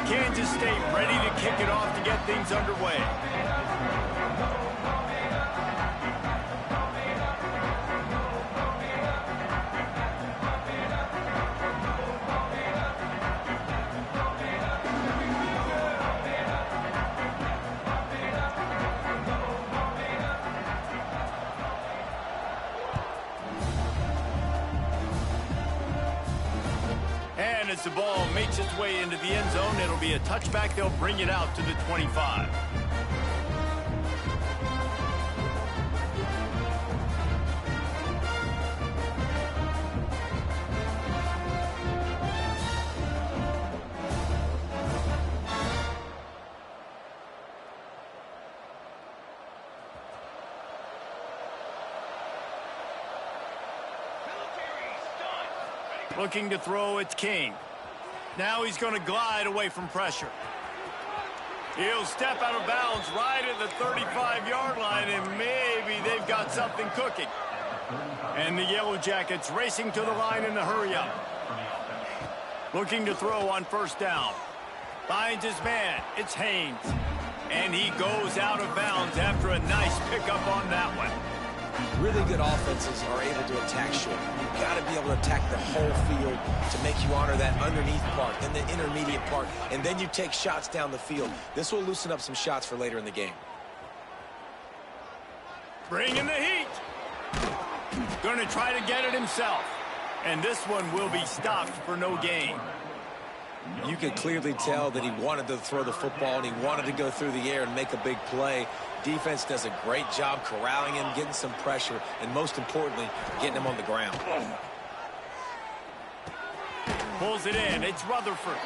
Kansas State ready to kick it off to get things underway. And as the ball makes its way into the end zone, it'll be a touchback. They'll bring it out to the 25. Looking to throw, it's King. Now he's going to glide away from pressure. He'll step out of bounds right at the 35-yard line, and maybe they've got something cooking. And the Yellow Jackets racing to the line in the hurry-up. Looking to throw on first down. Finds his man. It's Haynes. And he goes out of bounds after a nice pickup on that one. Really good offenses are able to attack short. You've got to be able to attack the whole field to make you honor that underneath part, then the intermediate part, and then you take shots down the field. This will loosen up some shots for later in the game. Bringing the heat. Going to try to get it himself. And this one will be stopped for no gain. You could clearly tell that he wanted to throw the football and he wanted to go through the air and make a big play. Defense does a great job corralling him, getting some pressure, and most importantly, getting him on the ground. Pulls it in. It's Rutherford.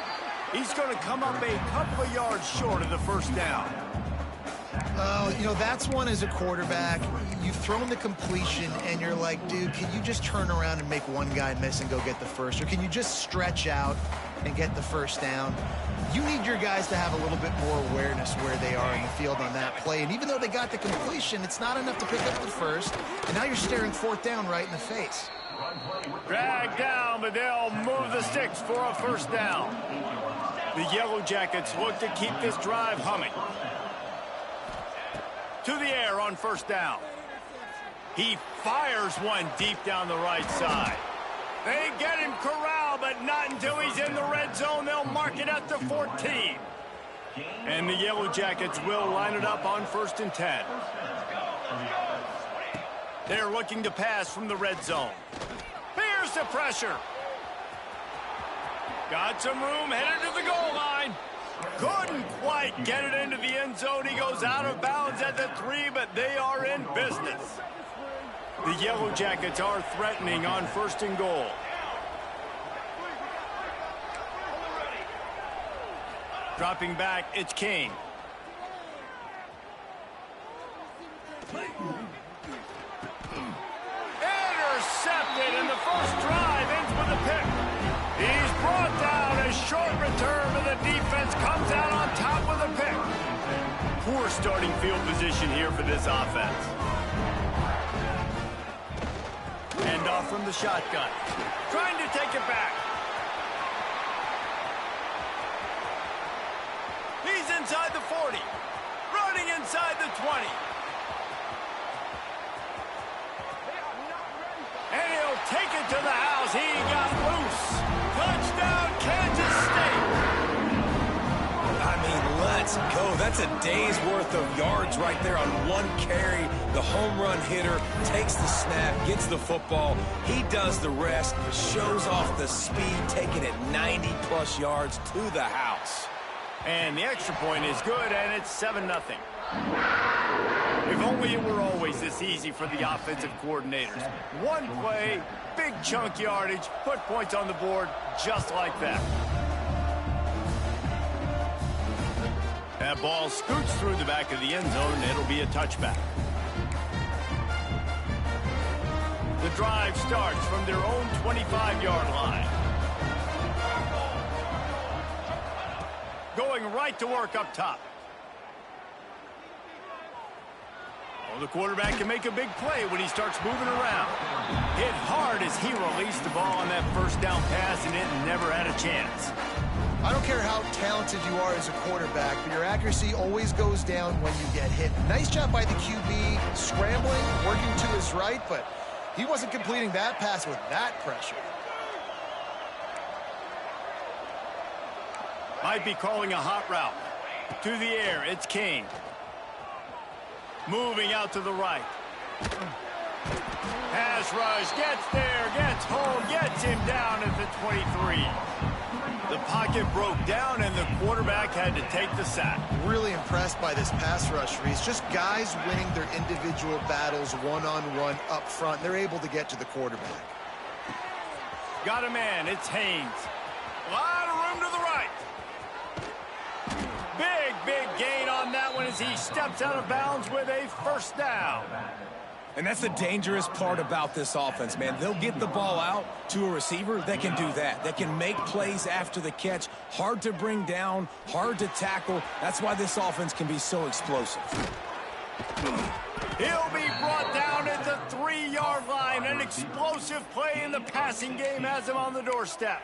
He's going to come up a couple of yards short of the first down. You know, that's one as a quarterback. You've thrown the completion, and you're like, dude, can you just turn around and make one guy miss and go get the first? Or can you just stretch out and get the first down? You need your guys to have a little bit more awareness where they are in the field on that play. And even though they got the completion, it's not enough to pick up the first. And now you're staring fourth down right in the face. Dragged down, but they'll move the sticks for a first down. The Yellow Jackets look to keep this drive humming. To the air on first down. He fires one deep down the right side. They get him corralled, but not until he's in the red zone. They'll mark it at the 14. And the Yellow Jackets will line it up on 1st and 10. They're looking to pass from the red zone. Here's the pressure. Got some room, headed to the goal line. Couldn't quite get it into the end zone. He goes out of bounds at the 3, but they are in business. The Yellow Jackets are threatening on 1st and goal. Dropping back, it's King. Intercepted, and the first drive ends with a pick. He's brought down. A short return, but the defense comes out on top with a pick. Poor starting field position here for this offense. Hand off from the shotgun. Trying to take it back. He's inside the 40. Running inside the 20. And he'll take it to the house. He got loose. Touchdown, Kansas State. I mean, let's go. That's a day's worth of yards right there on one carry. The home run hitter takes the snap, gets the football. He does the rest, shows off the speed, taking it 90-plus yards to the house. And the extra point is good, and it's 7-0. If only it were always this easy for the offensive coordinators. One play, big chunk yardage, put points on the board just like that. That ball scoots through the back of the end zone, and it'll be a touchback. The drive starts from their own 25-yard line. Going right to work up top. Well, the quarterback can make a big play when he starts moving around. Hit hard as he released the ball on that first down pass, and it never had a chance. I don't care how talented you are as a quarterback, but your accuracy always goes down when you get hit. Nice job by the QB, scrambling, working to his right, but he wasn't completing that pass with that pressure. Might be calling a hot route. To the air, it's King. Moving out to the right. Pass rush, gets there, gets home, gets him down at the 23. The pocket broke down, and the quarterback had to take the sack. Really impressed by this pass rush, Reese. Just guys winning their individual battles one-on-one up front. They're able to get to the quarterback. Got a man, it's Haynes. A lot of room to the right. Big gain on that one as he steps out of bounds with a first down. And that's the dangerous part about this offense, man. They'll get the ball out to a receiver that can do that. That can make plays after the catch. Hard to bring down, hard to tackle. That's why this offense can be so explosive. He'll be brought down at the 3-yard line. An explosive play in the passing game has him on the doorstep.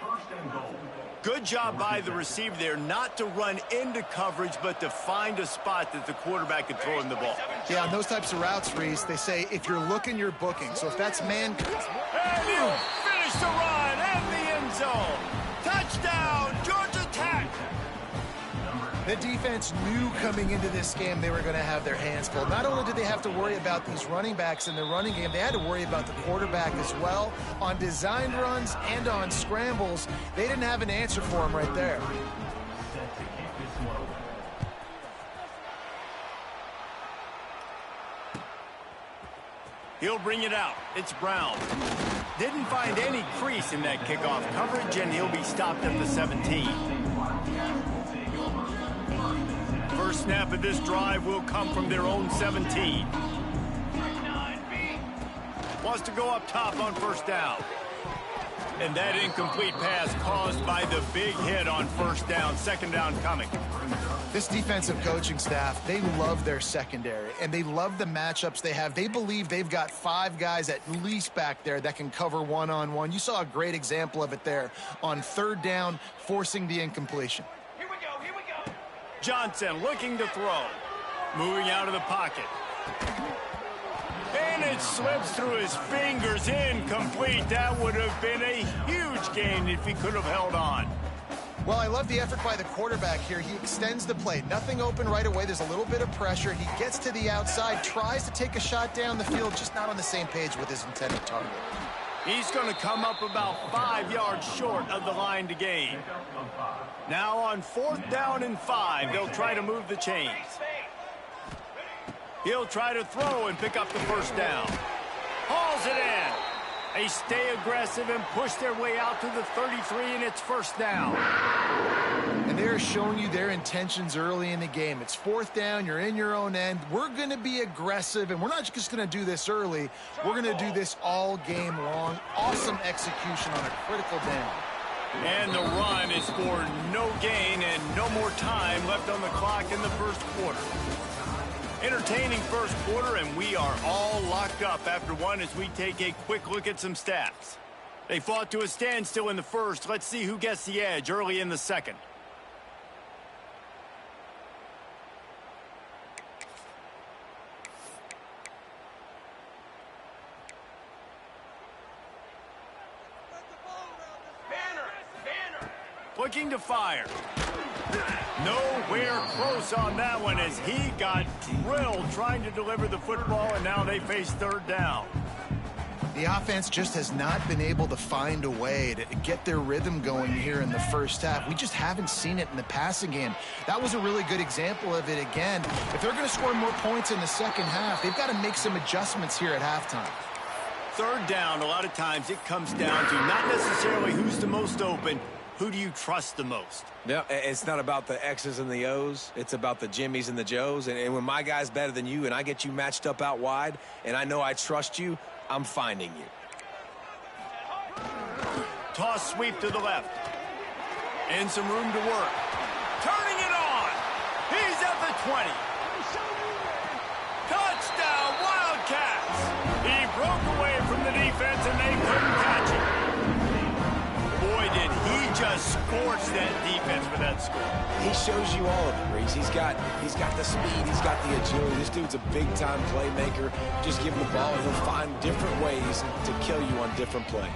Good job by the receiver there not to run into coverage, but to find a spot that the quarterback could throw him the ball. Yeah, on those types of routes, Reese, they say if you're looking, you're booking. So if that's man... And he'll finish the run and the end zone. Touchdown, Georgia Tech. The defense knew coming into this game they were going to have their hands full. Not only did they have to worry about these running backs in the running game, they had to worry about the quarterback as well. On designed runs and on scrambles, they didn't have an answer for him right there. He'll bring it out. It's Brown. Didn't find any crease in that kickoff coverage, and he'll be stopped at the 17. First snap of this drive will come from their own 17. Wants to go up top on first down. And that incomplete pass caused by the big hit on first down. Second down coming. This defensive coaching staff, they love their secondary, and they love the matchups they have. They believe they've got 5 guys at least back there that can cover one-on-one. You saw a great example of it there on third down, forcing the incompletion. Johnson looking to throw. Moving out of the pocket. And it slips through his fingers. Incomplete. That would have been a huge gain if he could have held on. Well, I love the effort by the quarterback here. He extends the play. Nothing open right away. There's a little bit of pressure. He gets to the outside, tries to take a shot down the field, just not on the same page with his intended target. He's going to come up about 5 yards short of the line to gain. Now on 4th down and 5, they'll try to move the chains. He'll try to throw and pick up the first down. Hauls it in. They stay aggressive and push their way out to the 33, and it's first down. And they're showing you their intentions early in the game. It's 4th down. You're in your own end. We're going to be aggressive, and we're not just going to do this early. We're going to do this all game long. Awesome execution on a critical down. And the run is for no gain and no more time left on the clock in the first quarter. Entertaining first quarter, and we are all locked up after one as we take a quick look at some stats. They fought to a standstill in the first. Let's see who gets the edge early in the second. Looking to fire. Nowhere close on that one as he got drilled trying to deliver the football, and now they face third down. The offense just has not been able to find a way to get their rhythm going here in the first half. We just haven't seen it in the passing game. That was a really good example of it again. If they're going to score more points in the second half, they've got to make some adjustments here at halftime. Third down, a lot of times it comes down to not necessarily who's the most open, who do you trust the most? Yeah, it's not about the X's and the O's. It's about the Jimmys and the Joes. And when my guy's better than you and I get you matched up out wide and I know I trust you, I'm finding you. Toss sweep to the left. And some room to work. Turning it on. He's at the 20. Touchdown, Wildcats. He broke away from the defense and they couldn't catch him. Boy, did he just scorched that defense with that score. He shows you all of it, Reese. He's got the speed. He's got the agility. This dude's a big-time playmaker. Just give him the ball, and he'll find different ways to kill you on different plays.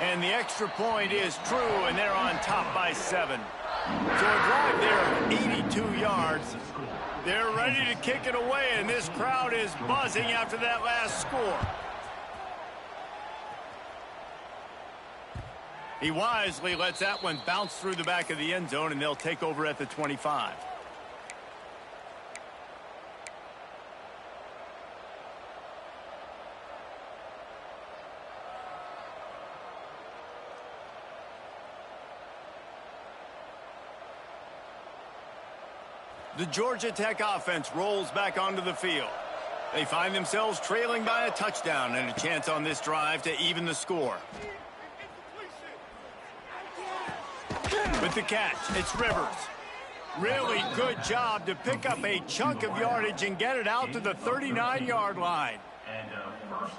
And the extra point is true, and they're on top by 7. So a drive there of 82 yards. They're ready to kick it away, and this crowd is buzzing after that last score. He wisely lets that one bounce through the back of the end zone, and they'll take over at the 25. The Georgia Tech offense rolls back onto the field. They find themselves trailing by a touchdown and a chance on this drive to even the score. With the catch, it's Rivers. Really good job to pick up a chunk of yardage and get it out to the 39-yard line.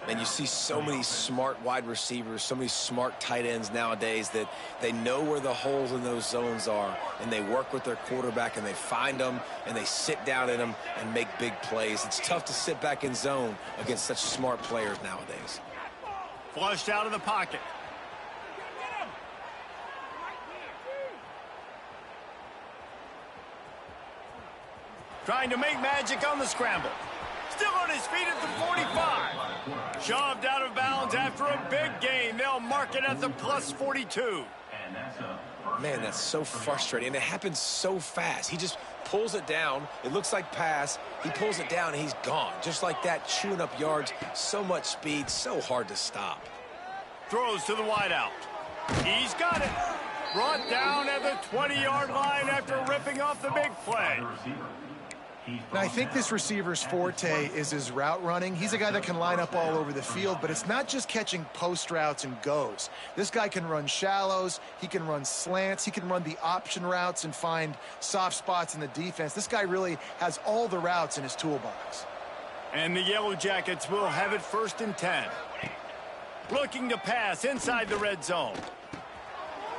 And you see so many smart wide receivers, so many smart tight ends nowadays that they know where the holes in those zones are, and they work with their quarterback, and they find them, and they sit down in them and make big plays. It's tough to sit back in zone against such smart players nowadays. Flushed out of the pocket. Trying to make magic on the scramble. Still on his feet at the 45. Shoved out of bounds after a big gain. They'll mark it at the plus 42. Man, that's so frustrating. And it happens so fast. He just pulls it down. It looks like pass. He pulls it down, and he's gone. Just like that, chewing up yards. So much speed, so hard to stop. Throws to the wideout. He's got it. Brought down at the 20-yard line after ripping off the big play. Now, I think this receiver's forte is his route running. He's a guy that can line up all over the field, but it's not just catching post routes and goes. This guy can run shallows, he can run slants, he can run the option routes and find soft spots in the defense. This guy really has all the routes in his toolbox. And the Yellow Jackets will have it 1st and 10. Looking to pass inside the red zone.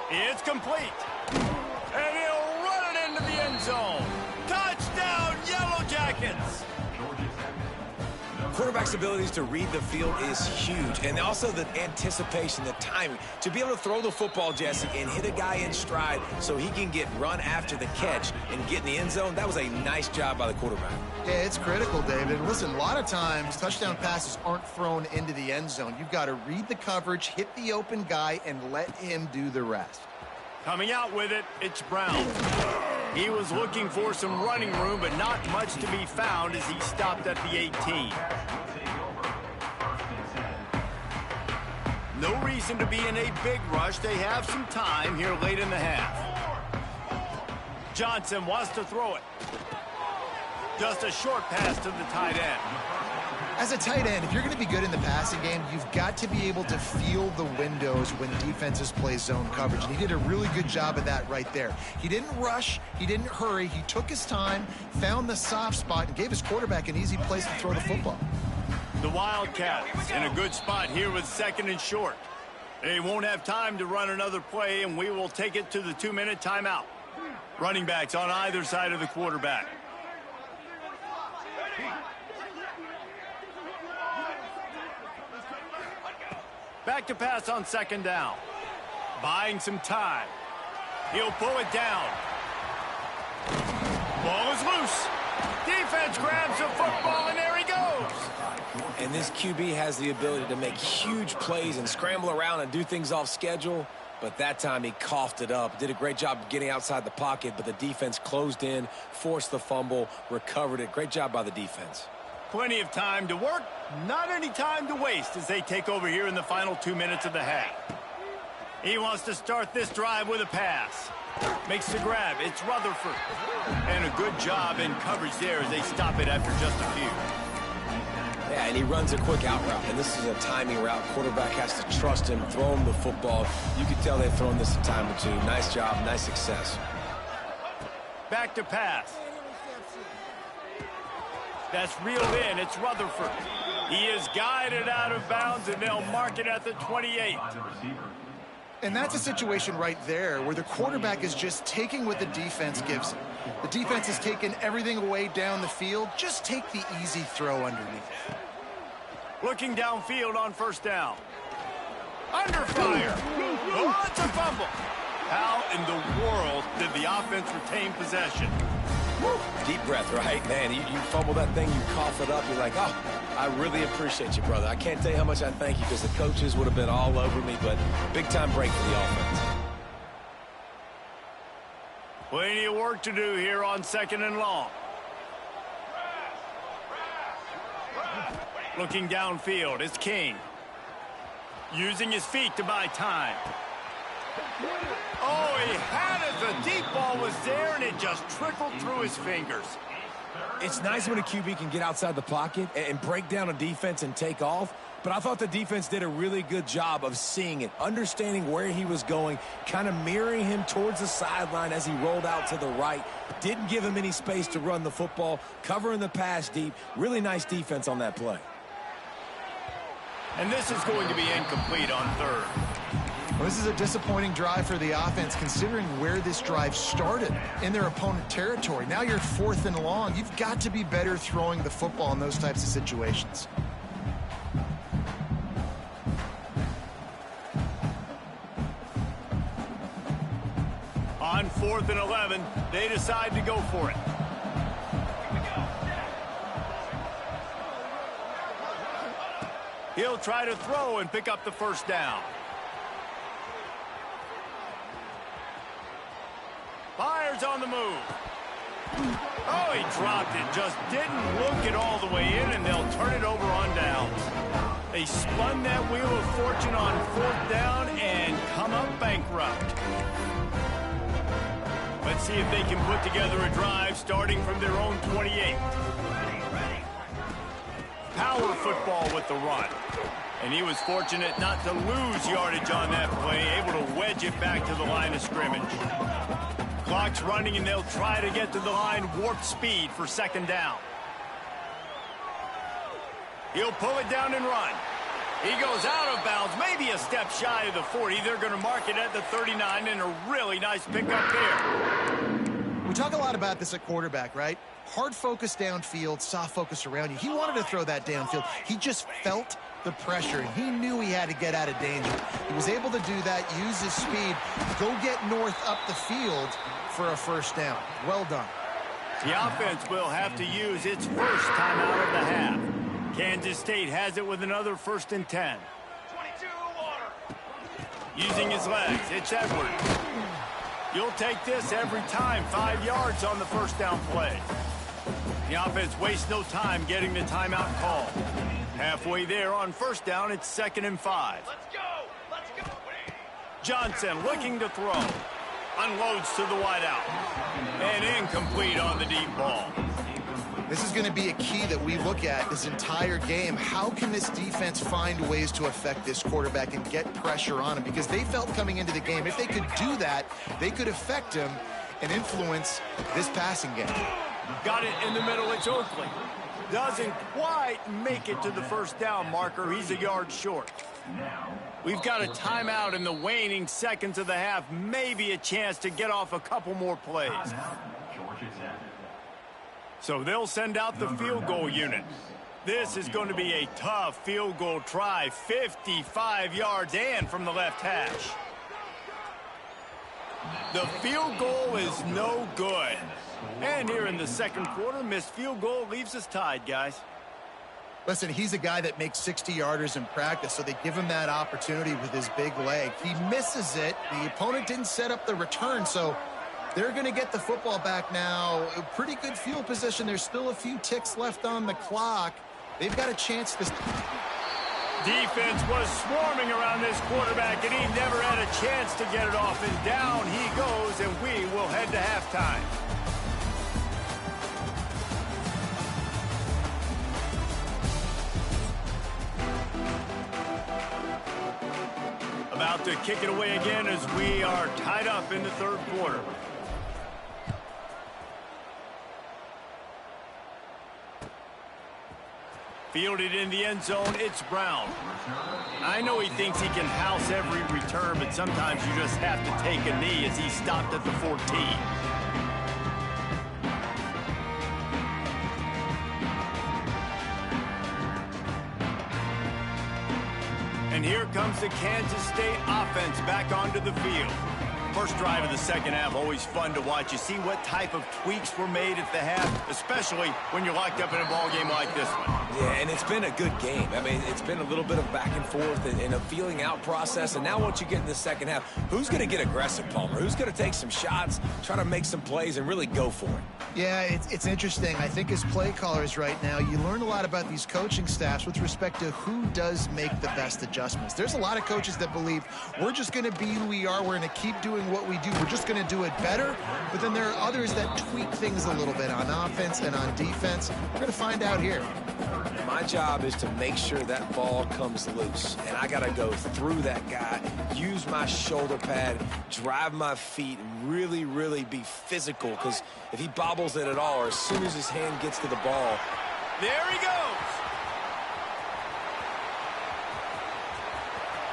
It's complete. And he'll run it into the end zone. Touchdown, Yellow Jackets! Quarterback's abilities to read the field is huge, and also the anticipation, the timing. To be able to throw the football, Jesse, and hit a guy in stride so he can get run after the catch and get in the end zone, that was a nice job by the quarterback. Yeah, it's critical, David. Listen, a lot of times touchdown passes aren't thrown into the end zone. You've got to read the coverage, hit the open guy, and let him do the rest. Coming out with it, it's Brown. He was looking for some running room, but not much to be found as he stopped at the 18. No reason to be in a big rush. They have some time here late in the half. Johnson wants to throw it. Just a short pass to the tight end. As a tight end, if you're going to be good in the passing game, you've got to be able to feel the windows when defenses play zone coverage. And he did a really good job of that right there. He didn't rush. He didn't hurry. He took his time, found the soft spot, and gave his quarterback an easy place to throw the football. The Wildcats in a good spot here with 2nd and short. They won't have time to run another play, and we will take it to the 2-minute timeout. Running backs on either side of the quarterback. Back to pass on 2nd down. Buying some time. He'll pull it down. Ball is loose. Defense grabs the football, and there he goes. And this QB has the ability to make huge plays and scramble around and do things off schedule. But that time he coughed it up. Did a great job getting outside the pocket, but the defense closed in, forced the fumble, recovered it. Great job by the defense. Plenty of time to work, not any time to waste as they take over here in the final 2 minutes of the half. He wants to start this drive with a pass. Makes the grab. It's Rutherford. And a good job in coverage there as they stop it after just a few. Yeah, and he runs a quick out route, and this is a timing route. Quarterback has to trust him, throw him the football. You can tell they've thrown this a time or two. Nice job, nice success. Back to pass. That's reeled in. It's Rutherford. He is guided out of bounds, and they'll mark it at the 28. And that's a situation right there where the quarterback is just taking what the defense gives him. The defense has taken everything away down the field. Just take the easy throw underneath. Looking downfield on first down. Under fire. Oh, it's a fumble. How in the world did the offense retain possession? Woo. Deep breath, right? Man, you fumble that thing, you cough it up, you're like, oh, I really appreciate you, brother. I can't tell you how much I thank you because the coaches would have been all over me, but big-time break for the offense. Plenty of work to do here on 2nd and long. Looking downfield, it's King. Using his feet to buy time. Oh, he had it. The deep ball was there, and it just trickled through his fingers. It's nice when a QB can get outside the pocket and break down a defense and take off, but I thought the defense did a really good job of seeing it, understanding where he was going, kind of mirroring him towards the sideline as he rolled out to the right. Didn't give him any space to run the football, covering the pass deep. Really nice defense on that play. And this is going to be incomplete on 3rd. Well, this is a disappointing drive for the offense considering where this drive started in their opponent territory. Now you're 4th and long. You've got to be better throwing the football in those types of situations. On 4th and 11, they decide to go for it. He'll try to throw and pick up the first down. Fires on the move. Oh, he dropped it. Just didn't look it all the way in, and they'll turn it over on downs. They spun that wheel of fortune on 4th down and come up bankrupt. Let's see if they can put together a drive starting from their own 28. Power football with the run. And he was fortunate not to lose yardage on that play, able to wedge it back to the line of scrimmage. Clock's running, and they'll try to get to the line warp speed for 2nd down. He'll pull it down and run. He goes out of bounds, maybe a step shy of the 40. They're going to mark it at the 39, and a really nice pickup there. We talk a lot about this at quarterback, right? Hard focus downfield, soft focus around you. He wanted to throw that downfield. He just felt the pressure, and he knew he had to get out of danger. He was able to do that, use his speed, go get north up the field for a first down. Well done. The offense will have to use its first timeout of the half. Kansas State has it with another 1st and 10. 22 water. Using his legs, it's Edwards. You'll take this every time. 5 yards on the first down play. The offense wastes no time getting the timeout call. Halfway there on first down, it's 2nd and 5. Let's go! Let's go! Johnson looking to throw. Unloads to the wideout. And incomplete on the deep ball. This is going to be a key that we look at this entire game. How can this defense find ways to affect this quarterback and get pressure on him? Because they felt coming into the game, if they could do that, they could affect him and influence this passing game. Got it in the middle. It's Oakley. Doesn't quite make it to the first down marker. He's a yard short. We've got a timeout in the waning seconds of the half. Maybe a chance to get off a couple more plays. So they'll send out the field goal unit. This is going to be a tough field goal try. 55 yards and from the left hash. The field goal is no good. And here in the second quarter, missed field goal leaves us tied, guys. Listen, he's a guy that makes 60-yarders in practice, so they give him that opportunity with his big leg. He misses it. The opponent didn't set up the return, so they're going to get the football back now. A pretty good field position. There's still a few ticks left on the clock. They've got a chance to... Defense was swarming around this quarterback, and he never had a chance to get it off. And down he goes, and we will head to halftime. About to kick it away again as we are tied up in the third quarter. Fielded in the end zone, it's Brown. I know he thinks he can house every return, but sometimes you just have to take a knee as he stopped at the 14. And here comes the Kansas State offense back onto the field. First drive of the second half, always fun to watch. You see what type of tweaks were made at the half, especially when you're locked up in a ball game like this one. Yeah, and it's been a good game. I mean, it's been a little bit of back and forth and a feeling out process. And now once you get in the second half, who's going to get aggressive, Palmer? Who's going to take some shots, try to make some plays, and really go for it? Yeah, it's interesting. I think as play callers right now, you learn a lot about these coaching staffs with respect to who does make the best adjustments. There's a lot of coaches that believe we're just going to be who we are. We're going to keep doing what we do. We're just going to do it better. But then there are others that tweak things a little bit on offense and on defense. We're going to find out here. My job is to make sure that ball comes loose, and I got to go through that guy, use my shoulder pad, drive my feet, and really, really be physical, because if he bobbles it at all, or as soon as his hand gets to the ball. There he goes.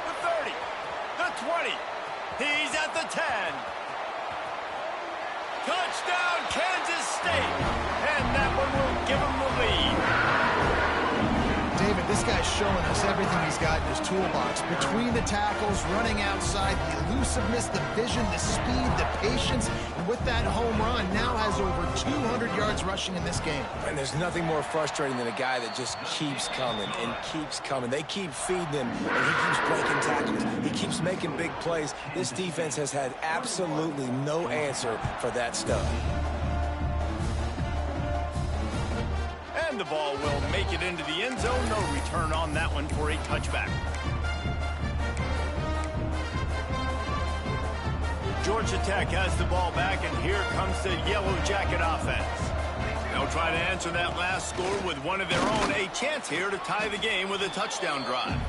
The 30, the 20, he's at the 10. Touchdown, Kansas State, and that one will give him the lead. David, this guy's showing us everything he's got in his toolbox. Between the tackles, running outside, the elusiveness, the vision, the speed, the patience, and with that home run, now has over 200 yards rushing in this game. And there's nothing more frustrating than a guy that just keeps coming and keeps coming. They keep feeding him, and he keeps breaking tackles. He keeps making big plays. This defense has had absolutely no answer for that stuff. And the ball will make it into the end zone. No return on that one for a touchback. Georgia Tech has the ball back, and here comes the Yellow Jacket offense. They'll try to answer that last score with one of their own. A chance here to tie the game with a touchdown drive.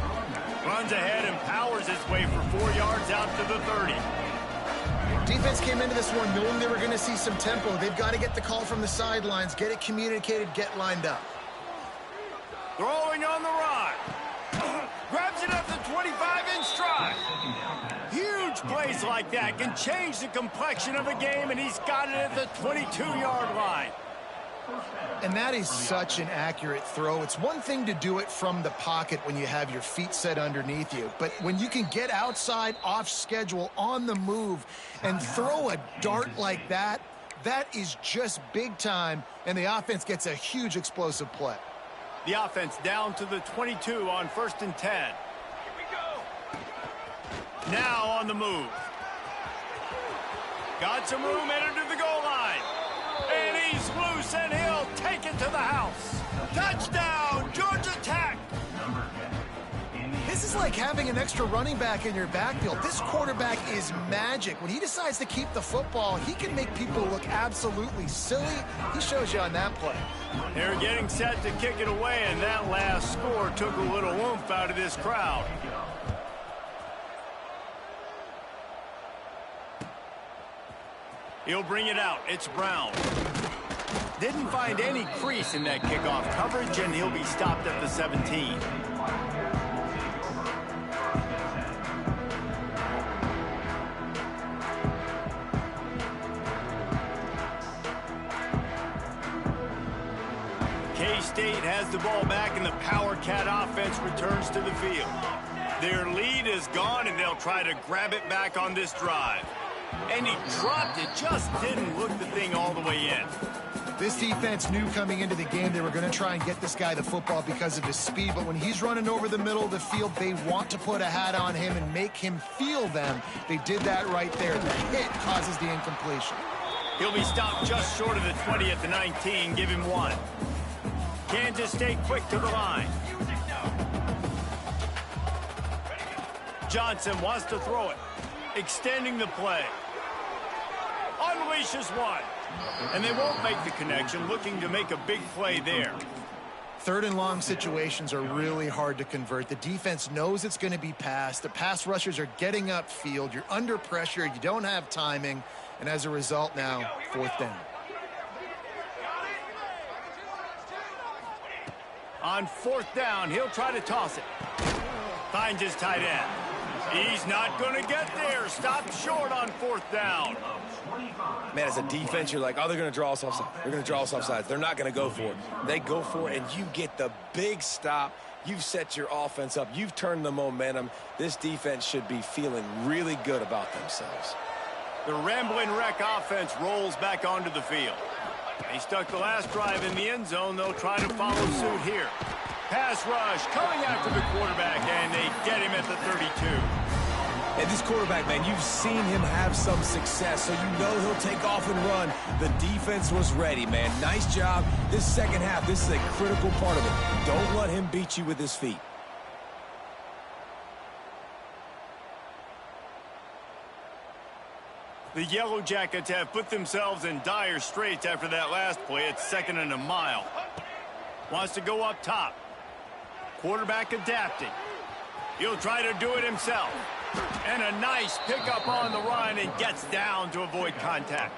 Runs ahead and powers his way for 4 yards out to the 30. Defense came into this one knowing they were going to see some tempo. They've got to get the call from the sidelines, get it communicated, get lined up. Throwing on the run. Grabs it at the 25 in stride. Huge plays like that can change the complexion of a game, and he's got it at the 22-yard line. And that is such an accurate throw. It's one thing to do it from the pocket when you have your feet set underneath you, but when you can get outside, off schedule, on the move, and throw a dart like that, that is just big time, and the offense gets a huge explosive play. The offense down to the 22 on 1st and 10. Here we go. Now on the move. Got some room, headed to the goal line. And he's loose, and he'll take it to the house. Touchdown, Georgia Tech. This is like having an extra running back in your backfield. This quarterback is magic. When he decides to keep the football, he can make people look absolutely silly. He shows you on that play. They're getting set to kick it away, and that last score took a little oomph out of this crowd. He'll bring it out. It's Brown. Didn't find any crease in that kickoff coverage, and he'll be stopped at the 17. K-State has the ball back, and the Power Cat offense returns to the field. Their lead is gone, and they'll try to grab it back on this drive. And he dropped it, just didn't look the thing all the way in. This defense knew coming into the game they were going to try and get this guy the football because of his speed, but when he's running over the middle of the field, they want to put a hat on him and make him feel them. They did that right there. The hit causes the incompletion. He'll be stopped just short of the 20 at the 19. Give him one. Kansas State quick to the line. Johnson wants to throw it. Extending the play. Unleashes one. And they won't make the connection, looking to make a big play there. 3rd and long situations are really hard to convert. The defense knows it's going to be passed. The pass rushers are getting upfield. You're under pressure. You don't have timing. And as a result now, 4th down. On 4th down, he'll try to toss it. Finds his tight end. He's not going to get there. Stopped short on 4th down. Man, as a defense, you're like, oh, they're going to draw us offside. They're going to draw us offside. They're not going to go for it. They go for it, and you get the big stop. You've set your offense up. You've turned the momentum. This defense should be feeling really good about themselves. The Rambling Wreck offense rolls back onto the field. They stuck the last drive in the end zone. They'll try to follow suit here. Pass rush coming after the quarterback, and they get him at the 32. And this quarterback, man, you've seen him have some success, so you know he'll take off and run. The defense was ready, man. Nice job. This second half, this is a critical part of it. Don't let him beat you with his feet. The Yellow Jackets have put themselves in dire straits after that last play. It's 2nd and a mile. Wants to go up top. Quarterback adapting. He'll try to do it himself. And a nice pickup on the run and gets down to avoid contact.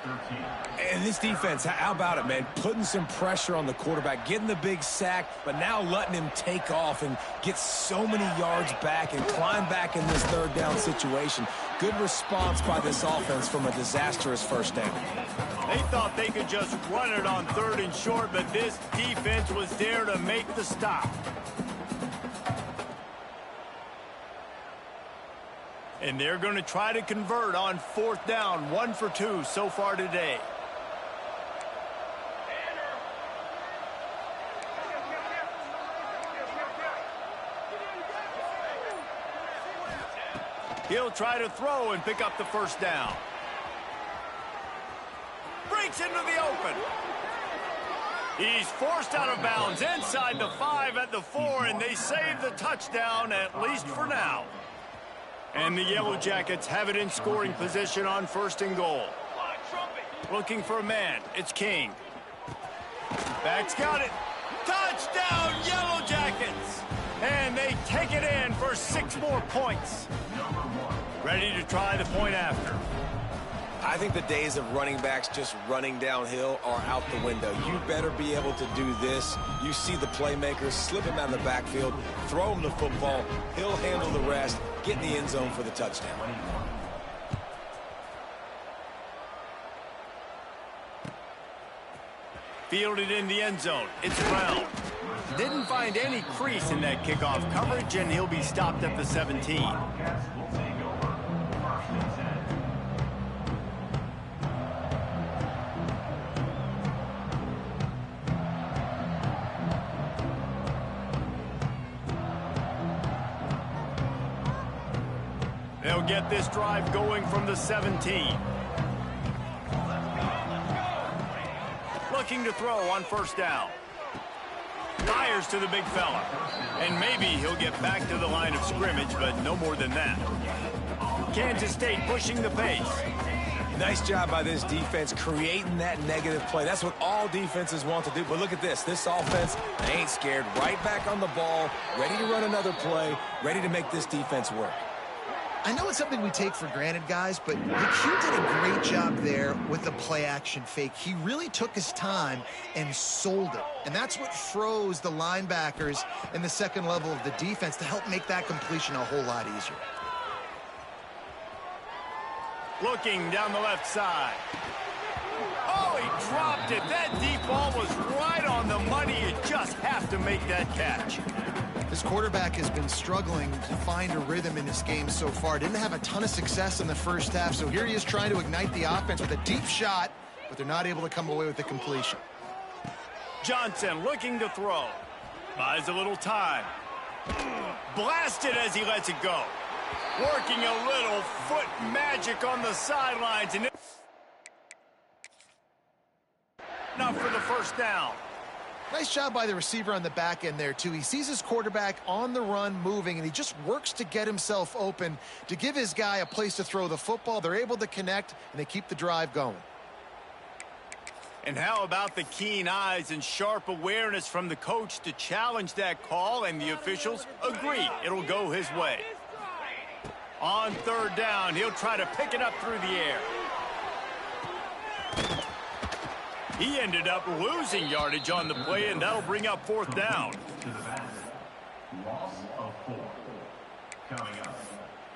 And this defense, how about it, man? Putting some pressure on the quarterback, getting the big sack, but now letting him take off and get so many yards back and climb back in this 3rd down situation. Good response by this offense from a disastrous 1st down. They thought they could just run it on 3rd and short, but this defense was there to make the stop. And they're going to try to convert on 4th down. 1 for 2 so far today. He'll try to throw and pick up the 1st down. Breaks into the open. He's forced out of bounds inside the 5 at the 4, and they save the touchdown, at least for now. And the Yellow Jackets have it in scoring position on 1st and goal. Looking for a man. It's King. Back's got it. Touchdown, Yellow Jackets! And they take it in for 6 more points. Ready to try the point after. I think the days of running backs just running downhill are out the window. You better be able to do this. You see the playmakers, slip him out of the backfield, throw him the football. He'll handle the rest, get in the end zone for the touchdown. Fielded in the end zone. It's Brown. Didn't find any crease in that kickoff coverage, and he'll be stopped at the 17. They'll get this drive going from the 17. Looking to throw on 1st down. Fires to the big fella. And maybe he'll get back to the line of scrimmage, but no more than that. Kansas State pushing the pace. Nice job by this defense creating that negative play. That's what all defenses want to do. But look at this. This offense, they ain't scared. Right back on the ball, ready to run another play, ready to make this defense work. I know it's something we take for granted, guys, but Q did a great job there with the play-action fake. He really took his time and sold it. And that's what froze the linebackers in the 2nd level of the defense to help make that completion a whole lot easier. Looking down the left side. Oh, he dropped it. That deep ball was right on the money. You just have to make that catch. This quarterback has been struggling to find a rhythm in this game so far. Didn't have a ton of success in the 1st half, so here he is trying to ignite the offense with a deep shot, but they're not able to come away with the completion. Johnson looking to throw. Buys a little time. Blasted as he lets it go. Working a little foot magic on the sidelines. And enough for the 1st down. Nice job by the receiver on the back end there, too. He sees his quarterback on the run moving, and he just works to get himself open to give his guy a place to throw the football. They're able to connect, and they keep the drive going. And how about the keen eyes and sharp awareness from the coach to challenge that call, and the officials agree it'll go his way. On 3rd down, he'll try to pick it up through the air. He ended up losing yardage on the play, and that'll bring up 4th down. Coming up,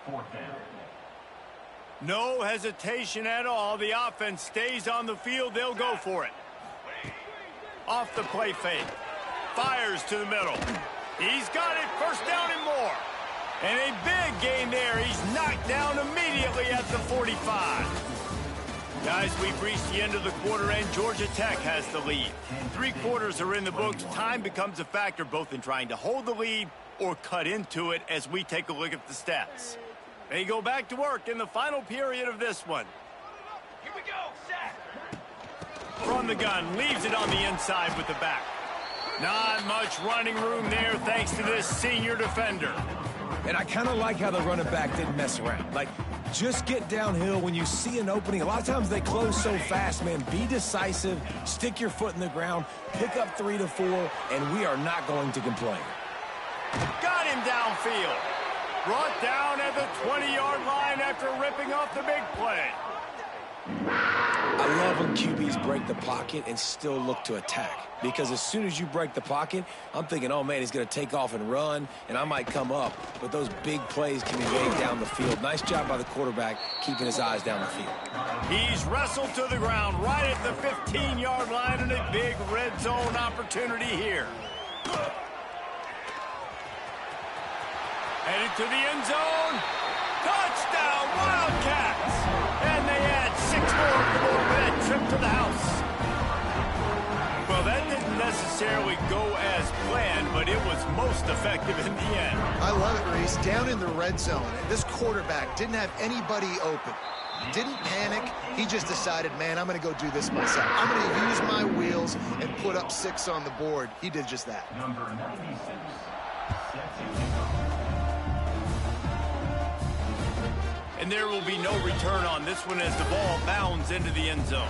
4th down. No hesitation at all. The offense stays on the field. They'll go for it. Off the play fake. Fires to the middle. He's got it. First down and more. And a big gain there. He's knocked down immediately at the 45. Guys, we've reached the end of the quarter, and Georgia Tech has the lead. 3 quarters are in the books. Time becomes a factor both in trying to hold the lead or cut into it as we take a look at the stats. They go back to work in the final period of this one. Here we go, set. From the gun, leaves it on the inside with the back. Not much running room there thanks to this senior defender. And I kind of like how the running back didn't mess around. Like, just get downhill when you see an opening. A lot of times they close so fast, man. Be decisive, stick your foot in the ground, pick up 3 to 4, and we are not going to complain. Got him downfield. Brought down at the 20-yard line after ripping off the big play. I love when QBs break the pocket and still look to attack. Because as soon as you break the pocket, I'm thinking, oh, man, he's going to take off and run, and I might come up. But those big plays can be made down the field. Nice job by the quarterback keeping his eyes down the field. He's wrestled to the ground right at the 15-yard line, and a big red zone opportunity here. Headed to the end zone. Touchdown, Wildcats! And they add 6 more for that trip to the house. Well, that didn't necessarily go as planned, but it was most effective in the end. I love it, Reese. Down in the red zone, this quarterback didn't have anybody open. Didn't panic. He just decided, man, I'm going to go do this myself. I'm going to use my wheels and put up 6 on the board. He did just that. Number 96, And there will be no return on this one as the ball bounds into the end zone.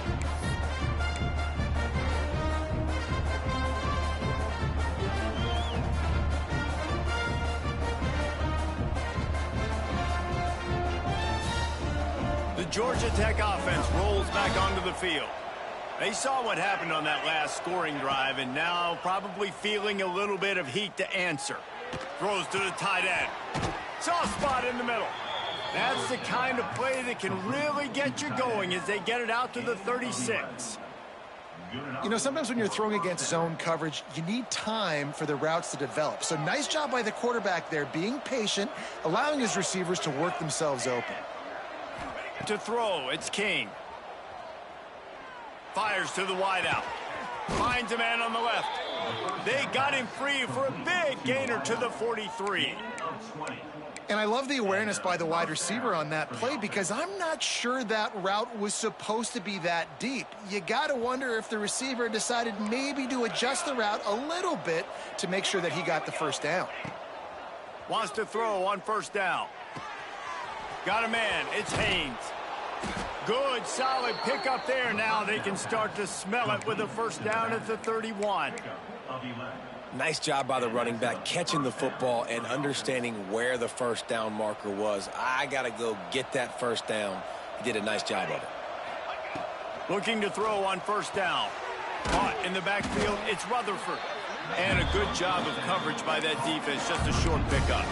The Georgia Tech offense rolls back onto the field. They saw what happened on that last scoring drive and now probably feeling a little bit of heat to answer. Throws to the tight end. Soft spot in the middle. That's the kind of play that can really get you going as they get it out to the 36. You know, sometimes when you're throwing against zone coverage, you need time for the routes to develop. So nice job by the quarterback there, being patient, allowing his receivers to work themselves open. To throw, it's King. Fires to the wideout. Finds a man on the left. They got him free for a big gainer to the 43. And I love the awareness by the wide receiver on that play because I'm not sure that route was supposed to be that deep. You got to wonder if the receiver decided maybe to adjust the route a little bit to make sure that he got the first down. Wants to throw on first down. Got a man. It's Haynes. Good, solid pickup there. Now they can start to smell it with a first down at the 31. Nice job by the running back catching the football and understanding where the first down marker was. I got to go get that first down. He did a nice job of it. Looking to throw on first down. Caught in the backfield, it's Rutherford. And a good job of coverage by that defense, just a short pickup.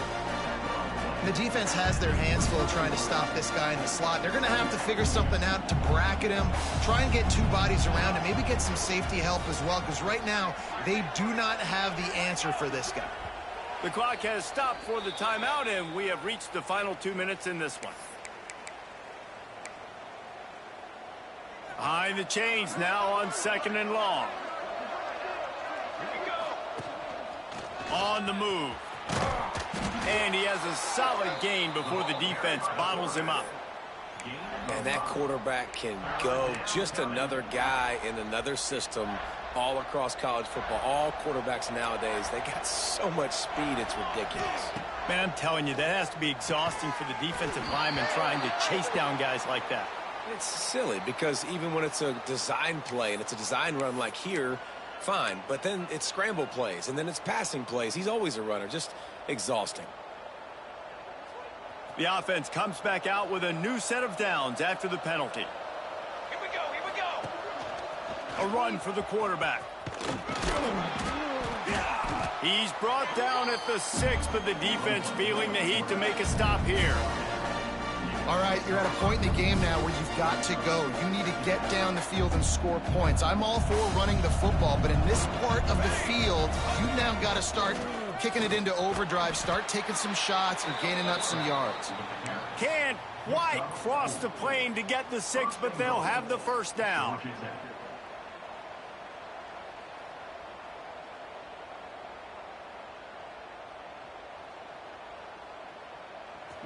The defense has their hands full trying to stop this guy in the slot. They're going to have to figure something out to bracket him, try and get 2 bodies around him, maybe get some safety help as well, because right now they do not have the answer for this guy. The clock has stopped for the timeout, and we have reached the final 2 minutes in this one. Behind the chains now on 2nd and long. On the move. And he has a solid gain before the defense bottles him up. And that quarterback can go. Just another guy in another system all across college football. All quarterbacks nowadays, they got so much speed, it's ridiculous. Man, I'm telling you, that has to be exhausting for the defensive lineman trying to chase down guys like that. It's silly because even when it's a design play and it's a design run like here, fine. But then it's scramble plays and then it's passing plays. He's always a runner. Just exhausting. The offense comes back out with a new set of downs after the penalty. Here we go, here we go. A run for the quarterback. He's brought down at the 6, but the defense feeling the heat to make a stop here. All right, you're at a point in the game now where you've got to go. You need to get down the field and score points. I'm all for running the football, but in this part of the field, you've now got to start kicking it into overdrive, start taking some shots and gaining up some yards. Can't quite cross the plane to get the 6, but they'll have the first down.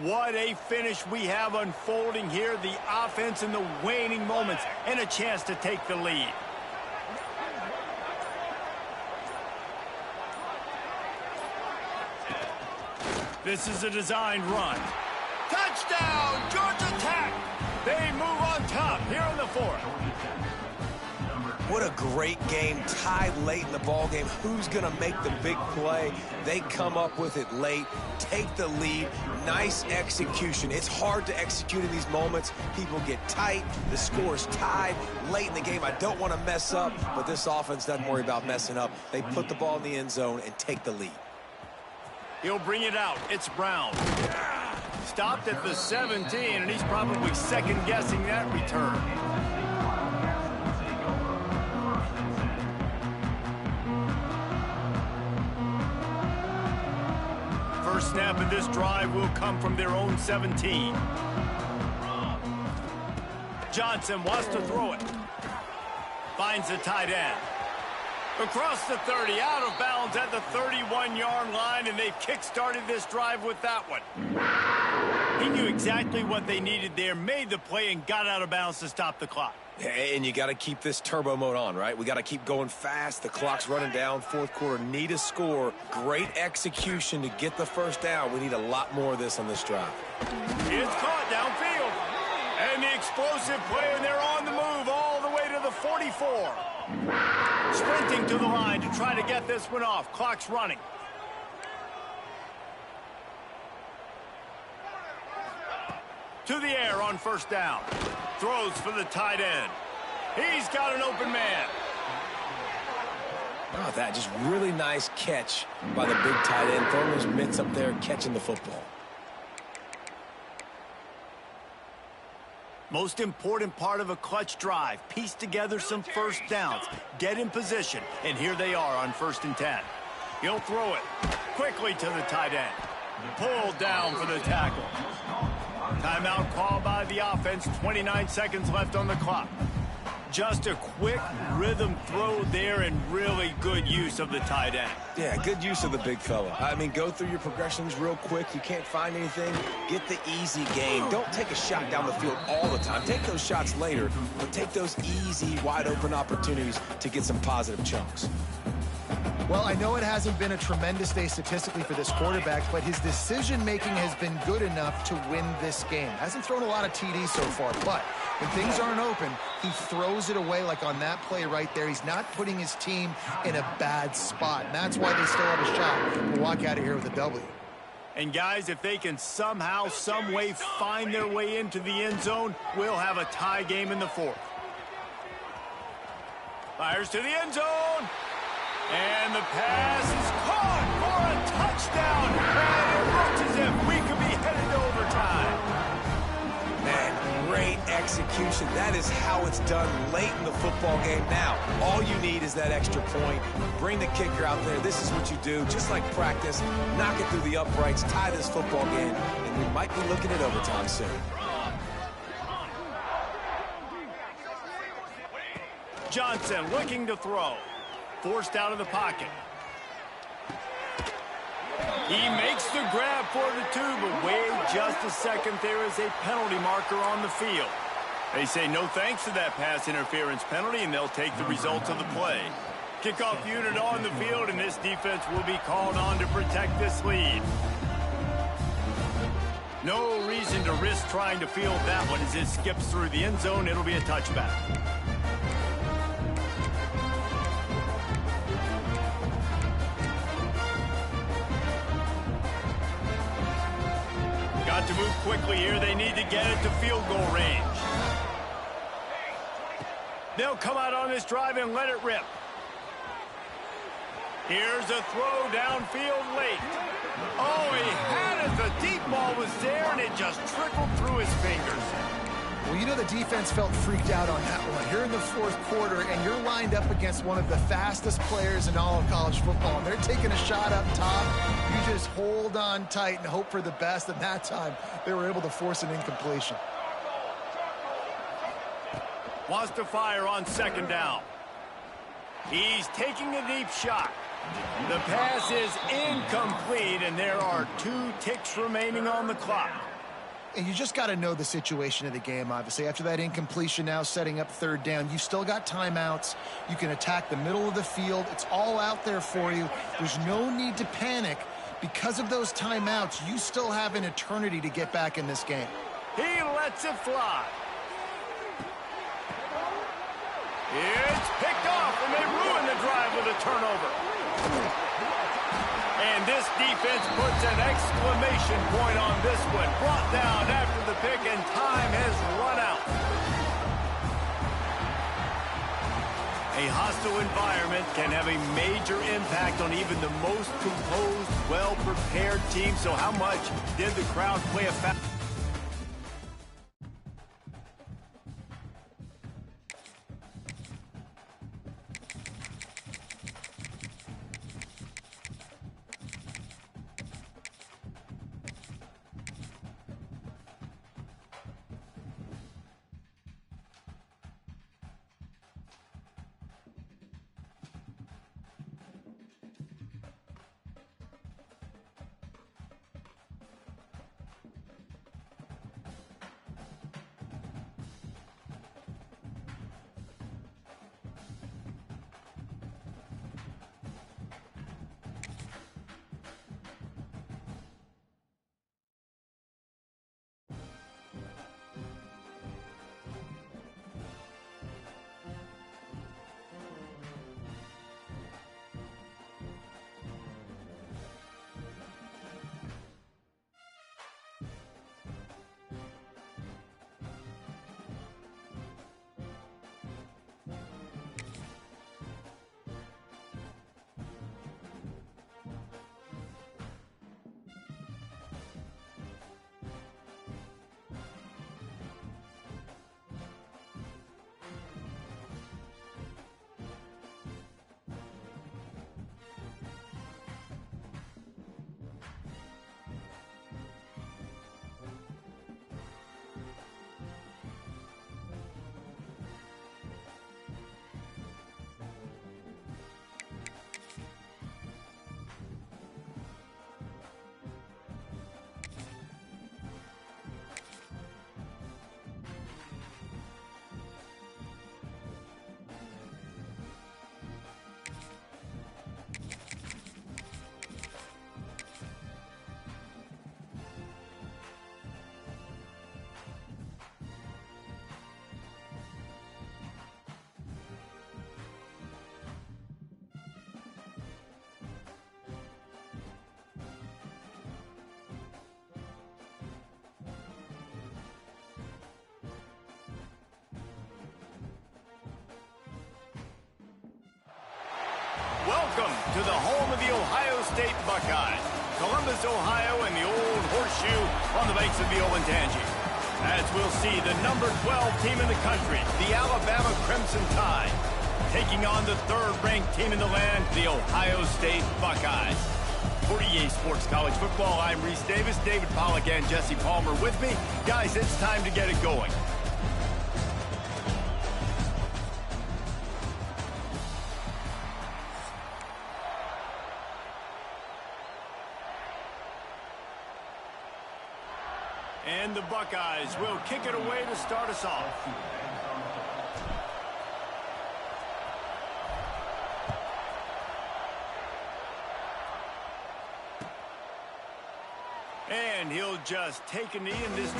What a finish we have unfolding here. The offense in the waning moments and a chance to take the lead. This is a designed run. Touchdown, Georgia Tech. They move on top here in the 4th. What a great game, tied late in the ball game. Who's going to make the big play? They come up with it late, take the lead. Nice execution. It's hard to execute in these moments. People get tight. The score's tied late in the game. I don't want to mess up, but this offense doesn't worry about messing up. They put the ball in the end zone and take the lead. He'll bring it out. It's Brown. Stopped at the 17, and he's probably second-guessing that return. First snap of this drive will come from their own 17. Johnson wants to throw it. Finds the tight end. Across the 30, out of bounds at the 31-yard line, and they've kick-started this drive with that one. He knew exactly what they needed there, made the play, and got out of bounds to stop the clock. And you got to keep this turbo mode on, right? We got to keep going fast. The clock's running down. 4th quarter, need a score. Great execution to get the first down. We need a lot more of this on this drive. It's caught downfield. And the explosive play, and they're on the move all the way to the 44. Sprinting to the line to try to get this one off. Clock's running. To the air on first down. Throws for the tight end. He's got an open man. Oh, that just really nice catch by the big tight end. Throwing those mitts up there, catching the football. Most important part of a clutch drive. Piece together some first downs. Get in position. And here they are on 1st and 10. He'll throw it quickly to the tight end. Pulled down for the tackle. Timeout called by the offense. 29 seconds left on the clock. Just a quick rhythm throw there and really good use of the tight end. Yeah, good use of the big fella. I mean, go through your progressions real quick. You can't find anything. Get the easy gain. Don't take a shot down the field all the time. Take those shots later, but take those easy, wide-open opportunities to get some positive chunks. Well, I know it hasn't been a tremendous day statistically for this quarterback, but his decision-making has been good enough to win this game. Hasn't thrown a lot of TDs so far, but when things aren't open, he throws it away like on that play right there. He's not putting his team in a bad spot, and that's why they still have a shot to walk out of here with a W. And guys, if they can somehow, some way find their way into the end zone, we'll have a tie game in the 4th. Fires to the end zone. And the pass is caught for a touchdown. And it looks as if we could be headed to overtime. Man, great execution. That is how it's done late in the football game. Now, all you need is that extra point. Bring the kicker out there. This is what you do. Just like practice, knock it through the uprights, tie this football game, and we might be looking at overtime soon. Johnson looking to throw. Forced out of the pocket. He makes the grab for the 2, but wait just a second. There is a penalty marker on the field. They say no thanks to that pass interference penalty, and they'll take the results of the play. Kickoff unit on the field, and this defense will be called on to protect this lead. No reason to risk trying to field that one as it skips through the end zone. It'll be a touchback. Got to move quickly here. They need to get it to field goal range. They'll come out on this drive and let it rip. Here's a throw downfield late. Oh, he had it. The deep ball was there, and it just trickled through his fingers. Well, you know the defense felt freaked out on that one. You're in the fourth quarter, and you're lined up against one of the fastest players in all of college football. And they're taking a shot up top. You just hold on tight and hope for the best. And that time, they were able to force an incompletion. Wants to fire on second down. He's taking a deep shot. The pass is incomplete, and there are 2 ticks remaining on the clock. And you just got to know the situation of the game, obviously. After that incompletion, now setting up third down, you've still got timeouts. You can attack the middle of the field. It's all out there for you. There's no need to panic. Because of those timeouts, you still have an eternity to get back in this game. He lets it fly. It's picked off, and they ruin the drive with a turnover. And this defense puts an exclamation point on this one. Brought down after the pick, and time has run out. A hostile environment can have a major impact on even the most composed, well-prepared team. So how much did the crowd play a factor? Welcome to the home of the Ohio State Buckeyes. Columbus, Ohio, and the old horseshoe on the banks of the Olentangy. As we'll see, the number 12 team in the country, the Alabama Crimson Tide, taking on the third-ranked team in the land, the Ohio State Buckeyes. For EA Sports College Football, I'm Reese Davis, David Pollack, and Jesse Palmer with me. Guys, it's time to get it going. And the Buckeyes will kick it away to start us off. And he'll just take a knee in this.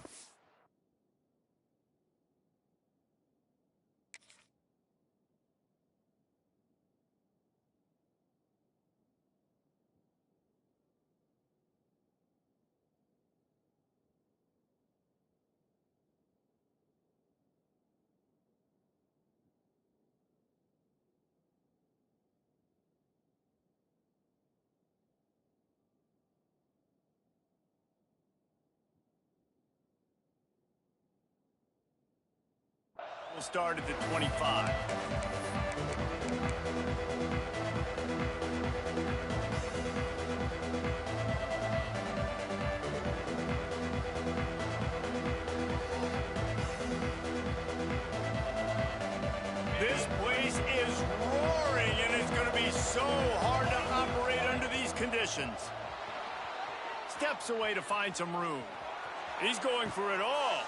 Will start at the 25. This place is roaring, and it's going to be so hard to operate under these conditions. Steps away to find some room. He's going for it all.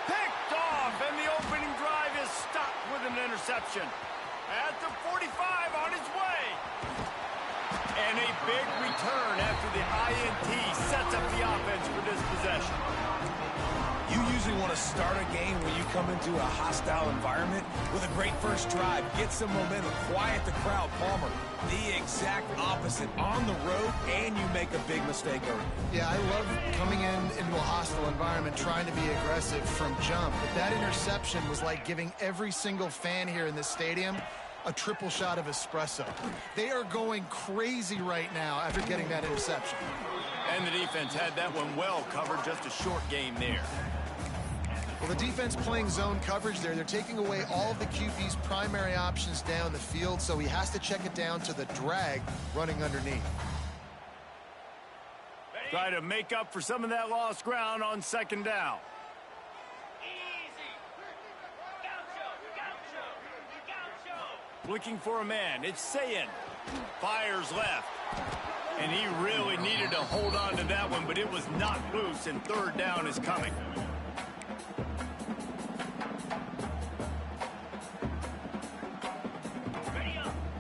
Picked off, and the opening drive is stopped with an interception. At the 45, on his way. And a big return after the INT sets up the offense for this possession. You usually want to start a game when you come into a hostile environment with a great first drive. Get some momentum, quiet the crowd. Palmer, the exact opposite. On the road, and you make a big mistake early. Yeah, I love coming into a hostile environment, trying to be aggressive from jump. But that interception was like giving every single fan here in this stadium a triple shot of espresso. They are going crazy right now after getting that interception. And the defense had that one well covered, just a short game there. Well, the defense playing zone coverage there. They're taking away all of the QB's primary options down the field, so he has to check it down to the drag running underneath. Try to make up for some of that lost ground on second down. Looking for a man. It's Sayin. Fires left. And he really needed to hold on to that one, but it was not loose, and third down is coming.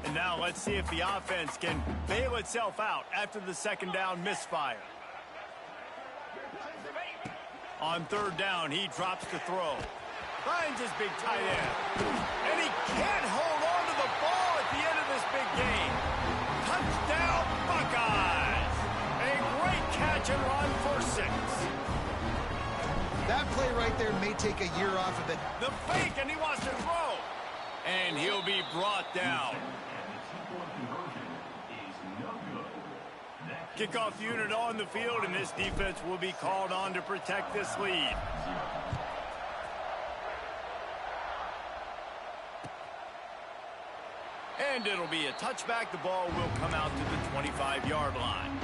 And now let's see if the offense can bail itself out after the second down misfire. On third down, he drops to throw. Finds his big tight end. And he can't hold on to the ball at the end of this big game. Touchdown, Buckeyes! A great catch and run for 6. That play right there may take a year off of it. The fake, and he wants to throw. And he'll be brought down. Kickoff unit on the field, and this defense will be called on to protect this lead. And it'll be a touchback. The ball will come out to the 25-yard line.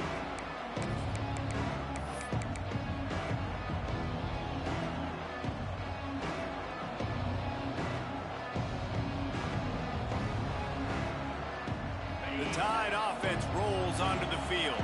The Tide offense rolls onto the field.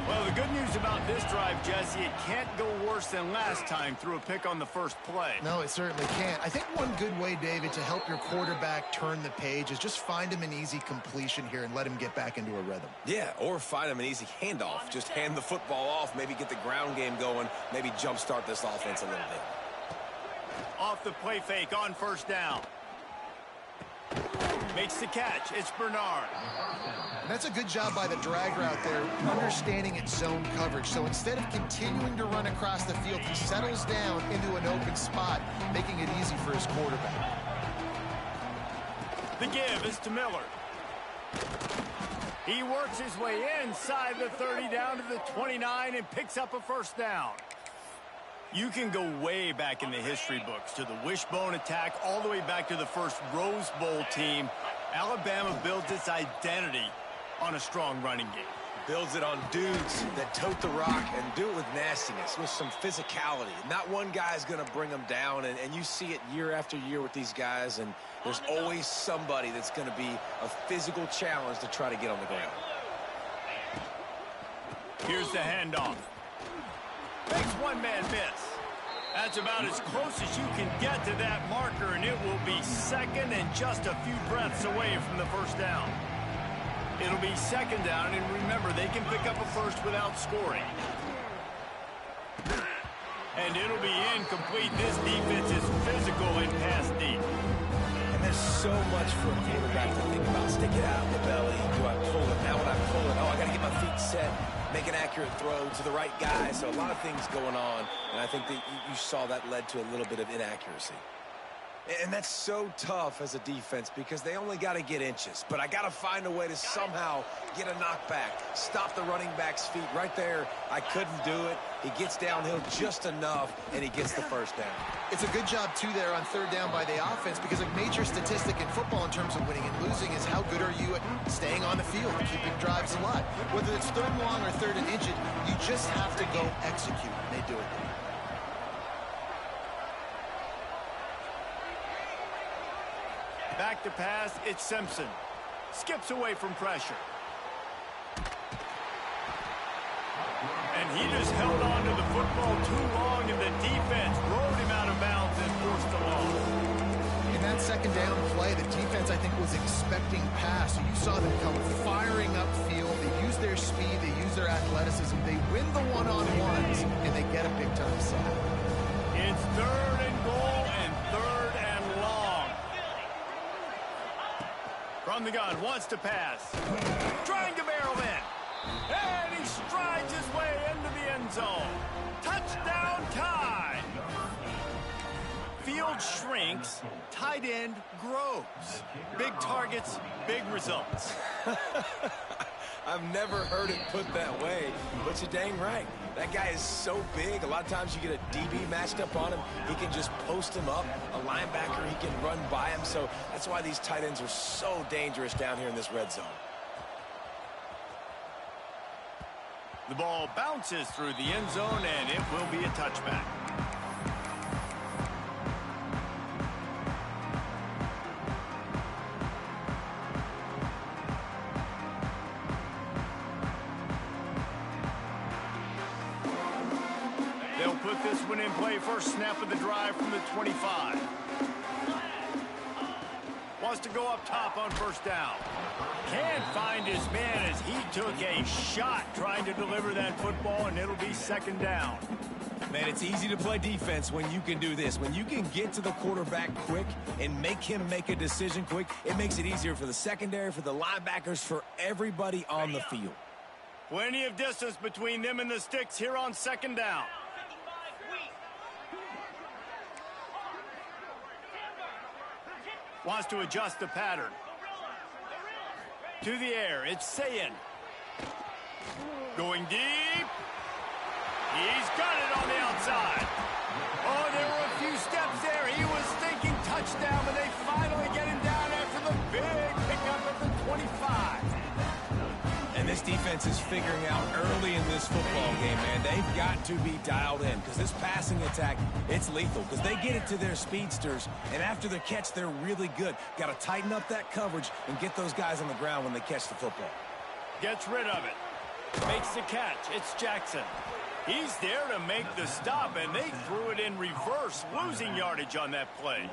Well, the good news about this drive, Jesse, it can't go worse than last time through a pick on the first play. No, it certainly can't. I think one good way, David, to help your quarterback turn the page is just find him an easy completion here and let him get back into a rhythm. Yeah, or find him an easy handoff. Just hand the football off, maybe get the ground game going, maybe jumpstart this offense a little bit. Off the play fake on first down. Makes the catch. It's Bernard. And that's a good job by the drag route there, understanding its zone coverage. So instead of continuing to run across the field, he settles down into an open spot, making it easy for his quarterback. The give is to Miller. He works his way inside the 30 down to the 29 and picks up a first down. You can go way back in the history books to the wishbone attack all the way back to the first Rose Bowl team. Alabama builds its identity on a strong running game. Builds it on dudes that tote the rock and do it with nastiness, with some physicality. Not one guy is going to bring them down, and you see it year after year with these guys, and there's always somebody that's going to be a physical challenge to try to get on the ground. Here's the handoff. Makes one man miss. That's about as close as you can get to that marker, and it will be second and just a few breaths away from the first down. It'll be second down, and remember, they can pick up a first without scoring. And it'll be incomplete. This defense is physical and pass deep. And there's so much for a quarterback to think about. Stick it out in the belly. Do I pull it? Now when I pull it, oh, I got to get my feet set. Make an accurate throw to the right guy. So a lot of things going on, and I think that you saw that led to a little bit of inaccuracy. And that's so tough as a defense because they only got to get inches. But I got to find a way to somehow get a knockback, stop the running back's feet right there. I couldn't do it. He gets downhill just enough, and he gets the first down. It's a good job, too, there on third down by the offense because a major statistic in football in terms of winning and losing is how good are you at staying on the field, keeping drives alive. Whether it's third and long or third and inches, you just have to go execute, and they do it there. Back to pass, it's Simpson. Skips away from pressure. And he just held on to the football too long, and the defense rode him out of bounds and forced a loss. In that second down play, the defense, I think, was expecting pass. So you saw them come firing upfield. They use their speed. They use their athleticism. They win the one-on-ones, and they get a big-time sack. It's third and goal and third and long. From the gun, wants to pass. Trying to barrel in. And he strides his way into the end zone. Touchdown Tide. Field shrinks, tight end grows. Big targets, big results. I've never heard it put that way, but you're dang right. That guy is so big. A lot of times you get a DB matched up on him. He can just post him up. A linebacker, he can run by him. So that's why these tight ends are so dangerous down here in this red zone. The ball bounces through the end zone, and it will be a touchback. They'll put this one in play. First snap of the drive from the 25. Wants to go up top on first down. Can't find his man as he took a shot trying to deliver that football, and it'll be second down. Man, it's easy to play defense when you can do this. When you can get to the quarterback quick and make him make a decision quick, it makes it easier for the secondary, for the linebackers, for everybody on the field. Plenty of distance between them and the sticks here on second down. Wants to adjust the pattern. To the air, it's Sayin. Going deep. He's got it on the outside. Oh, there were a few steps there. He was thinking touchdown, but they finally get him down after the big pickup at the 25. And this defense is figuring out early in this football game, man. They've got to be dialed in because this passing attack, it's lethal because they get it to their speedsters, and after the catch, they're really good. Got to tighten up that coverage and get those guys on the ground when they catch the football. Gets rid of it. Makes the catch. It's Jackson. He's there to make the stop, and they threw it in reverse, losing yardage on that play.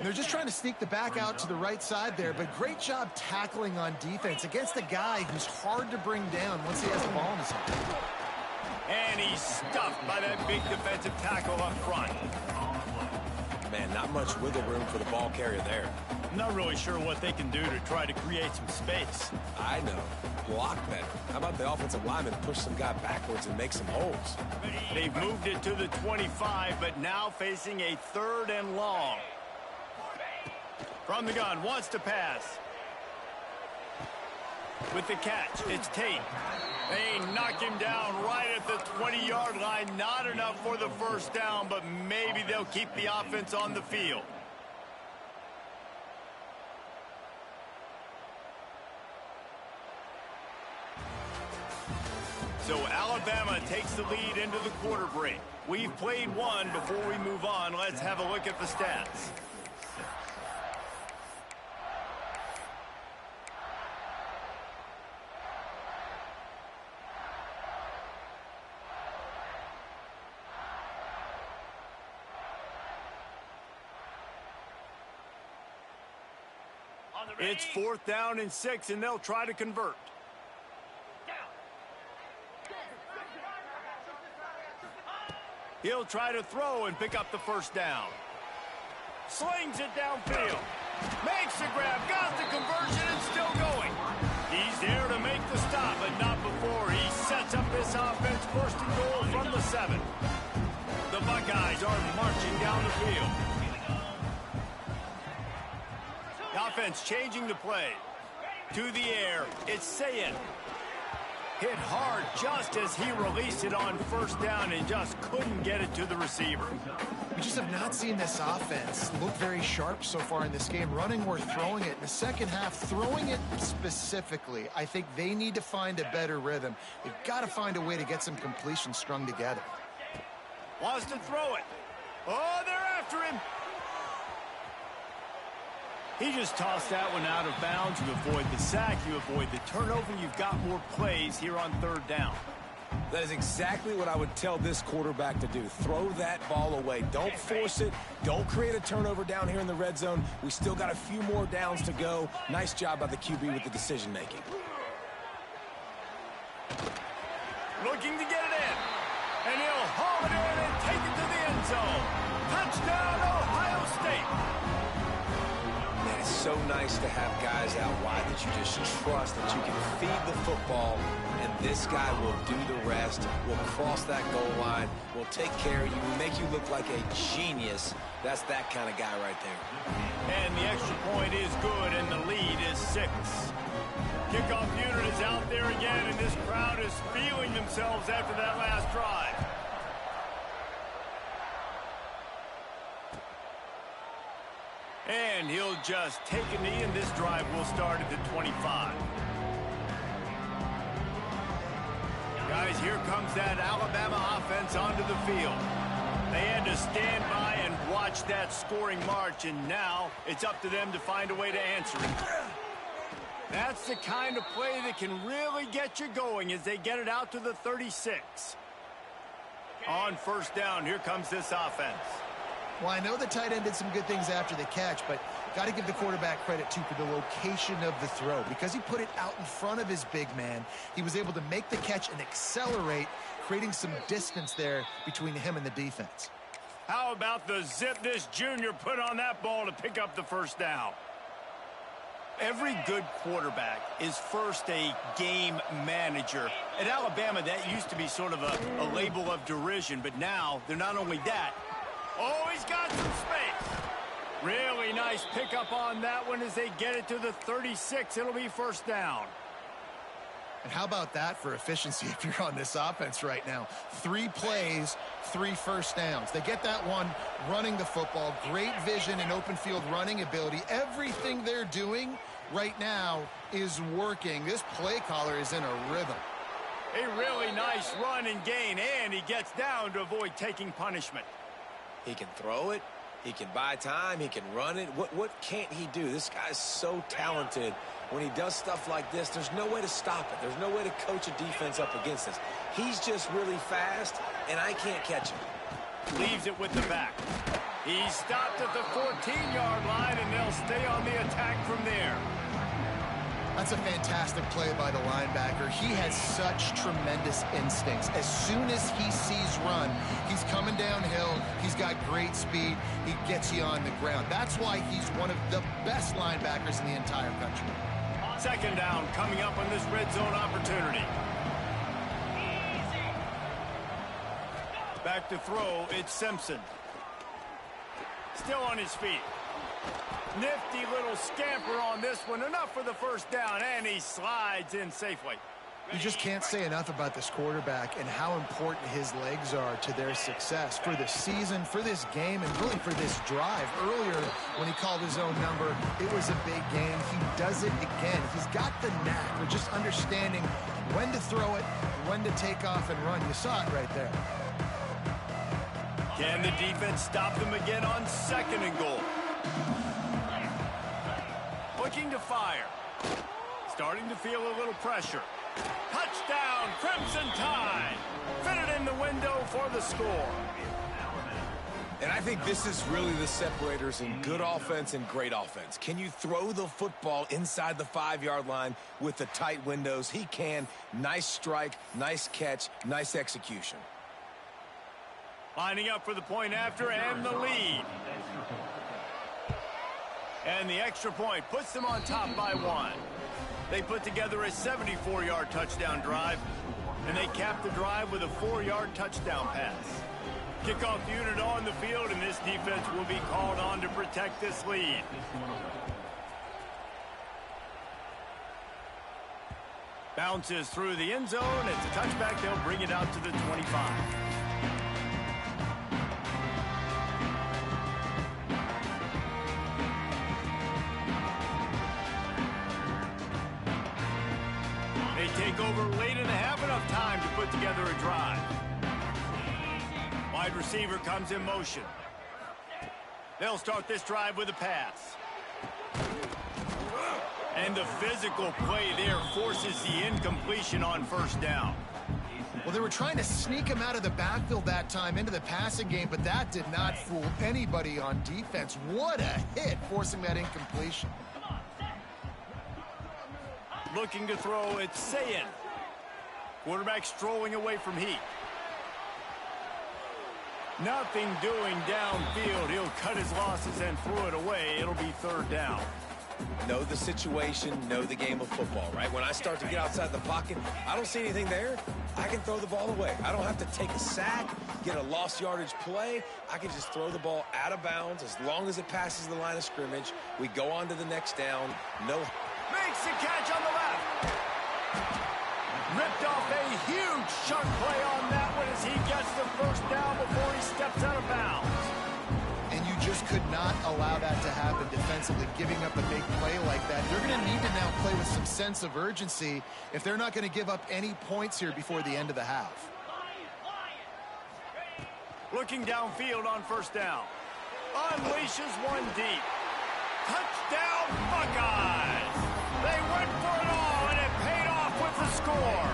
They're just trying to sneak the back out to the right side there, but great job tackling on defense against a guy who's hard to bring down once he has the ball in his hand. And he's stuffed by that big defensive tackle up front. Man, not much wiggle room for the ball carrier there. I'm not really sure what they can do to try to create some space. I know. Block better. How about the offensive lineman push some guy backwards and make some holes? They've moved it to the 25, but now facing a third and long. From the gun, wants to pass. With the catch, it's Tate. They knock him down right at the 20-yard line. Not enough for the first down, but maybe they'll keep the offense on the field. So Alabama takes the lead into the quarter break. We've played one. Before we move on, let's have a look at the stats. It's 4th down and 6, and they'll try to convert. He'll try to throw and pick up the first down. Slings it downfield. Makes the grab, got the conversion, and still going. He's there to make the stop, but not before he sets up this offense. First and goal from the 7. The Buckeyes are marching down the field. offense changing the play. To the air, it's Sayin. Hit hard just as he released it on first down and just couldn't get it to the receiver. We just have not seen this offense look very sharp so far in this game, running or throwing it. In the second half, throwing it specifically, I think they need to find a better rhythm. They've got to find a way to get some completions strung together. Wants to throw it. Oh, they're after him. He just tossed that one out of bounds. You avoid the sack, you avoid the turnover. You've got more plays here on third down. That is exactly what I would tell this quarterback to do. Throw that ball away. Don't force it. Don't create a turnover down here in the red zone. We still got a few more downs to go. Nice job by the QB with the decision making. Looking to get it in. And he'll haul it in and take it to the end zone. Touchdown, Ohio State. Man, it's so nice to have guys out wide that you just trust that you can feed the football, and this guy will do the rest, will cross that goal line, will take care of you, will make you look like a genius. That's that kind of guy right there. And the extra point is good, and the lead is 6. Kickoff unit is out there again, and this crowd is feeling themselves after that last drive. And he'll just take a knee, and this drive will start at the 25. Guys, here comes that Alabama offense onto the field. They had to stand by and watch that scoring march, and now it's up to them to find a way to answer it. That's the kind of play that can really get you going as they get it out to the 36. On first down, here comes this offense. Well, I know the tight end did some good things after the catch, but got to give the quarterback credit, too, for the location of the throw. Because he put it out in front of his big man, he was able to make the catch and accelerate, creating some distance there between him and the defense. How about the zip this junior put on that ball to pick up the first down? Every good quarterback is first a game manager. At Alabama, that used to be sort of a label of derision, but now they're not only that. Oh, he's got some space. Really nice pickup on that one as they get it to the 36. It'll be first down. And how about that for efficiency if you're on this offense right now? 3 plays, 3 first downs. They get that one running the football. Great vision and open field running ability. Everything they're doing right now is working. This play caller is in a rhythm. A really nice run and gain, and he gets down to avoid taking punishment. He can throw it. He can buy time. He can run it. What can't he do? This guy's so talented. When he does stuff like this, there's no way to stop it. There's no way to coach a defense up against this. He's just really fast, and I can't catch him. Leaves it with the back. He's stopped at the 14-yard line, and they'll stay on the attack from there. That's a fantastic play by the linebacker. He has such tremendous instincts. As soon as he sees run, he's coming downhill. He's got great speed. He gets you on the ground. That's why he's one of the best linebackers in the entire country. Second down coming up on this red zone opportunity. Back to throw, it's Simpson. Still on his feet. Nifty little scamper on this one. Enough for the first down, and he slides in safely. You just can't say enough about this quarterback and how important his legs are to their success for the season, for this game, and really for this drive. Earlier, when he called his own number, it was a big game. He does it again. He's got the knack of just understanding when to throw it, when to take off and run. You saw it right there. Can the defense stop them again on second and goal? Looking to fire. Starting to feel a little pressure. Touchdown, Crimson Tide. Fit it in the window for the score. And I think this is really the separators in good offense and great offense. Can you throw the football inside the 5-yard line with the tight windows? He can. Nice strike, nice catch, nice execution. Lining up for the point after and the lead. And the extra point puts them on top by 1. They put together a 74-yard touchdown drive, and they cap the drive with a 4-yard touchdown pass. Kickoff unit on the field, and this defense will be called on to protect this lead. Bounces through the end zone. It's a touchback. They'll bring it out to the 25. They take over late and have enough time to put together a drive. Wide receiver comes in motion. They'll start this drive with a pass. And the physical play there forces the incompletion on first down. Well, they were trying to sneak him out of the backfield that time into the passing game, but that did not fool anybody on defense. What a hit, forcing that incompletion. Looking to throw, it's Sayin. Quarterback strolling away from heat. Nothing doing downfield. He'll cut his losses and throw it away. It'll be third down. Know the situation, know the game of football, right? When I start to get outside the pocket, I don't see anything there, I can throw the ball away. I don't have to take a sack, get a lost yardage play. I can just throw the ball out of bounds as long as it passes the line of scrimmage. We go on to the next down. No. Makes the catch on the left. Ripped off a huge sharp play on that one as he gets the first down before he steps out of bounds. And you just could not allow that to happen defensively, giving up a big play like that. They're going to need to now play with some sense of urgency if they're not going to give up any points here before the end of the half. Looking downfield on first down. Unleashes one deep. Touchdown, Buckeyes! They went for it all, and it paid off with the score.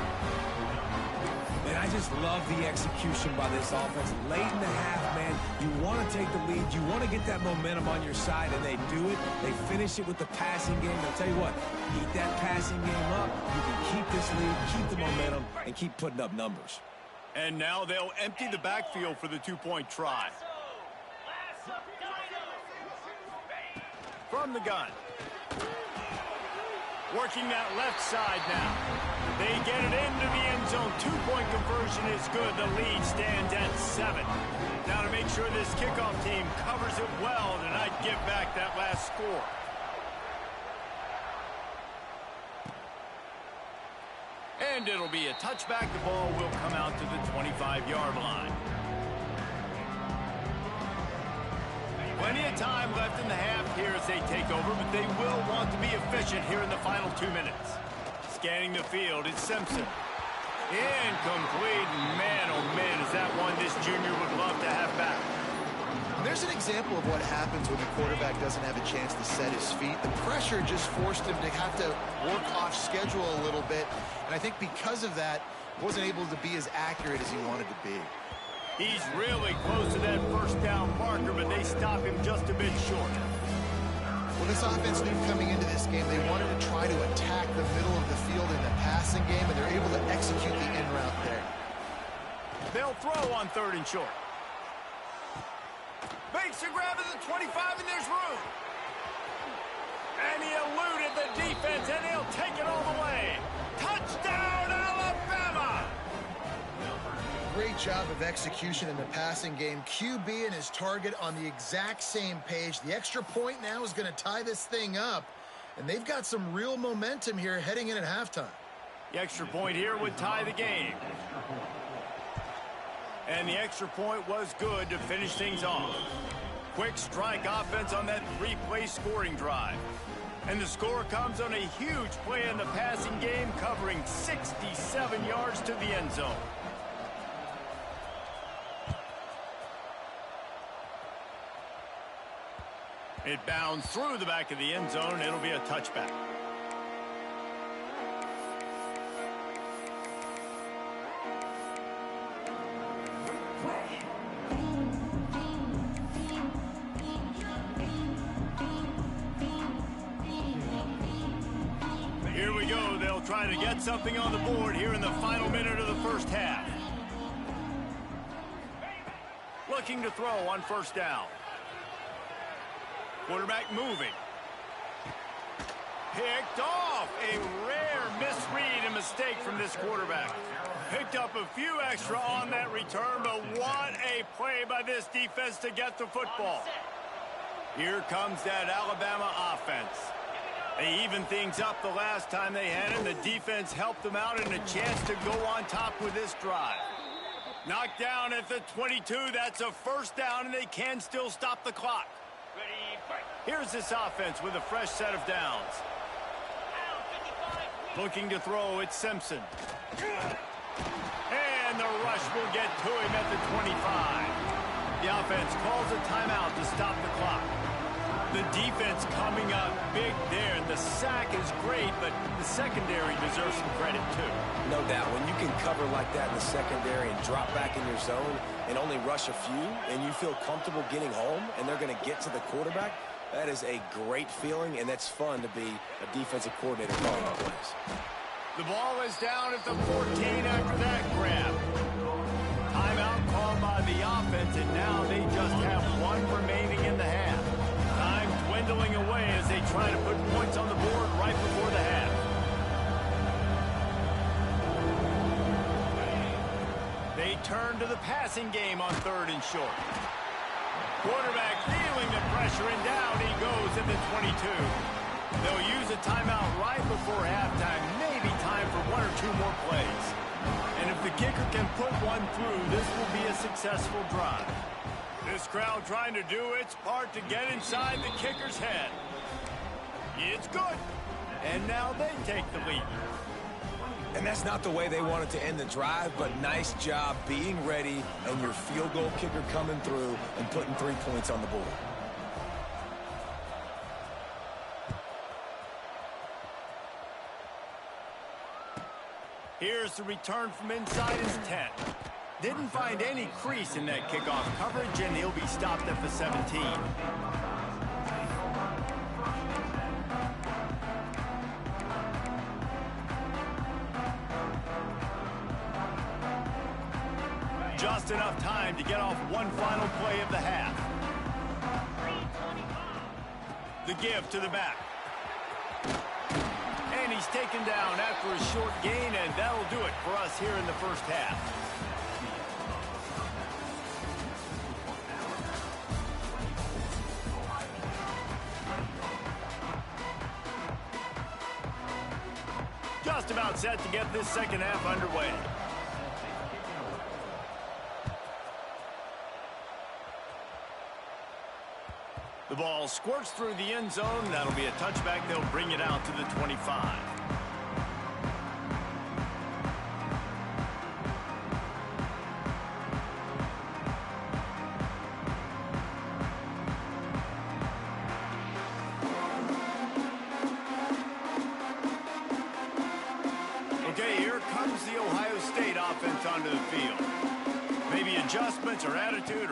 And I just love the execution by this offense. Late in the half, man, you want to take the lead. You want to get that momentum on your side, and they do it. They finish it with the passing game. I'll tell you what, keep that passing game up. You can keep this lead, keep the momentum, and keep putting up numbers. And now they'll empty the backfield for the two-point try. From the gun. Working that left side now. They get it into the end zone. Two-point conversion is good. The lead stands at 7. Now to make sure this kickoff team covers it well to not give back that last score. And it'll be a touchback. The ball will come out to the 25-yard line. Plenty of time left in the half here as they take over, but they will want to be efficient here in the final 2 minutes. Scanning the field, it's Simpson. Incomplete. Man, oh man, is that one this junior would love to have back. There's an example of what happens when the quarterback doesn't have a chance to set his feet. The pressure just forced him to have to work off schedule a little bit, and I think because of that, wasn't able to be as accurate as he wanted to be. He's really close to that first down marker, but they stop him just a bit short. Well, this offense knew coming into this game they wanted to try to attack the middle of the field in the passing game, and they're able to execute the in route there. They'll throw on third and short. Makes a grab at the 25, and there's room. And he eluded the defense, and he'll take it all the way. Touchdown, Alabama! Great job of execution in the passing game. QB and his target on the exact same page. The extra point now is going to tie this thing up. And they've got some real momentum here heading in at halftime. The extra point here would tie the game. And the extra point was good to finish things off. Quick strike offense on that three-play scoring drive. And the score comes on a huge play in the passing game, covering 67 yards to the end zone. It bounds through the back of the end zone, and it'll be a touchback. Here we go. They'll try to get something on the board here in the final minute of the first half. Looking to throw on first down. Quarterback moving. Picked off. A rare misread and mistake from this quarterback. Picked up a few extra on that return, but what a play by this defense to get the football. Here comes that Alabama offense. They evened things up the last time they had him. The defense helped them out and a chance to go on top with this drive. Knocked down at the 22. That's a first down, and they can still stop the clock. Ready, fight. Here's this offense with a fresh set of downs. Looking to throw, it's Simpson. And the rush will get to him at the 25. The offense calls a timeout to stop the clock. The defense coming up big there, and the sack is great, but the secondary deserves some credit too. No doubt. When you can cover like that in the secondary and drop back in your zone and only rush a few, and you feel comfortable getting home, and they're going to get to the quarterback, that is a great feeling, and that's fun to be a defensive coordinator calling the plays. The ball is down at the 14 after that grab. Timeout called by the offense, and now they just have one remaining in the half. Time dwindling away as they try to put points on the board right before the half. They turn to the passing game on 3rd and short. Quarterback feeling the pressure, and down he goes at the 22. They'll use a timeout right before halftime, maybe time for 1 or 2 more plays. And if the kicker can put one through, this will be a successful drive. This crowd trying to do its part to get inside the kicker's head. It's good. And now they take the lead. And that's not the way they wanted to end the drive, but nice job being ready and your field goal kicker coming through and putting 3 points on the board. Here's the return from inside his 10. Didn't find any crease in that kickoff coverage, and he'll be stopped at the 17. Just enough time to get off one final play of the half. The give to the back. And he's taken down after a short gain, and that'll do it for us here in the first half. Just about set to get this second half underway. The ball squirts through the end zone. That'll be a touchback. They'll bring it out to the 25. Okay, here comes the Ohio State offense onto the field. Maybe adjustments or attitude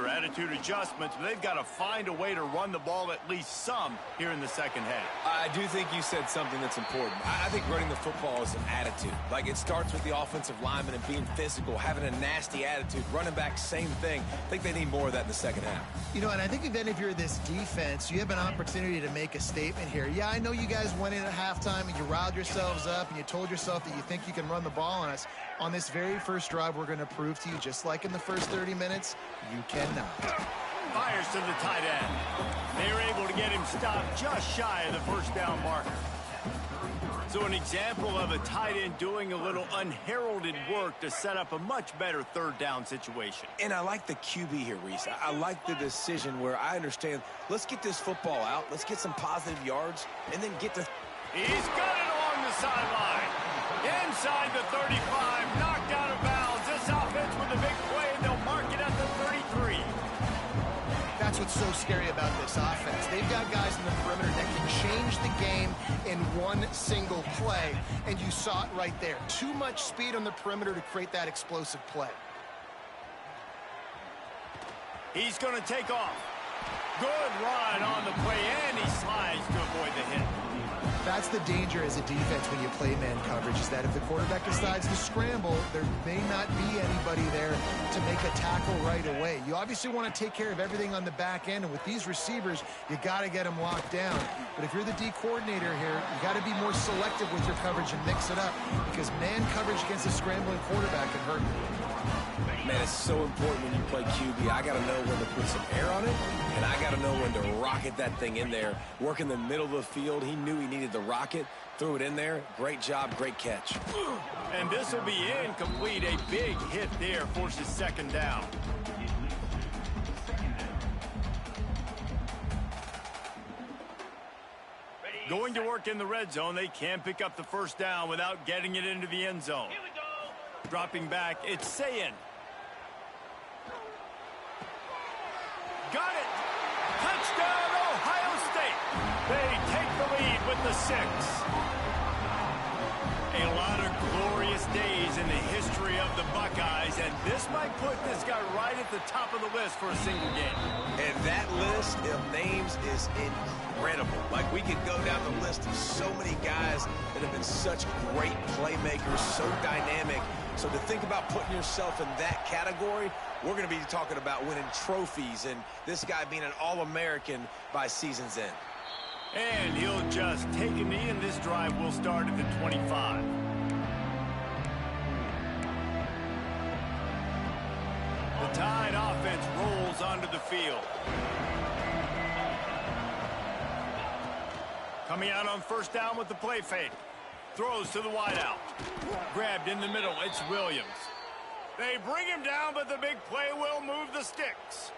adjustments, but they've got to find a way to run the ball at least some here in the second half. I do think you said something that's important. I think running the football is an attitude. Like, it starts with the offensive lineman and being physical, having a nasty attitude. Running back, same thing. I think they need more of that in the second half. You know, and I think then if you're this defense, you have an opportunity to make a statement here. Yeah, I know you guys went in at halftime and you riled yourselves up and you told yourself that you think you can run the ball on us. On this very first drive, we're going to prove to you, just like in the first 30 minutes, you cannot. Fires to the tight end. They were able to get him stopped just shy of the first down marker. So an example of a tight end doing a little unheralded work to set up a much better third down situation. And I like the QB here, Reese. I like the decision where I understand, let's get this football out, let's get some positive yards, and then get to... He's got it along the sideline. Inside the 35, knocked out of bounds. This offense with a big play, and they'll mark it at the 33. That's what's so scary about this offense. They've got guys in the perimeter that can change the game in one single play, and you saw it right there. Too much speed on the perimeter to create that explosive play. He's going to take off. Good run on the play, and he slides to avoid the hit. That's the danger as a defense when you play man coverage, is that if the quarterback decides to scramble, there may not be anybody there to make a tackle right away. You obviously want to take care of everything on the back end, and with these receivers, you got to get them locked down. But if you're the D coordinator here, you got to be more selective with your coverage and mix it up, because man coverage against a scrambling quarterback can hurt you. Man, it's so important when you play QB. I got to know when to put some air on it, and I got to know when to rocket that thing in there. Work in the middle of the field. He knew he needed the rocket, threw it in there. Great job, great catch. And this will be incomplete. A big hit there forces second down. Going to work in the red zone, they can't pick up the first down without getting it into the end zone. Dropping back, it's Sayin. Got it! Touchdown, Ohio State! They take the lead with the 6. A lot of glorious days in the history of the Buckeyes, and this might put this guy right at the top of the list for a single game. And that list of names is incredible. Like, we could go down the list of so many guys that have been such great playmakers, so dynamic. So to think about putting yourself in that category, we're going to be talking about winning trophies and this guy being an All-American by season's end. And he'll just take a knee, and this drive will start at the 25. The Tide offense rolls onto the field. Coming out on first down with the play fake. Throws to the wideout. Grabbed in the middle, it's Williams. They bring him down, but the big play will move the sticks.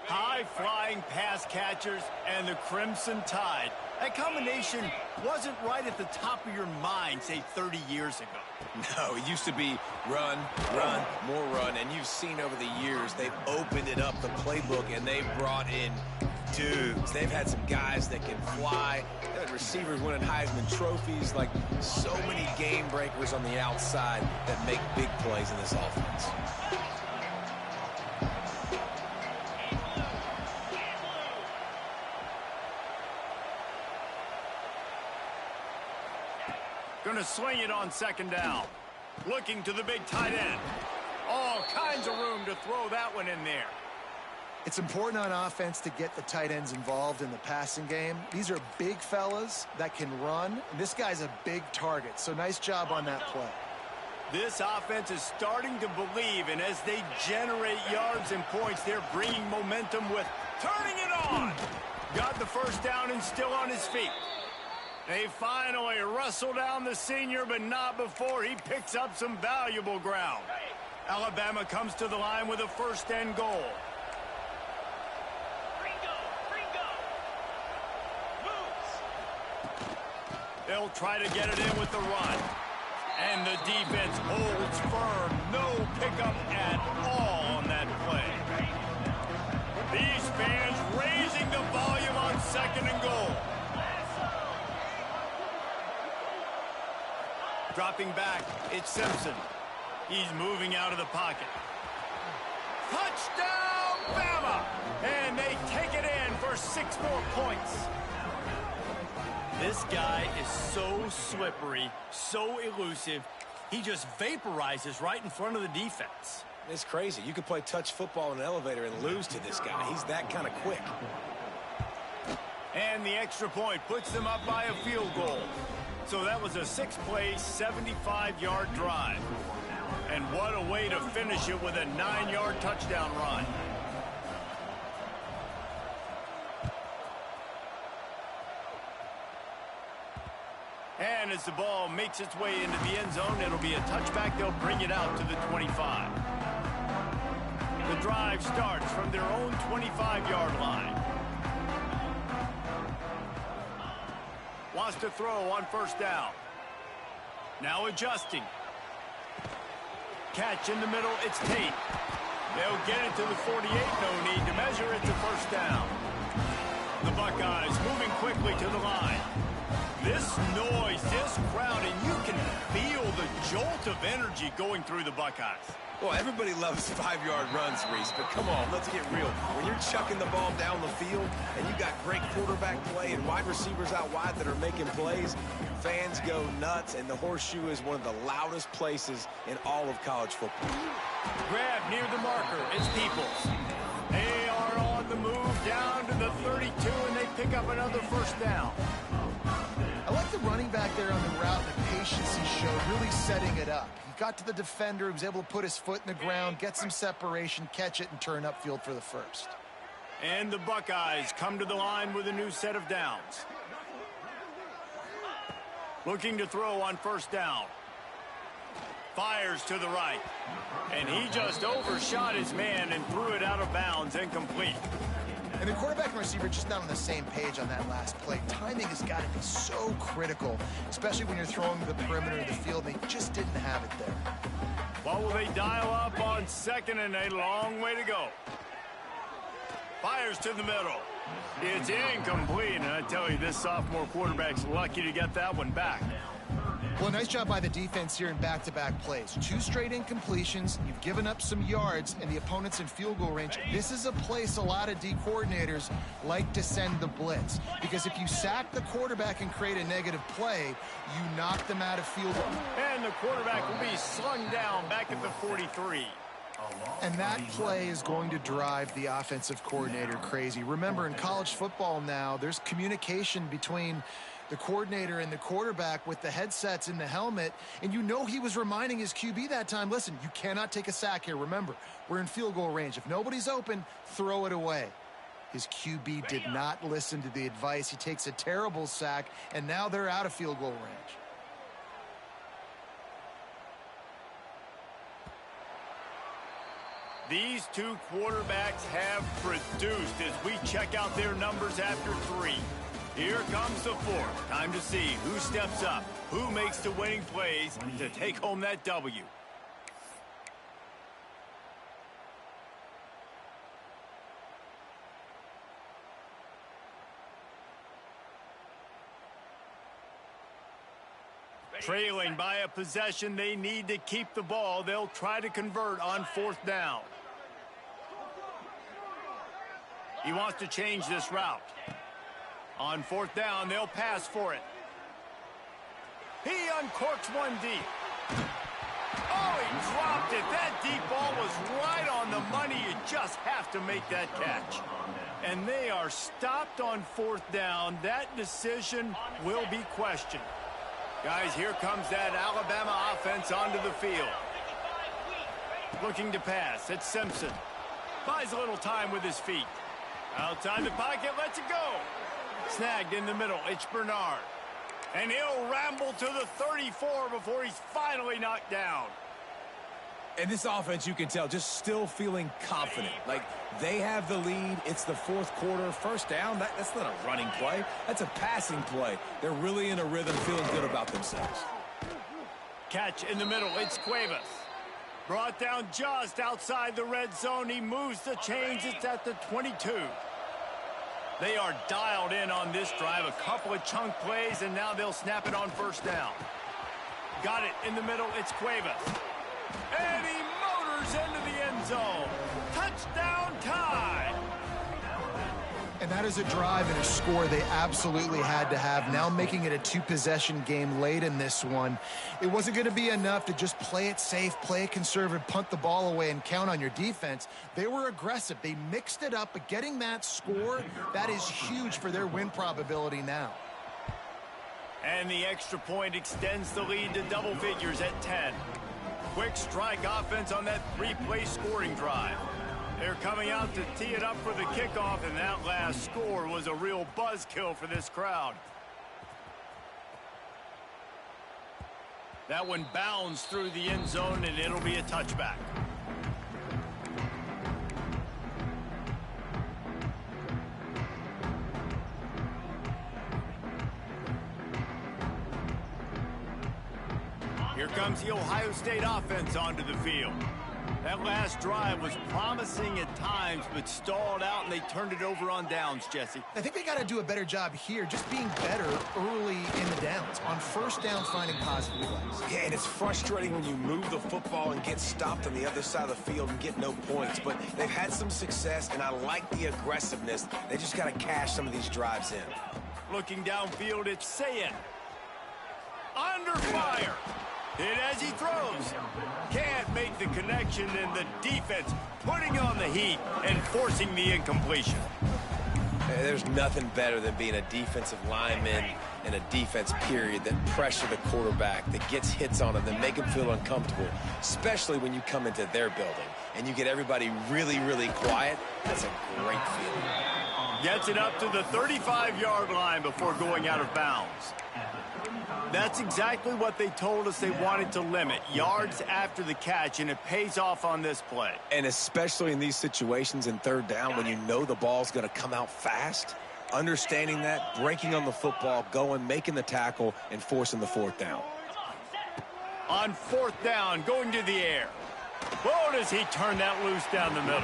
High-flying pass catchers and the Crimson Tide. That combination wasn't right at the top of your mind, say, 30 years ago. No, it used to be run, run, more run, and you've seen over the years they've opened it up, the playbook, and they've brought in dudes. They've had some guys that can fly. They've had receivers winning Heisman trophies, like so many game breakers on the outside that make big plays in this offense. Going to swing it on second down. Looking to the big tight end. All kinds of room to throw that one in there. It's important on offense to get the tight ends involved in the passing game. These are big fellas that can run. This guy's a big target, so nice job on that play. This offense is starting to believe, and as they generate yards and points, they're bringing momentum with turning it on. Got the first down and still on his feet. They finally wrestle down the senior, but not before he picks up some valuable ground. Alabama comes to the line with a first and goal. They'll try to get it in with the run. And the defense holds firm. No pickup at all on that play. These fans raising the volume on second and goal. Dropping back, it's Simpson. He's moving out of the pocket. Touchdown, Bama! And they take it in for 6 more points. This guy is so slippery, so elusive. He just vaporizes right in front of the defense. It's crazy. You could play touch football in an elevator and lose to this guy. He's that kind of quick. And the extra point puts them up by a field goal. So that was a 6-play, 75-yard drive. And what a way to finish it with a 9-yard touchdown run. And as the ball makes its way into the end zone, it'll be a touchback. They'll bring it out to the 25. The drive starts from their own 25-yard line. Wants to throw on first down. Now adjusting. Catch in the middle, it's Tate. They'll get it to the 48, no need to measure it to first down. The Buckeyes moving quickly to the line. This noise, this crowd, and you can feel the jolt of energy going through the Buckeyes. Well, everybody loves 5-yard runs, Reese, but come on, let's get real. When you're chucking the ball down the field and you got great quarterback play and wide receivers out wide that are making plays, fans go nuts, and the horseshoe is one of the loudest places in all of college football. Grab near the marker, it's Peoples. They are on the move down to the 32, and they pick up another first down. I like the running back there on the route, the patience efficiency showed, really setting it up. He got to the defender, he was able to put his foot in the ground, get some separation, catch it, and turn upfield for the first. And the Buckeyes come to the line with a new set of downs. Looking to throw on first down. Fires to the right. And he just overshot his man and threw it out of bounds, incomplete. And the quarterback and receiver just not on the same page on that last play. Timing has got to be so critical, especially when you're throwing to the perimeter of the field. They just didn't have it there. What will they dial up on second and a long way to go? Fires to the middle. It's incomplete, and I tell you, this sophomore quarterback's lucky to get that one back. Well, nice job by the defense here in back-to-back plays. 2 straight incompletions. You've given up some yards, and the opponent's in field goal range. This is a place a lot of D coordinators like to send the blitz, because if you sack the quarterback and create a negative play, you knock them out of field goal. And the quarterback will be slung down back at the 43. And that play is going to drive the offensive coordinator crazy. Remember, in college football now, there's communication between the coordinator and the quarterback with the headsets in the helmet, and you know he was reminding his QB that time, listen, you cannot take a sack here. Remember, we're in field goal range. If nobody's open, throw it away. His QB did not listen to the advice. He takes a terrible sack, and now they're out of field goal range. These two quarterbacks have produced as we check out their numbers after 3. Here comes the 4th. Time to see who steps up, who makes the winning plays to take home that W. Trailing by a possession, they need to keep the ball. They'll try to convert on 4th down. He wants to change this route. On 4th down, they'll pass for it. He uncorks one deep. Oh, he dropped it. That deep ball was right on the money. You just have to make that catch. And they are stopped on 4th down. That decision will be questioned. Guys, here comes that Alabama offense onto the field. Looking to pass. It's Simpson. Buys a little time with his feet. Outside the pocket, lets it go. Snagged in the middle. It's Bernard. And he'll ramble to the 34 before he's finally knocked down. And this offense, you can tell, just still feeling confident. Like, they have the lead. It's the 4th quarter. First down, that's not a running play. That's a passing play. They're really in a rhythm, feeling good about themselves. Catch in the middle. It's Cuevas. Brought down just outside the red zone. He moves the chains. It's at the 22. They are dialed in on this drive. A couple of chunk plays, and now they'll snap it on 1st down. Got it in the middle. It's Cuevas. And he motors into the end zone. Touchdown tie. And that is a drive and a score they absolutely had to have. Now making it a 2-possession game late in this one. It wasn't going to be enough to just play it safe, play it conservative, punt the ball away, and count on your defense. They were aggressive. They mixed it up, but getting that score, that is huge for their win probability now. And the extra point extends the lead to double figures at 10. Quick strike offense on that 3-play scoring drive. They're coming out to tee it up for the kickoff, and that last score was a real buzzkill for this crowd. That one bounds through the end zone, and it'll be a touchback. Here comes the Ohio State offense onto the field. That last drive was promising at times, but stalled out, and they turned it over on downs, Jesse. I think they got to do a better job here, just being better early in the downs. On 1st down, finding positive plays. Yeah, and it's frustrating when you move the football and get stopped on the other side of the field and get no points. But they've had some success, and I like the aggressiveness. They just got to cash some of these drives in. Looking downfield, it's Sayin. Under fire. Hit as he throws. Can't make the connection, and the defense putting on the heat and forcing the incompletion. There's nothing better than being a defensive lineman in a defense period that pressure the quarterback, that gets hits on him, that make him feel uncomfortable, especially when you come into their building and you get everybody really, really quiet. That's a great feeling. Gets it up to the 35-yard line before going out of bounds. That's exactly what they told us they wanted to limit, yards after the catch, and it pays off on this play. And especially in these situations in third down when you know the ball's going to come out fast, understanding that, breaking on the football, going, making the tackle, and forcing the fourth down. On fourth down, going to the air. Whoa, does he turn that loose down the middle.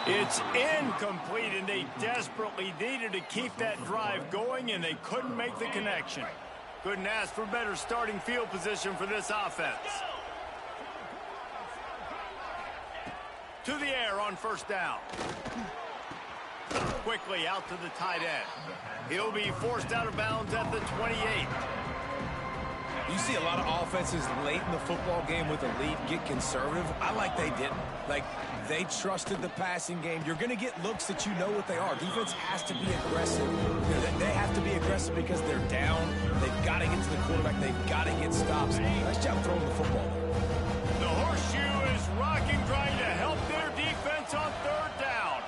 It's incomplete, and they desperately needed to keep that drive going, and they couldn't make the connection. Couldn't ask for better starting field position for this offense. To the air on first down. Quickly out to the tight end. He'll be forced out of bounds at the 28. You see a lot of offenses late in the football game with a lead get conservative. I like they didn't. Like, they trusted the passing game. You're going to get looks that you know what they are. Defense has to be aggressive. They have to be aggressive because they're down. They've got to get to the quarterback. They've got to get stops. Nice job throwing the football. The horseshoe is rocking, trying to help their defense on third down.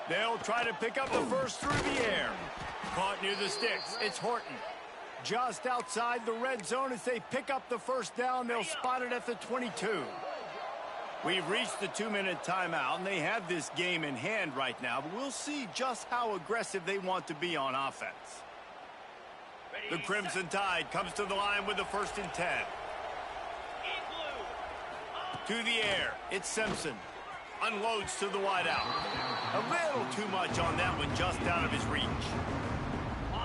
They'll try to pick up the first through the air. Caught near the sticks. It's Horton. Just outside the red zone as they pick up the first down. They'll spot it at the 22. We've reached the 2-minute timeout, and they have this game in hand right now, but we'll see just how aggressive they want to be on offense. The Crimson Tide comes to the line with the 1st and 10. To the air, it's Simpson. Unloads to the wideout. A little too much on that one, just out of his reach.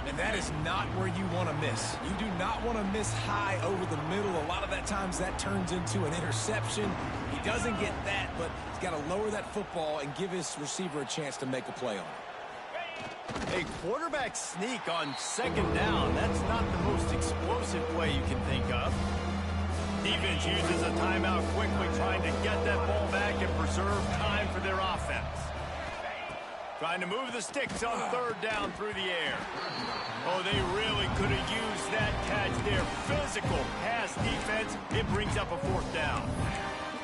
And that is not where you want to miss. You do not want to miss high over the middle. A lot of that times that turns into an interception. He doesn't get that, but he's got to lower that football and give his receiver a chance to make a play on it. A quarterback sneak on second down. That's not the most explosive play you can think of. Defense uses a timeout quickly, trying to get that ball back and preserve time for their offense. Trying to move the sticks on third down through the air. Oh, they really could have used that catch there. Physical pass defense. It brings up a fourth down.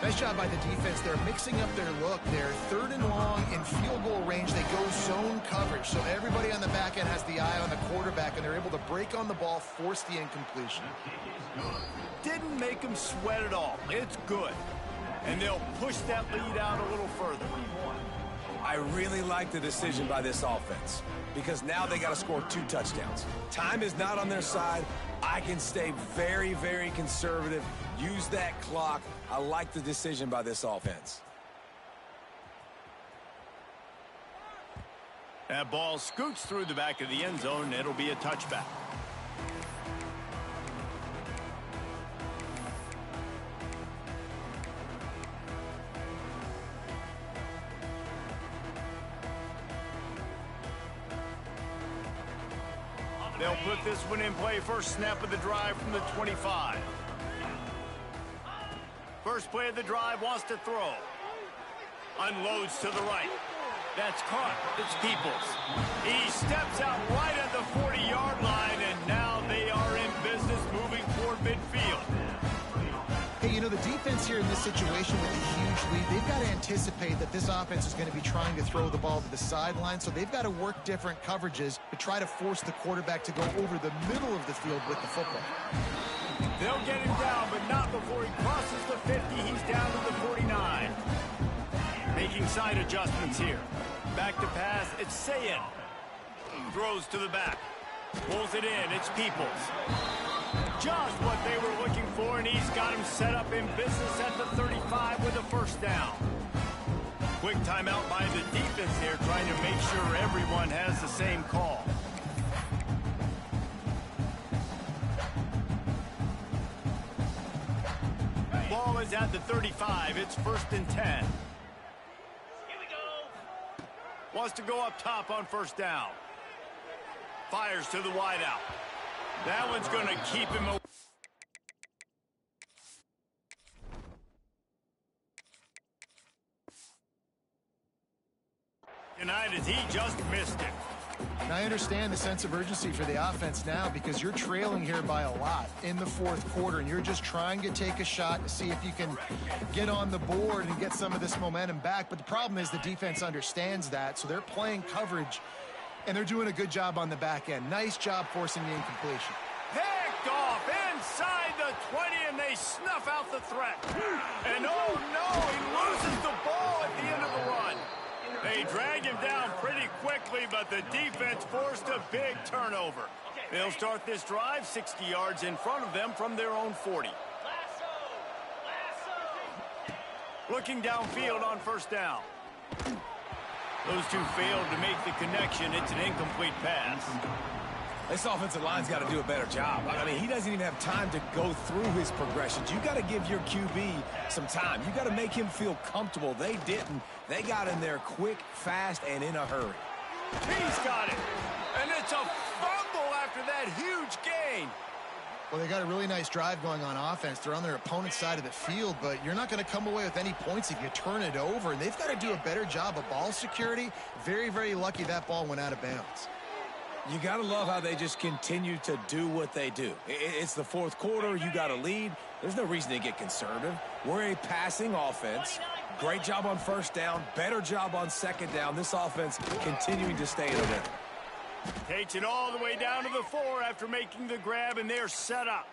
Nice job by the defense. They're mixing up their look. They're third and long in field goal range. They go zone coverage. So everybody on the back end has the eye on the quarterback, and they're able to break on the ball, force the incompletion. Didn't make them sweat at all. It's good. And they'll push that lead out a little further. I really like the decision by this offense because now they got to score 2 touchdowns. Time is not on their side. I can stay very, very conservative, use that clock. I like the decision by this offense. That ball scoots through the back of the end zone, and it'll be a touchback. They'll put this one in play. First snap of the drive from the 25. First play of the drive, wants to throw. Unloads to the right. That's caught. It's Peoples. He steps out right at the 40-yard line, and now they are in business moving toward midfield. Hey, you know, the defense here in this situation with a huge lead, they've got to anticipate that this offense is going to be trying to throw the ball to the sideline, so they've got to work different coverages to try to force the quarterback to go over the middle of the field with the football. They'll get him down, but not before he crosses the 50. He's down to the 49. Making side adjustments here. Back to pass, it's Sayin. Throws to the back. Pulls it in, it's Peoples. Just what they were looking for, and he's got him set up in business at the 35 with a first down. Quick timeout by the defense here, trying to make sure everyone has the same call. Ball is at the 35. It's 1st and 10. Here we go. Wants to go up top on first down. Fires to the wideout. That one's going to keep him away. Tonight as he just missed it. And I understand the sense of urgency for the offense now because you're trailing here by a lot in the fourth quarter, and you're just trying to take a shot to see if you can get on the board and get some of this momentum back. But the problem is the defense understands that, so they're playing coverage, and they're doing a good job on the back end. Nice job forcing the incompletion. Picked off inside the 20, and they snuff out the threat. And oh no, he loses the ball at the end of the run. They dragged him down pretty quickly, but the defense forced a big turnover. They'll start this drive 60 yards in front of them from their own 40. Looking downfield on first down. Those two failed to make the connection. It's an incomplete pass. This offensive line's got to do a better job. I mean, he doesn't even have time to go through his progressions. You got to give your QB some time. You got to make him feel comfortable. They didn't. They got in there quick, fast, and in a hurry. He's got it. And it's a fumble after that huge gain. Well, they got a really nice drive going on offense. They're on their opponent's side of the field, but you're not going to come away with any points if you turn it over. And they've got to do a better job of ball security. Very, very lucky that ball went out of bounds. You got to love how they just continue to do what they do. It's the fourth quarter. You got a lead. There's no reason to get conservative. We're a passing offense. Great job on first down. Better job on second down. This offense continuing to stay in the rhythm. Takes it all the way down to the 4 after making the grab, and they're set up.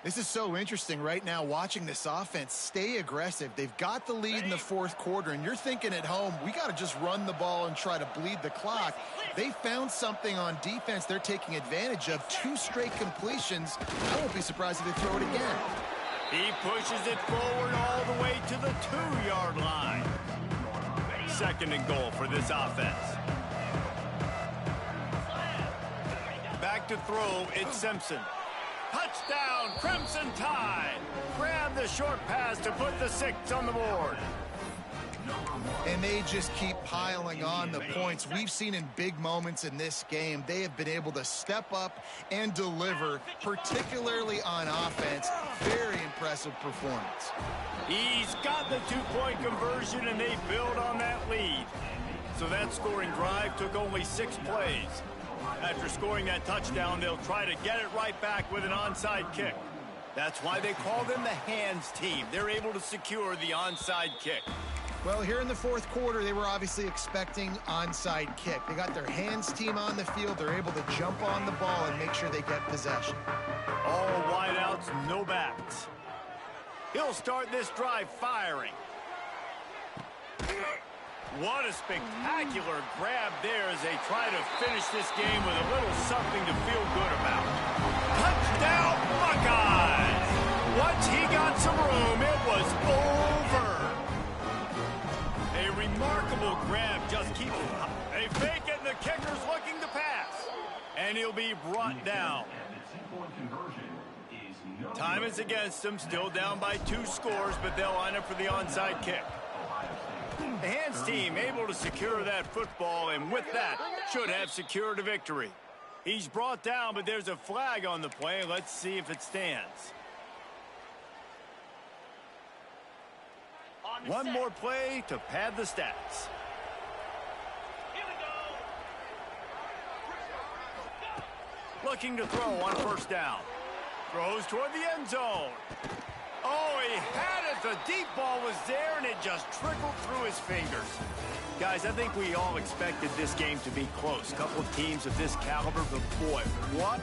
This is so interesting right now watching this offense stay aggressive. They've got the lead in the fourth quarter, and you're thinking at home, we got to just run the ball and try to bleed the clock. They found something on defense they're taking advantage of. 2 straight completions. I won't be surprised if they throw it again. He pushes it forward all the way to the 2-yard line. Second and goal for this offense. Back to throw, it's Simpson. Touchdown, Crimson Tide. Grab the short pass to put the 6 on the board. And they just keep piling on the points. We've seen in big moments in this game, they have been able to step up and deliver, particularly on offense. Very impressive performance. He's got the 2-point conversion, and they build on that lead. So that scoring drive took only 6 plays. After scoring that touchdown, they'll try to get it right back with an onside kick. That's why they call them the hands team. They're able to secure the onside kick. Well, here in the fourth quarter, they were obviously expecting onside kick. They got their hands team on the field. They're able to jump on the ball and make sure they get possession. All wideouts, no backs. He'll start this drive firing. What a spectacular grab there as they try to finish this game with a little something to feel good about. Touchdown, Buckeyes! Once he got some room, it was over. A remarkable grab just keeps up. They fake it, and the kicker's looking to pass. And he'll be brought down. Time is against them, still down by 2 scores, but they'll line up for the onside kick. The hands team able to secure that football, and with that, should have secured a victory. He's brought down, but there's a flag on the play. Let's see if it stands. One more play to pad the stats. Looking to throw on first down. Throws toward the end zone. Oh, he had it. The deep ball was there, and it just trickled through his fingers. Guys, I think we all expected this game to be close. A couple of teams of this caliber, but boy, what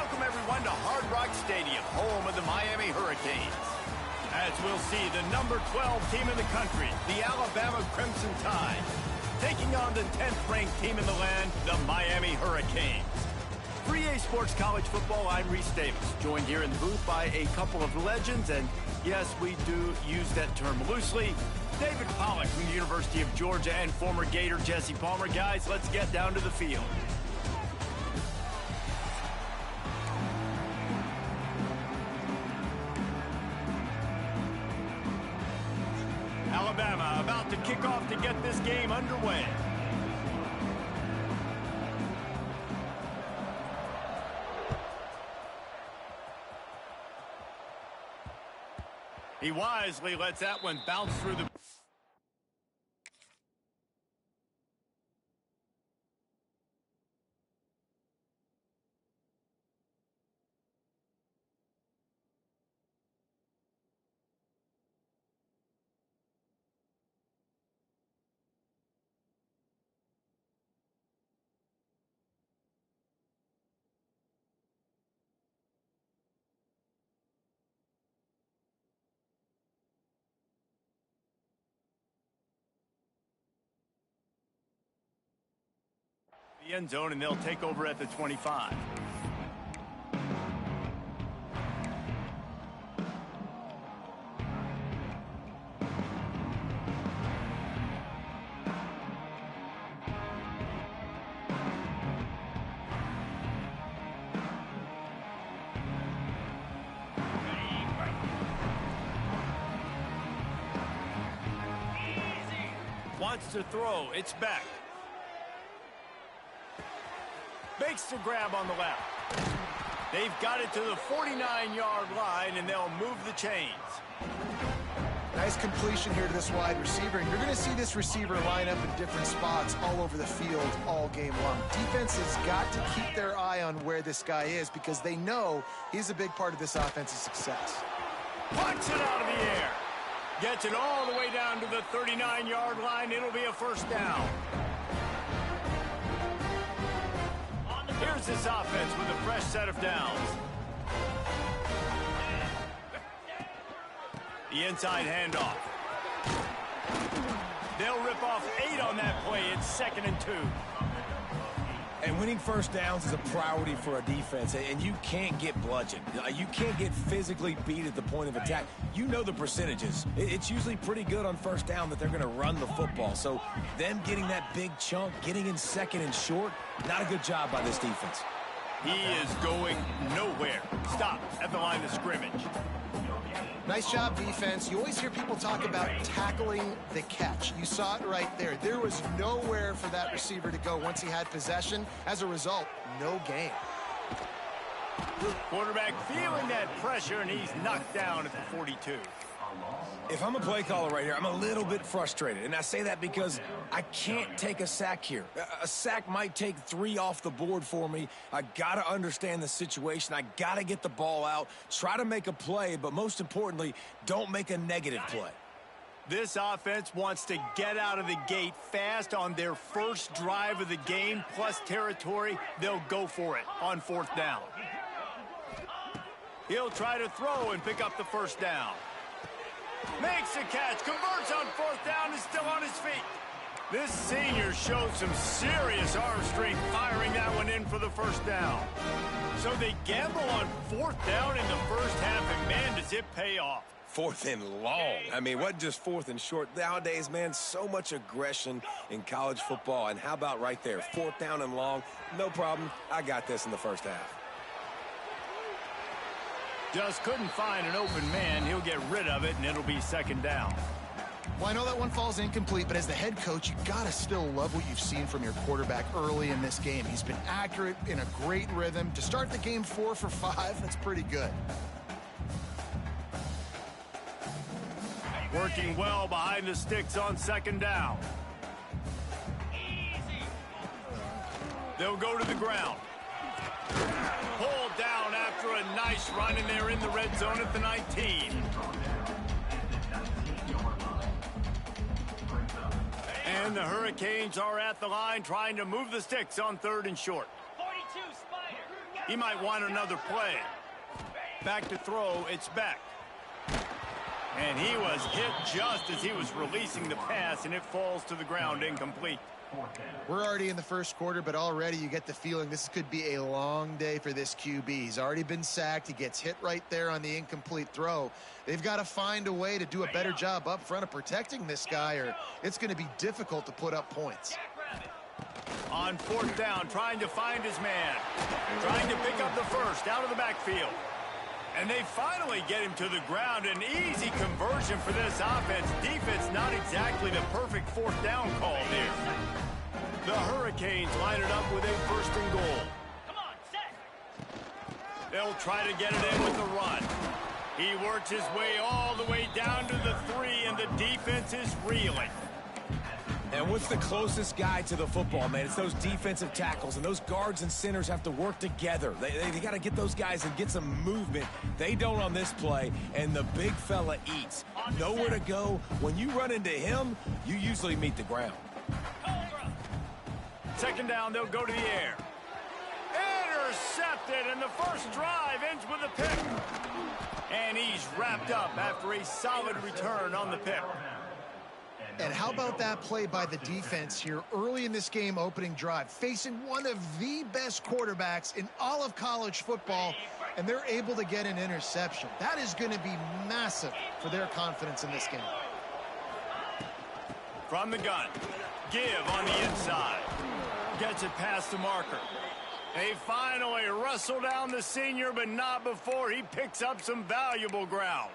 Welcome, everyone, to Hard Rock Stadium, home of the Miami Hurricanes. As we'll see, the number 12 team in the country, the Alabama Crimson Tide, taking on the 10th-ranked team in the land, the Miami Hurricanes. For EA Sports College Football, I'm Reese Davis, joined here in the booth by a couple of legends, and yes, we do use that term loosely. David Pollack from the University of Georgia and former Gator Jesse Palmer. Guys, let's get down to the field. Alabama about to kick off to get this game underway. He wisely lets that one bounce through the... the end zone, and they'll take over at the 25. Wants to throw. It's back. Makes the grab on the left. They've got it to the 49-yard line, and they'll move the chains. Nice completion here to this wide receiver, and you're going to see this receiver line up in different spots all over the field all game long. Defense has got to keep their eye on where this guy is because they know he's a big part of this offense's success. Punts it out of the air. Gets it all the way down to the 39-yard line. It'll be a first down. Here's this offense with a fresh set of downs. The inside handoff. They'll rip off 8 on that play. It's 2nd and 2. And winning first downs is a priority for a defense, and you can't get bludgeoned. You can't get physically beat at the point of attack. You know the percentages. It's usually pretty good on first down that they're going to run the football. So them getting that big chunk, getting in 2nd and short, not a good job by this defense. He is going nowhere. Stop at the line of scrimmage. Nice job, defense. You always hear people talk about tackling the catch. You saw it right there. There was nowhere for that receiver to go once he had possession. As a result, no gain. Quarterback feeling that pressure, and he's knocked down at the 42. If I'm a play caller right here, I'm a little bit frustrated. And I say that because I can't take a sack here. A sack might take 3 off the board for me. I got to understand the situation. I got to get the ball out, try to make a play, but most importantly, don't make a negative play. This offense wants to get out of the gate fast on their first drive of the game, plus territory. They'll go for it on 4th down. He'll try to throw and pick up the first down. Makes a catch, converts on 4th down, is still on his feet. This senior showed some serious arm strength firing that one in for the first down. So they gamble on 4th down in the first half, and man, does it pay off. 4th and long. I mean, what just 4th and short? Nowadays, man, so much aggression in college football. And how about right there, 4th down and long? No problem. I got this in the first half. Just couldn't find an open man. He'll get rid of it, and it'll be 2nd down. Well, I know that one falls incomplete, but as the head coach, you got to still love what you've seen from your quarterback early in this game. He's been accurate, in a great rhythm. To start the game 4 for 5, that's pretty good. Working well behind the sticks on 2nd down. They'll go to the ground. Pulled down after a nice run, and they're in the red zone at the 19. And the Hurricanes are at the line trying to move the sticks on 3rd and short. 42, Spider. He might want another play. Back to throw, it's Beck. And he was hit just as he was releasing the pass, and it falls to the ground incomplete. We're already in the first quarter, but already you get the feeling this could be a long day for this QB. He's already been sacked. He gets hit right there on the incomplete throw. They've got to find a way to do a better job up front of protecting this guy, or it's going to be difficult to put up points. On fourth down, trying to find his man. Trying to pick up the first out of the backfield. And they finally get him to the ground. An easy conversion for this offense. Defense not exactly the perfect fourth down call there. The Hurricanes line it up with a first and goal. Come on, set. They'll try to get it in with the run. He works his way all the way down to the 3, and the defense is reeling. And what's the closest guy to the football, man? It's those defensive tackles, and those guards and centers have to work together. They got to get those guys and get some movement. They don't on this play, and the big fella eats. Nowhere to go. When you run into him, you usually meet the ground. Second down, they'll go to the air. Intercepted, and the first drive ends with a pick. And he's wrapped up after a solid return on the pick. And how about that play by the defense here early in this game opening drive, facing one of the best quarterbacks in all of college football, and they're able to get an interception. That is going to be massive for their confidence in this game. From the gun, give on the inside. Gets it past the marker. They finally wrestle down the senior, but not before he picks up some valuable ground.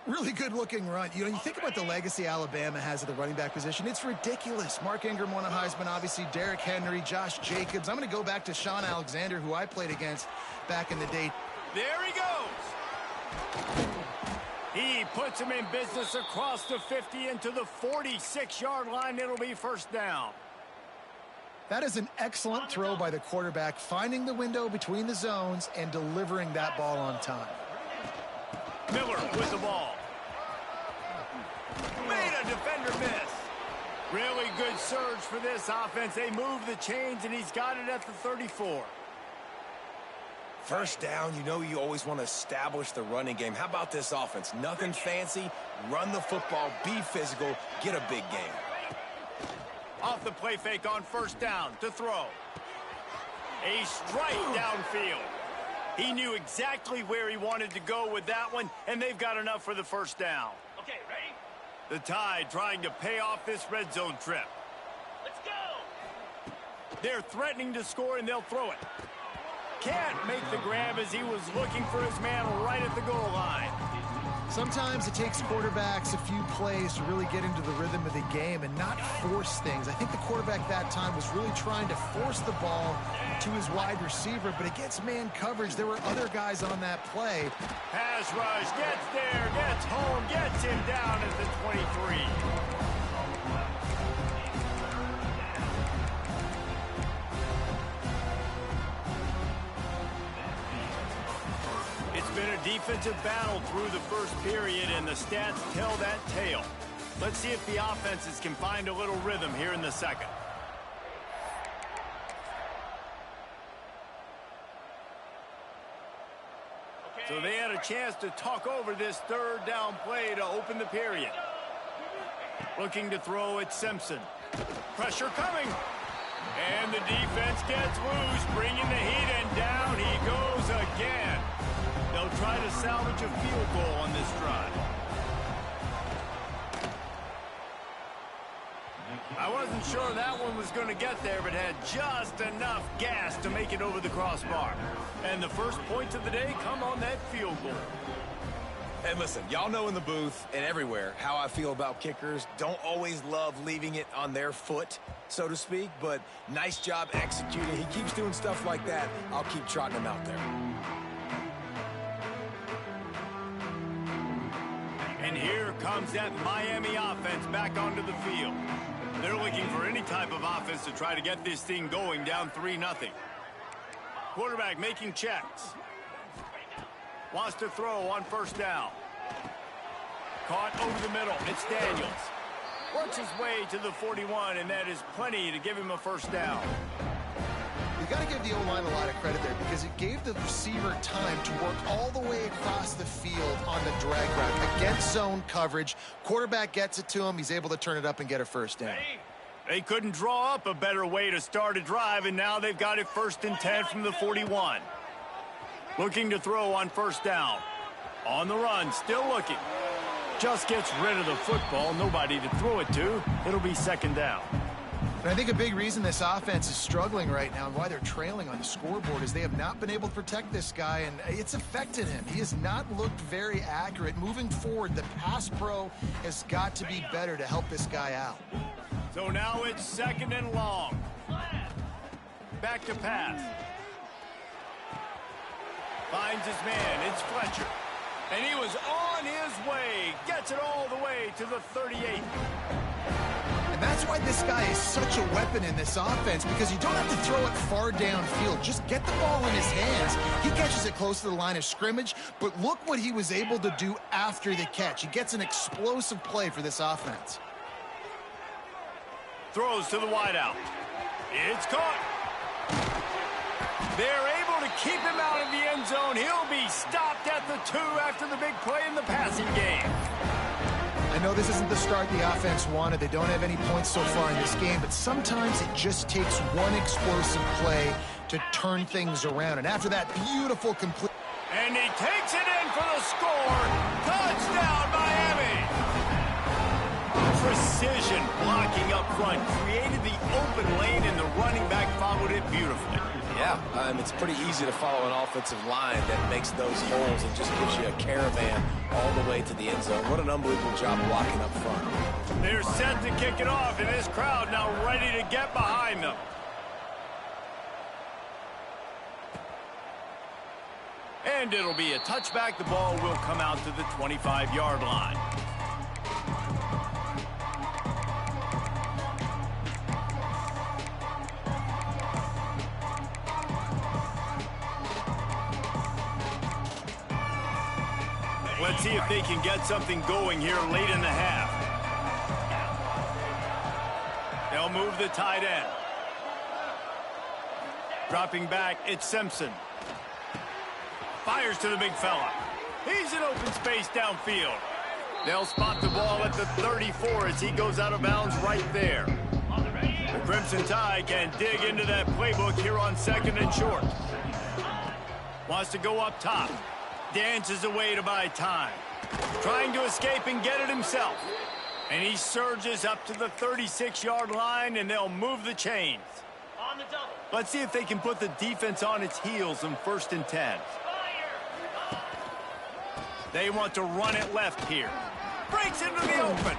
Really good-looking run. You know, you think about the legacy Alabama has at the running back position. It's ridiculous. Mark Ingram won a Heisman, obviously. Derrick Henry, Josh Jacobs. I'm going to go back to Sean Alexander, who I played against back in the day. There he goes. He puts him in business across the 50 into the 46-yard line. It'll be first down. That is an excellent throw by the quarterback, finding the window between the zones and delivering that ball on time. Miller with the ball. Made a defender miss. Really good surge for this offense. They move the chains, and he's got it at the 34. First down, you know you always want to establish the running game. How about this offense? Nothing fancy. Run the football, be physical, get a big game. Off the play fake on first down to throw. A strike downfield. He knew exactly where he wanted to go with that one, and they've got enough for the first down. Okay, ready? The Tide trying to pay off this red zone trip. Let's go. They're threatening to score, and they'll throw it. Can't make the grab as he was looking for his man right at the goal line. Sometimes it takes quarterbacks a few plays to really get into the rhythm of the game and not force things. I think the quarterback that time was really trying to force the ball to his wide receiver, but against man coverage, there were other guys on that play. Pass rush, gets there, gets home, gets him down at the 23. It's been a defensive battle through the first period, and the stats tell that tale. Let's see if the offenses can find a little rhythm here in the second. So they had a chance to talk over this third down play to open the period. Looking to throw at Simpson. Pressure coming. And the defense gets loose, bringing the heat, and down he goes again. They'll try to salvage a field goal on this drive. I wasn't sure that one was going to get there, but had just enough gas to make it over the crossbar. And the first points of the day come on that field goal. And listen, y'all know in the booth and everywhere how I feel about kickers. Don't always love leaving it on their foot, so to speak, but nice job executing. He keeps doing stuff like that. I'll keep trotting him out there. And here comes that Miami offense back onto the field. They're looking for any type of offense to try to get this thing going down 3-0. Quarterback making checks. Wants to throw on first down. Caught over the middle. It's Daniels. Works his way to the 41, and that is plenty to give him a first down. got to give the O-line a lot of credit there because it gave the receiver time to work all the way across the field on the drag route against zone coverage. Quarterback gets it to him. He's able to turn it up and get a first down. They couldn't draw up a better way to start a drive, and now they've got it 1st and 10 from the 41. Looking to throw on 1st down. On the run, still looking. Just gets rid of the football, nobody to throw it to. It'll be 2nd down. And I think a big reason this offense is struggling right now and why they're trailing on the scoreboard is they have not been able to protect this guy, and it's affected him. He has not looked very accurate. Moving forward, the pass pro has got to be better to help this guy out. So now it's 2nd and long. Back to pass. Finds his man. It's Fletcher. And he was on his way. Gets it all the way to the 38. And that's why this guy is such a weapon in this offense, because you don't have to throw it far downfield. Just get the ball in his hands. He catches it close to the line of scrimmage, but look what he was able to do after the catch. He gets an explosive play for this offense. Throws to the wideout. It's caught. They're able to keep him out of the end zone. He'll be stopped at the 2 after the big play in the passing game. I know this isn't the start the offense wanted. They don't have any points so far in this game, but sometimes it just takes one explosive play to turn things around. And after that beautiful complete... And he takes it in for the score. Touchdown, Miami. Precision blocking up front created the open lane, and the running back followed it beautifully. Yeah, it's pretty easy to follow an offensive line that makes those holes and just gives you a caravan all the way to the end zone. What an unbelievable job blocking up front. They're set to kick it off, and this crowd now ready to get behind them. And it'll be a touchback. The ball will come out to the 25-yard line. Let's see if they can get something going here late in the half. They'll move the tight end. Dropping back, it's Simpson. Fires to the big fella. He's in open space downfield. They'll spot the ball at the 34 as he goes out of bounds right there. The Crimson Tide can dig into that playbook here on 2nd and short. Wants to go up top. Dances away to buy time. Trying to escape and get it himself. And he surges up to the 36-yard line, and they'll move the chains. On the double. Let's see if they can put the defense on its heels in 1st and 10. They want to run it left here. Breaks into the open.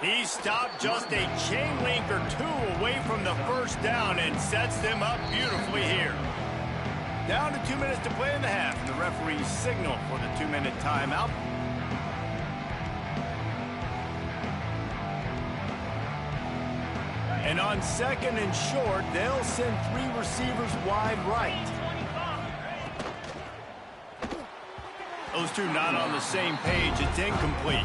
He stopped just a chain link or 2 away from the 1st down and sets them up beautifully here. Down to 2 minutes to play in the half, and the referee's signal for the 2-minute timeout. And on 2nd and short, they'll send 3 receivers wide right. Those two not on the same page. It's incomplete.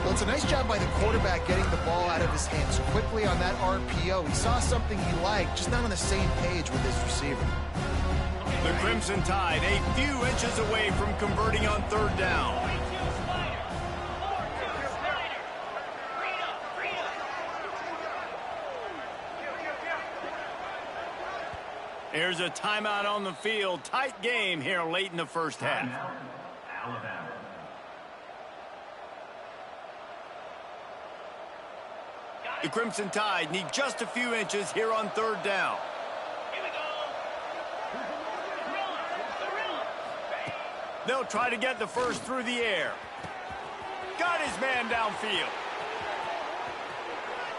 Well, it's a nice job by the quarterback getting the ball out of his hands quickly on that RPO. He saw something he liked, just not on the same page with his receiver. The Crimson Tide a few inches away from converting on 3rd down. Here's a timeout on the field. Tight game here late in the first half. Alabama. The Crimson Tide need just a few inches here on 3rd down. They'll try to get the first through the air. Got his man downfield.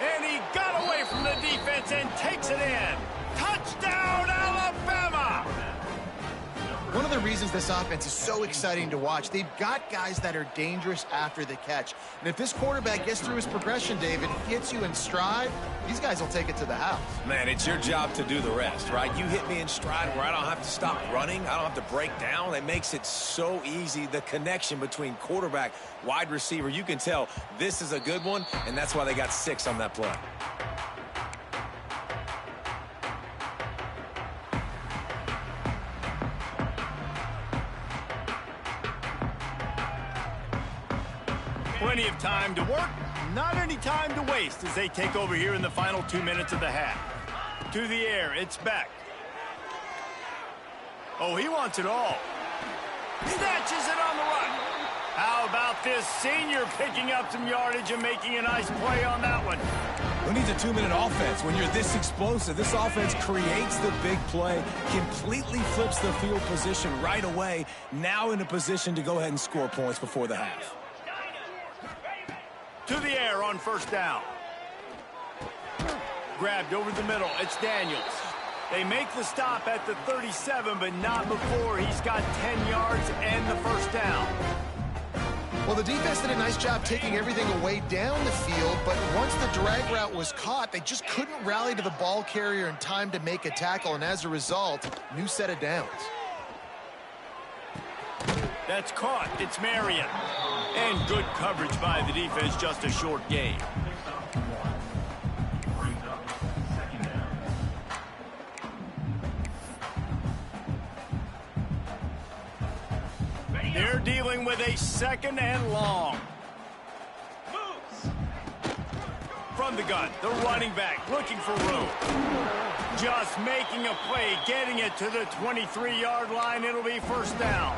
And he got away from the defense and takes it in. Touchdown, Alabama! One of the reasons this offense is so exciting to watch, they've got guys that are dangerous after the catch. And if this quarterback gets through his progression, David, hits you in stride, these guys will take it to the house. Man, it's your job to do the rest, right? You hit me in stride where I don't have to stop running. I don't have to break down. It makes it so easy. The connection between quarterback, wide receiver, you can tell this is a good one, and that's why they got 6 on that play. Plenty of time to work, not any time to waste as they take over here in the final 2 minutes of the half. To the air, it's Beck. Oh, he wants it all. Snatches it on the run. How about this senior picking up some yardage and making a nice play on that one? Who needs a 2-minute offense when you're this explosive? This offense creates the big play, completely flips the field position right away, now in a position to go ahead and score points before the half. To the air on first down. Grabbed over the middle. It's Daniels. They make the stop at the 37, but not before he's got 10 yards and the first down. Well, the defense did a nice job taking everything away down the field, but once the drag route was caught, they just couldn't rally to the ball carrier in time to make a tackle, and as a result, new set of downs. That's caught. It's Marion. And good coverage by the defense, just a short gain. They're dealing with a second and long. From the gun, the running back looking for room. Just making a play, getting it to the 23-yard line. It'll be first down.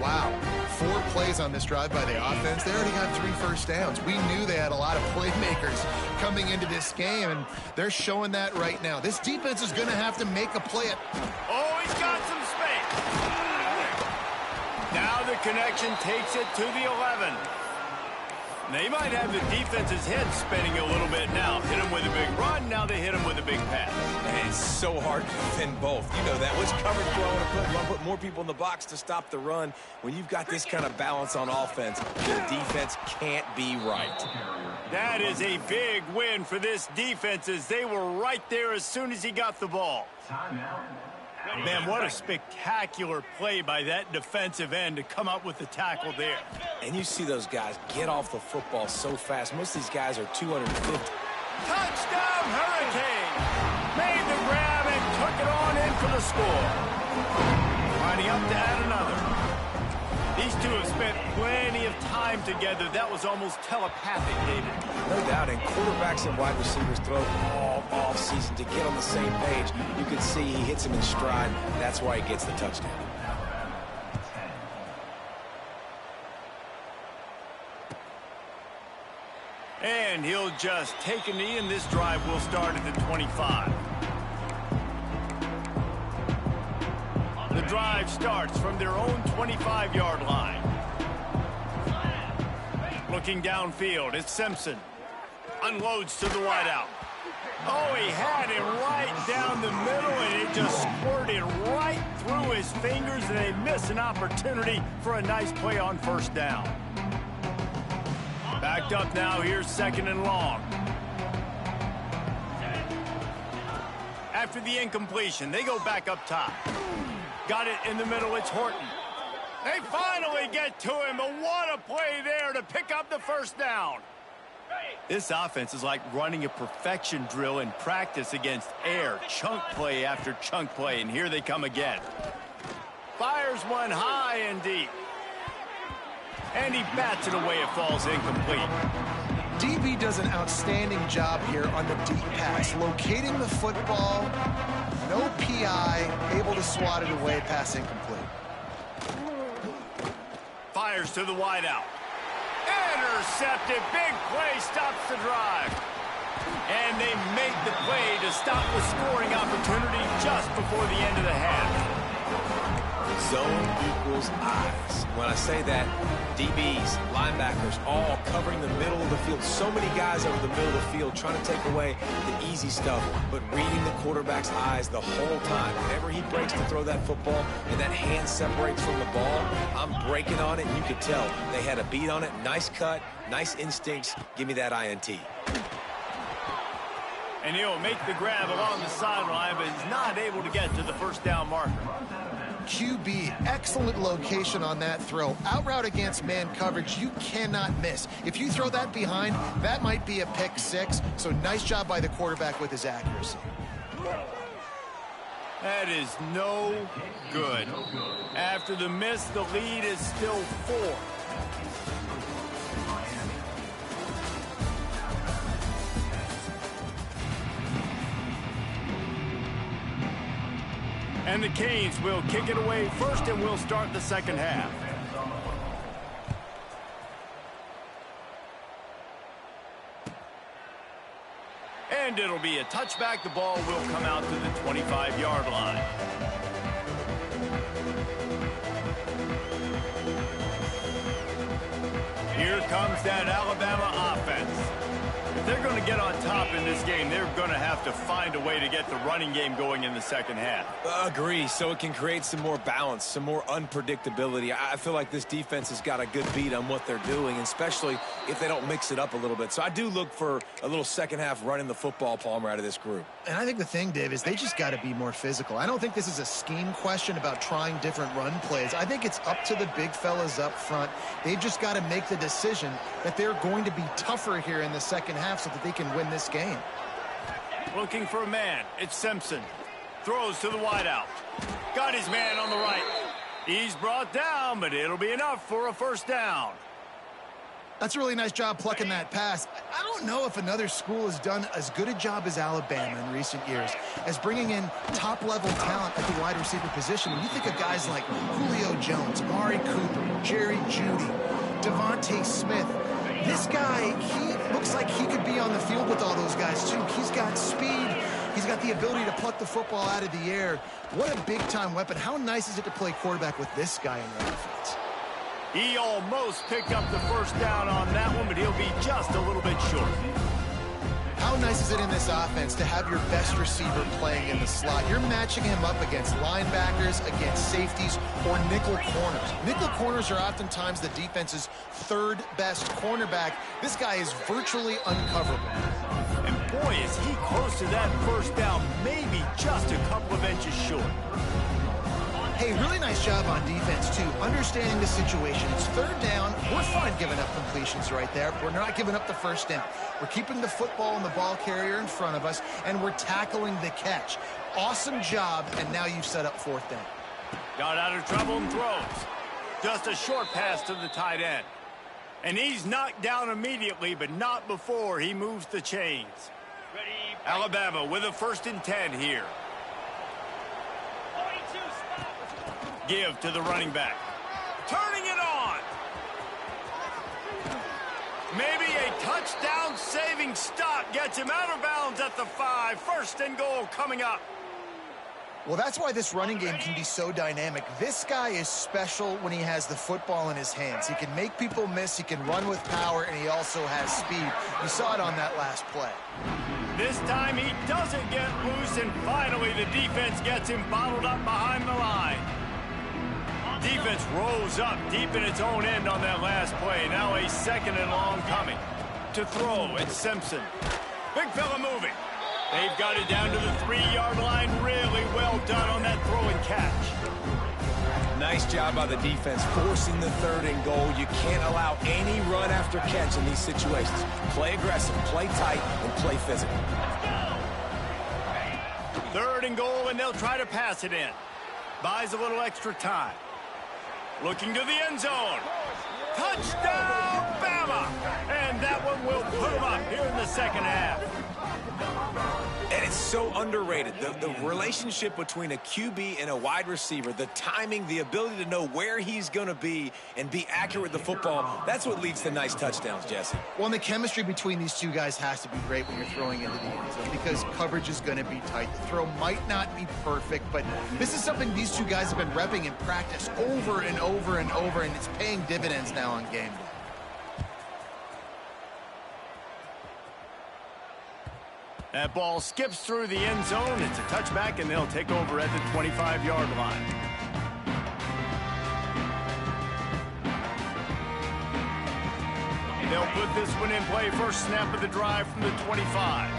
Wow, 4 plays on this drive by the offense. They already got 3 first downs. We knew they had a lot of playmakers coming into this game, and they're showing that right now. This defense is going to have to make a play. Oh, he's got some space. Now the connection takes it to the 11. They might have the defense's head spinning a little bit now. Hit him with a big run, now they hit him with a big pass. And it's so hard to defend both. You know that. Which coverage do I want to put more people in the box to stop the run? When you've got this kind of balance on offense, the defense can't be right. That is a big win for this defense as they were right there as soon as he got the ball. Man, what a spectacular play by that defensive end to come up with the tackle there. And you see those guys get off the football so fast. Most of these guys are 250. Touchdown, Hurricane! Made the grab and took it on in for the score. Lining up to add another. These two have spent plenty of time together. That was almost telepathic, David. No doubt, and quarterbacks and wide receivers throw all offseason to get on the same page. You can see he hits him in stride. That's why he gets the touchdown. And he'll just take a knee, and this drive will start at the 25. The drive starts from their own 25-yard line. Looking downfield, it's Simpson. Unloads to the wideout. Oh, he had him right down the middle, and it just squirted right through his fingers, and they miss an opportunity for a nice play on first down. Backed up now, here's second and long. After the incompletion, they go back up top. Got it in the middle, it's Horton. They finally get to him, but what a play there to pick up the first down. This offense is like running a perfection drill in practice against air. Chunk play after chunk play, and here they come again. Fires one high and deep. And he bats it away, it falls incomplete. DB does an outstanding job here on the deep pass, locating the football, no PI, able to swat it away, pass incomplete. Fires to the wideout. Intercepted, big play, stops the drive. And they make the play to stop the scoring opportunity just before the end of the half. Zone equals eyes. When I say that, DBs, linebackers, all covering the middle of the field. So many guys over the middle of the field trying to take away the easy stuff, but reading the quarterback's eyes the whole time. Whenever he breaks to throw that football and that hand separates from the ball, I'm breaking on it, and you could tell they had a beat on it. Nice cut, nice instincts. Give me that INT. And he'll make the grab along the sideline, but he's not able to get to the first down marker. QB, excellent location on that throw. Out route against man coverage, you cannot miss. If you throw that behind, that might be a pick six. So nice job by the quarterback with his accuracy. That is no good. After the miss, the lead is still 4. And the Canes will kick it away first, and we'll start the second half. And it'll be a touchback. The ball will come out to the 25-yard line. Here comes that Alabama offense. If they're going to get on top in this game, they're going to have to find a way to get the running game going in the second half. Agree, so it can create some more balance, some more unpredictability. I feel like this defense has got a good beat on what they're doing, especially if they don't mix it up a little bit. So I do look for a little second half running the football, Palmer, out of this group. And I think the thing, Dave, is they just got to be more physical. I don't think this is a scheme question about trying different run plays. I think it's up to the big fellas up front. They've just got to make the decision that they're going to be tougher here in the second half so that they can win this game. Looking for a man. It's Simpson. Throws to the wideout. Got his man on the right. He's brought down, but it'll be enough for a first down. That's a really nice job plucking that pass. I don't know if another school has done as good a job as Alabama in recent years as bringing in top-level talent at the wide receiver position. When you think of guys like Julio Jones, Amari Cooper, Jerry Jeudy, Devontae Smith, this guy, he looks like he could be on the field with all those guys, too. He's got speed. He's got the ability to pluck the football out of the air. What a big-time weapon. How nice is it to play quarterback with this guy in the offense? He almost picked up the first down on that one, but he'll be just a little bit short. How nice is it in this offense to have your best receiver playing in the slot? You're matching him up against linebackers, against safeties, or nickel corners. Nickel corners are oftentimes the defense's third best cornerback. This guy is virtually uncoverable. And boy, is he close to that first down, maybe just a couple of inches short. Hey, really nice job on defense, too, understanding the situation. It's third down. We're fine giving up completions right there. We're not giving up the first down. We're keeping the football and the ball carrier in front of us, and we're tackling the catch. Awesome job, and now you've set up fourth down. Got out of trouble and throws. Just a short pass to the tight end. And he's knocked down immediately, but not before he moves the chains. Ready. Alabama with a 1st and 10 here. 42 spot. Give to the running back. Turning it on. Maybe a touchdown saving stop gets him out of bounds at the 5. 1st and goal coming up. Well, that's why this running game can be so dynamic. This guy is special when he has the football in his hands. He can make people miss, he can run with power, and he also has speed. You saw it on that last play. This time he doesn't get loose, and finally the defense gets him bottled up behind the line. Defense rolls up deep in its own end on that last play. Now a 2nd and long coming. To throw, it's Simpson. Big fella moving. They've got it down to the 3-yard line. Really well done on that throw and catch. Nice job by the defense forcing the 3rd and goal. You can't allow any run after catch in these situations. Play aggressive, play tight, and play physical. 3rd and goal, and they'll try to pass it in. Buys a little extra time. Looking to the end zone. Touchdown, Bama! And that one will put them up here in the second half. And it's so underrated. The relationship between a QB and a wide receiver, the timing, the ability to know where he's going to be and be accurate with the football, that's what leads to nice touchdowns, Jesse. Well, and the chemistry between these two guys has to be great when you're throwing into the end zone because coverage is going to be tight. The throw might not be perfect, but this is something these two guys have been repping in practice over and over and over, and it's paying dividends now on game day. That ball skips through the end zone. It's a touchback, and they'll take over at the 25-yard line. They'll put this one in play. First snap of the drive from the 25.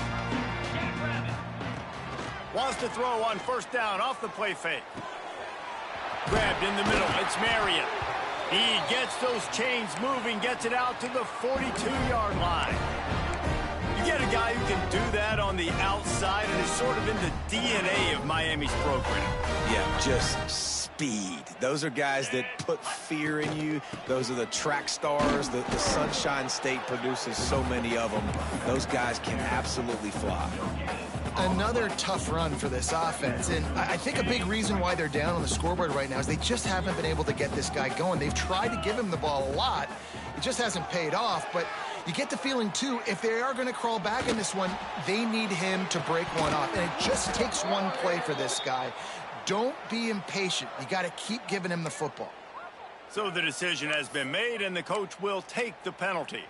Wants to throw on 1st down off the play fake. Grabbed in the middle. It's Marion. He gets those chains moving, gets it out to the 42-yard line. You get a guy who can do that on the outside, and is sort of in the DNA of Miami's program. Yeah, just speed. Those are guys that put fear in you. Those are the track stars. The Sunshine State produces so many of them. Those guys can absolutely fly. Another tough run for this offense, and I think a big reason why they're down on the scoreboard right now is they just haven't been able to get this guy going. They've tried to give him the ball a lot. It just hasn't paid off, but you get the feeling, too, if they are going to crawl back in this one, they need him to break one off, and it just takes one play for this guy. Don't be impatient. You got to keep giving him the football. So the decision has been made, and the coach will take the penalty.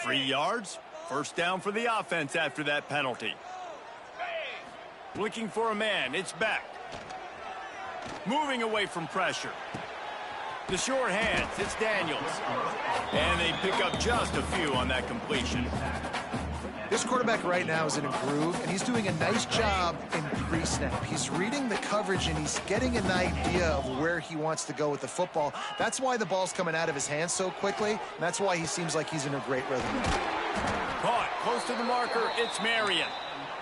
3 yards, first down for the offense after that penalty. Looking for a man, it's Beck. Moving away from pressure. The short hands, it's Daniels. And they pick up just a few on that completion. This quarterback right now is in a groove, and he's doing a nice job in pre-snap. He's reading the coverage, and he's getting an idea of where he wants to go with the football. That's why the ball's coming out of his hands so quickly, and that's why he seems like he's in a great rhythm. Caught close to the marker, it's Marion.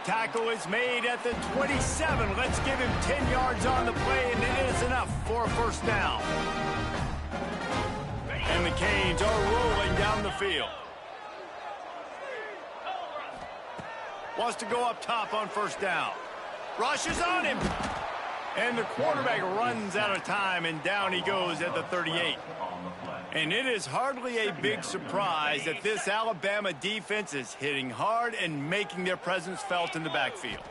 Tackle is made at the 27. Let's give him 10 yards on the play, and it is enough for a first down. And the Canes are rolling down the field. Wants to go up top on first down. Rushes on him. And the quarterback runs out of time, and down he goes at the 38. And it is hardly a big surprise that this Alabama defense is hitting hard and making their presence felt in the backfield.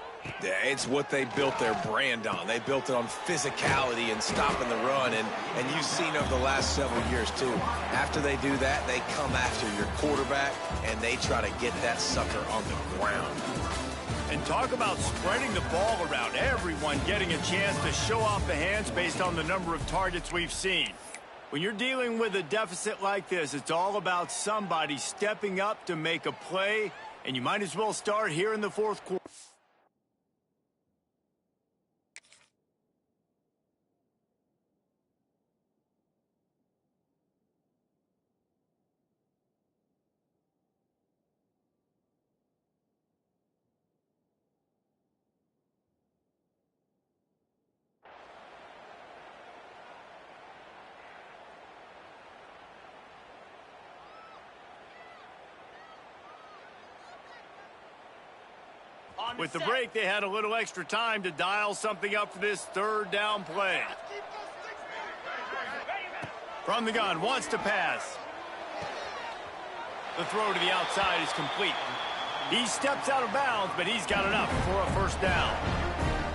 Yeah, it's what they built their brand on. They built it on physicality and stopping the run, and you've seen over the last several years, too. After they do that, they come after your quarterback, and they try to get that sucker on the ground. And talk about spreading the ball around, everyone getting a chance to show off the hands based on the number of targets we've seen. When you're dealing with a deficit like this, it's all about somebody stepping up to make a play, and you might as well start here in the fourth quarter. With the break, they had a little extra time to dial something up for this third down play. From the gun, wants to pass. The throw to the outside is complete. He steps out of bounds, but he's got enough for a first down.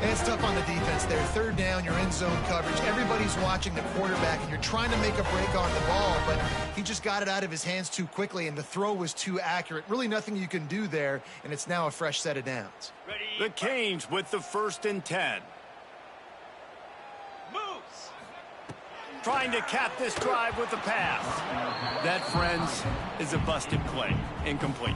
And it's tough on the defense there. Third down, you're in zone coverage. Everybody's watching the quarterback, and you're trying to make a break on the ball, but he just got it out of his hands too quickly, and the throw was too accurate. Really nothing you can do there, and it's now a fresh set of downs. The Canes with the 1st and 10. Moves. Trying to cap this drive with the pass. That, friends, is a busted play. Incomplete.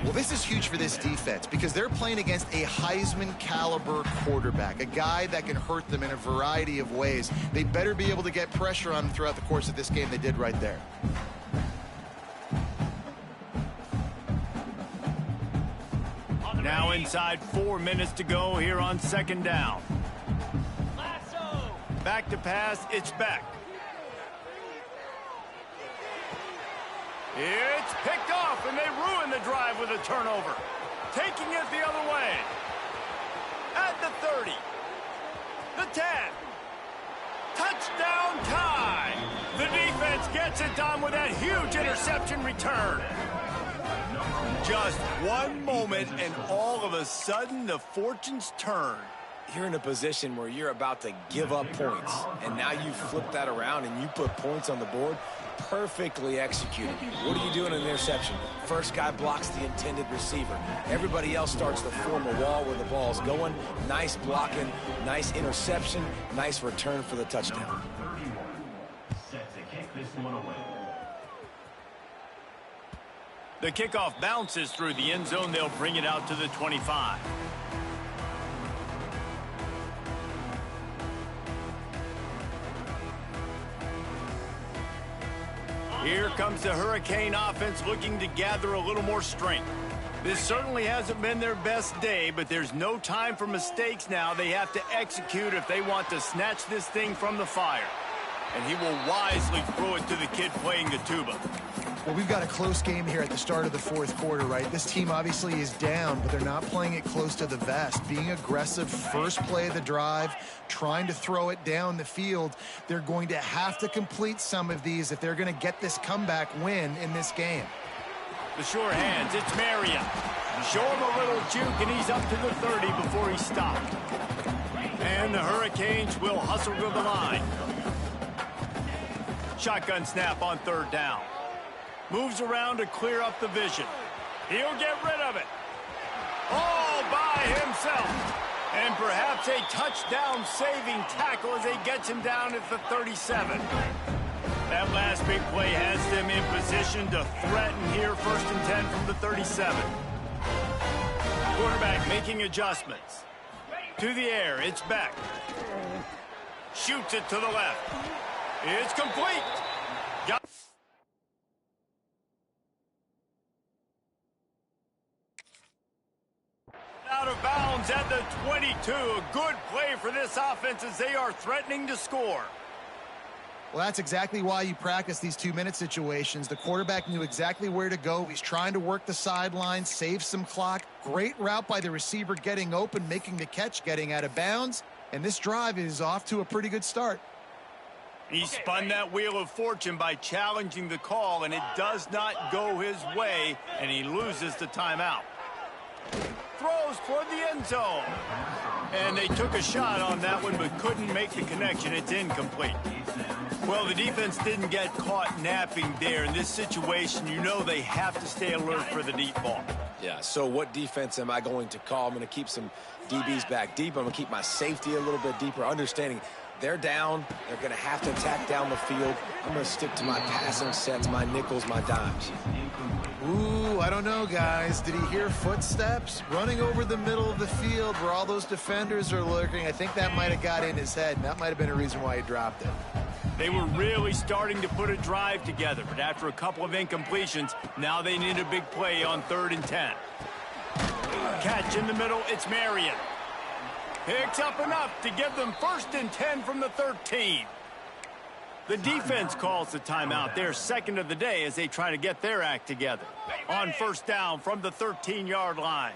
Well, this is huge for this defense because they're playing against a Heisman-caliber quarterback, a guy that can hurt them in a variety of ways. They better be able to get pressure on him throughout the course of this game. They did right there. Now inside 4 minutes to go here on second down. Back to pass, it's Beck. It's picked off, and they ruin the drive with a turnover. Taking it the other way. At the 30. The 10. Touchdown tie. The defense gets it done with that huge interception return. Just one moment, and all of a sudden, the fortunes turn. You're in a position where you're about to give up points, and now you flip that around and you put points on the board. Perfectly executed. What do you do in an interception? First guy blocks the intended receiver. Everybody else starts to form a wall where the ball's going. Nice blocking, nice interception, nice return for the touchdown. The kickoff bounces through the end zone. They'll bring it out to the 25. Here comes the Hurricane offense looking to gather a little more strength. This certainly hasn't been their best day, but there's no time for mistakes now. They have to execute if they want to snatch this thing from the fire. And he will wisely throw it to the kid playing the tuba. Well, we've got a close game here at the start of the fourth quarter, right? This team obviously is down, but they're not playing it close to the vest. Being aggressive, first play of the drive, trying to throw it down the field. They're going to have to complete some of these if they're going to get this comeback win in this game. The sure hands, it's Marion. Show him a little juke, and he's up to the 30 before he stopped. And the Hurricanes will hustle to the line. Shotgun snap on third down. Moves around to clear up the vision. He'll get rid of it. All by himself. And perhaps a touchdown-saving tackle as he gets him down at the 37. That last big play has them in position to threaten here, 1st and 10 from the 37. Quarterback making adjustments. To the air, it's back. Shoots it to the left. It's complete. Got out of bounds at the 22. A good play for this offense as they are threatening to score. Well, that's exactly why you practice these 2-minute situations. The quarterback knew exactly where to go. He's trying to work the sideline, save some clock. Great route by the receiver getting open, making the catch, getting out of bounds. And this drive is off to a pretty good start. He spun that wheel of fortune by challenging the call, and it does not go his way, and he loses the timeout. Throws toward the end zone. And they took a shot on that one, but couldn't make the connection. It's incomplete. Well, the defense didn't get caught napping there. In this situation, you know they have to stay alert for the deep ball. Yeah, so what defense am I going to call? I'm going to keep some DBs back deep. I'm going to keep my safety a little bit deeper, understanding they're down. They're going to have to attack down the field. I'm going to stick to my passing sets, my nickels, my dimes. Ooh, I don't know, guys. Did he hear footsteps running over the middle of the field where all those defenders are lurking? I think that might have got in his head, and that might have been a reason why he dropped it. They were really starting to put a drive together, but after a couple of incompletions, now they need a big play on 3rd and 10. Catch in the middle, it's Marion. Picks up enough to give them 1st and 10 from the 13. The defense calls the timeout, their second of the day, as they try to get their act together. On 1st down from the 13-yard line.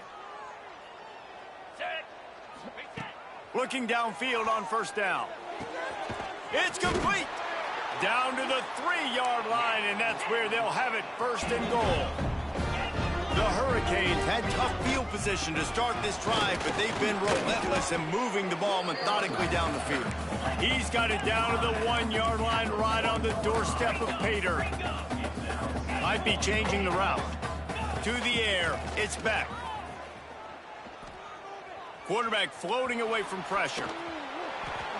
Looking downfield on 1st down. It's complete. Down to the 3-yard line, and that's where they'll have it, 1st and goal. The Hurricanes had tough field position to start this drive, but they've been relentless in moving the ball methodically down the field. He's got it down to the 1-yard line, right on the doorstep of Pater. Might be changing the route. To the air, it's back. Quarterback floating away from pressure.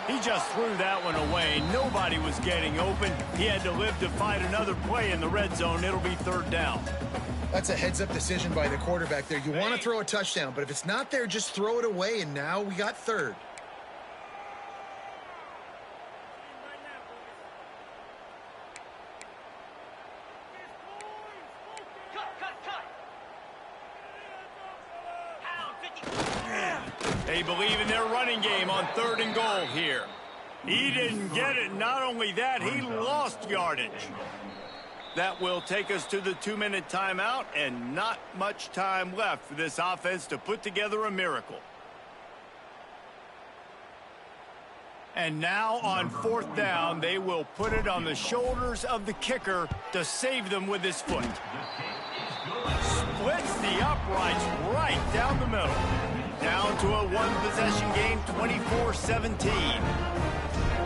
He just threw that one away. Nobody was getting open. He had to live to fight another play in the red zone. It'll be 3rd down. That's a heads-up decision by the quarterback there. You want to throw a touchdown, but if it's not there, just throw it away, and now we got 3rd. They believe in their running game on 3rd and goal here. He didn't get it. Not only that, he lost yardage. That will take us to the 2-minute timeout, and not much time left for this offense to put together a miracle. And now on 4th down, they will put it on the shoulders of the kicker to save them with his foot. Splits the uprights right down the middle. Down to a 1-possession game, 24-17.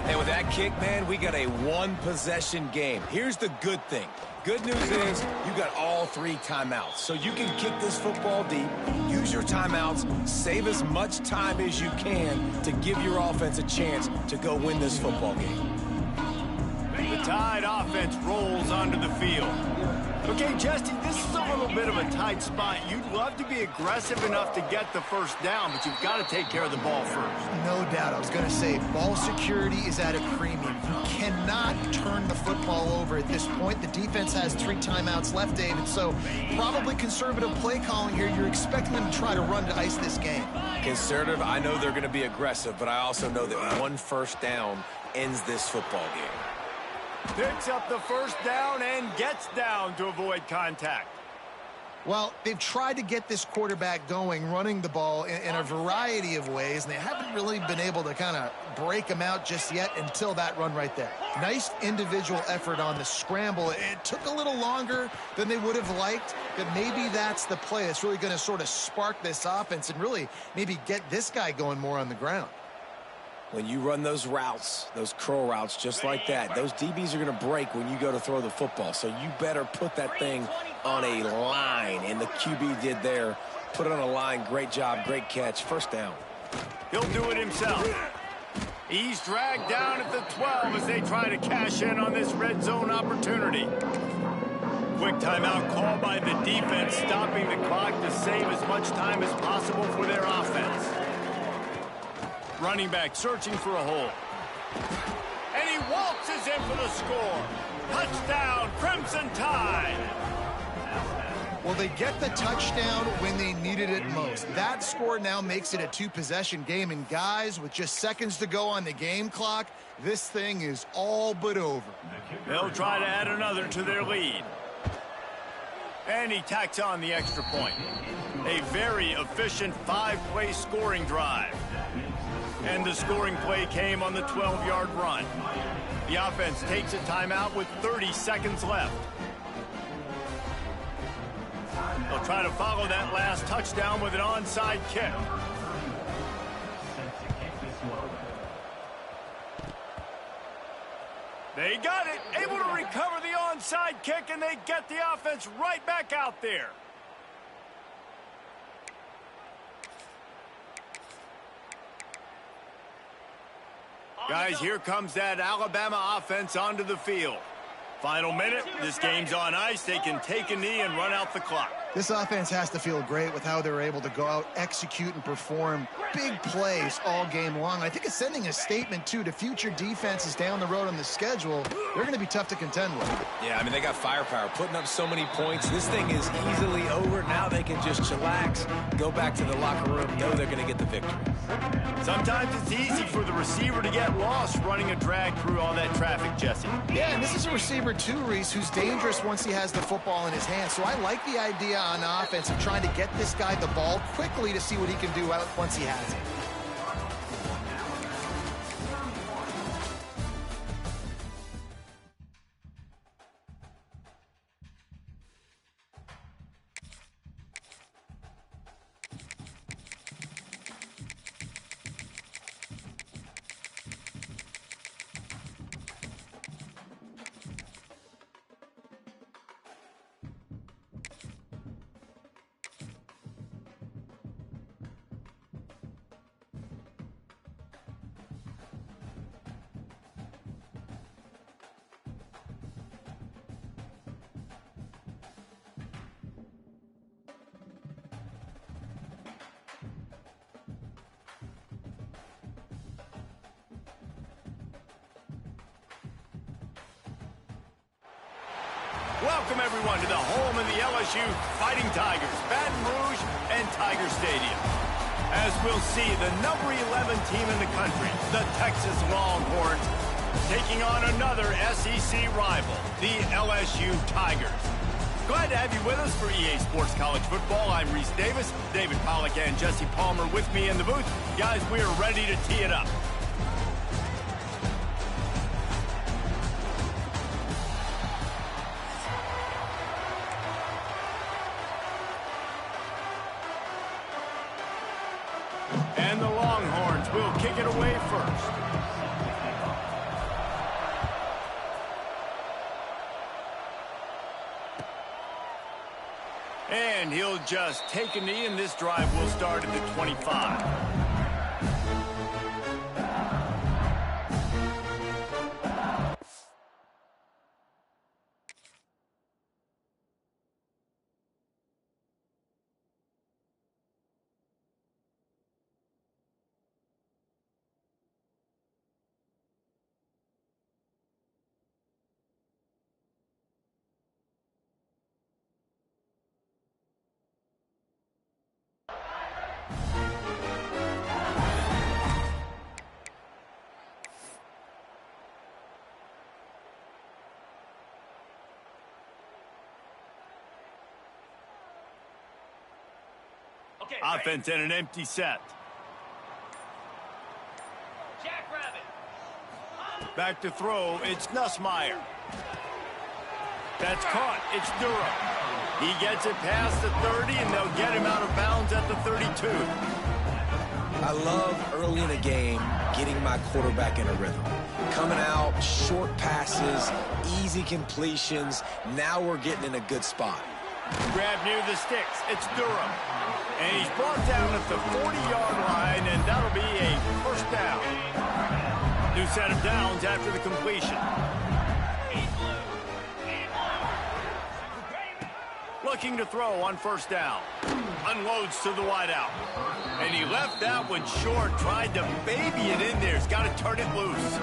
And with that kick, man, we got a 1-possession game. Here's the good thing. Good news is you got all 3 timeouts. So you can kick this football deep, use your timeouts, save as much time as you can to give your offense a chance to go win this football game. The Tide offense rolls onto the field. Okay, Jesse, this is a little bit of a tight spot. You'd love to be aggressive enough to get the first down, but you've got to take care of the ball first. No doubt. I was going to say, ball security is at a premium. You cannot turn the football over at this point. The defense has 3 timeouts left, David, so probably conservative play calling here. You're expecting them to try to run to ice this game. Conservative, I know they're going to be aggressive, but I also know that 1 first down ends this football game. Picks up the first down and gets down to avoid contact. Well, they've tried to get this quarterback going, running the ball in a variety of ways, and they haven't really been able to kind of break him out just yet until that run right there. Nice individual effort on the scramble. It took a little longer than they would have liked, but maybe that's the play that's really going to sort of spark this offense and really maybe get this guy going more on the ground. When you run those routes, those curl routes just like that, those DBs are going to break when you go to throw the football. So you better put that thing on a line, and the QB did there. Put it on a line. Great job, great catch. First down. He'll do it himself. He's dragged down at the 12 as they try to cash in on this red zone opportunity. Quick timeout call by the defense, stopping the clock to save as much time as possible for their offense. Running back searching for a hole. And he waltzes in for the score. Touchdown, Crimson Tide. Well, they get the touchdown when they needed it most. That score now makes it a 2-possession game. And guys, with just seconds to go on the game clock, this thing is all but over. They'll try to add another to their lead. And he tacks on the extra point. A very efficient 5-play scoring drive. And the scoring play came on the 12-yard run. The offense takes a timeout with 30 seconds left. They'll try to follow that last touchdown with an onside kick. They got it, able to recover the onside kick, and they get the offense right back out there. Guys, here comes that Alabama offense onto the field. Final minute, this game's on ice. They can take a knee and run out the clock. This offense has to feel great with how they're able to go out, execute, and perform big plays all game long. I think it's sending a statement, too, to future defenses down the road on the schedule. They're going to be tough to contend with. Yeah, I mean, they got firepower, putting up so many points. This thing is easily over. Now they can just chillax, go back to the locker room, know they're going to get the victory. Sometimes it's easy for the receiver to get lost running a drag through all that traffic, Jesse. Yeah, and this is a receiver, too, Reese, who's dangerous once he has the football in his hands. So I like the idea on offense of trying to get this guy the ball quickly to see what he can do once he has it. Welcome, everyone, to the home of the LSU Fighting Tigers, Baton Rouge and Tiger Stadium. As we'll see, the number 11 team in the country, the Texas Longhorns, taking on another SEC rival, the LSU Tigers. Glad to have you with us for EA Sports College Football. I'm Reese Davis, David Pollack and Jesse Palmer with me in the booth. Guys, we are ready to tee it up. And the Longhorns will kick it away first. And he'll just take a knee, and this drive will start at the 25. Offense in an empty set. Back to throw, it's Nussmeier. That's caught, it's Durham. He gets it past the 30, and they'll get him out of bounds at the 32. I love early in a game getting my quarterback in a rhythm. Coming out, short passes, easy completions. Now we're getting in a good spot. Grab near the sticks, it's Durham. And he's brought down at the 40-yard line, and that'll be a first down. New set of downs after the completion. Looking to throw on first down. Unloads to the wideout. And he left that one short, tried to baby it in there. He's got to turn it loose.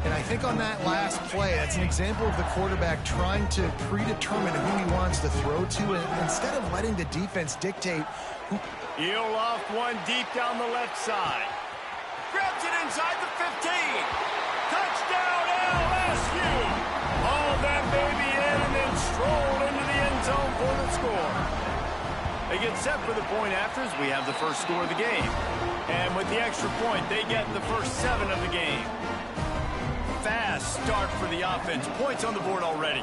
And I think on that last play, that's an example of the quarterback trying to predetermine who he wants to throw to, and instead of letting the defense dictate who... He'll loft one deep down the left side. Grabs it inside the 15. Touchdown, LSU! All that baby in and then strolled into the end zone for the score. They get set for the point afters. We have the first score of the game. And with the extra point, they get the first 7 of the game. Fast start for the offense. Points on the board already.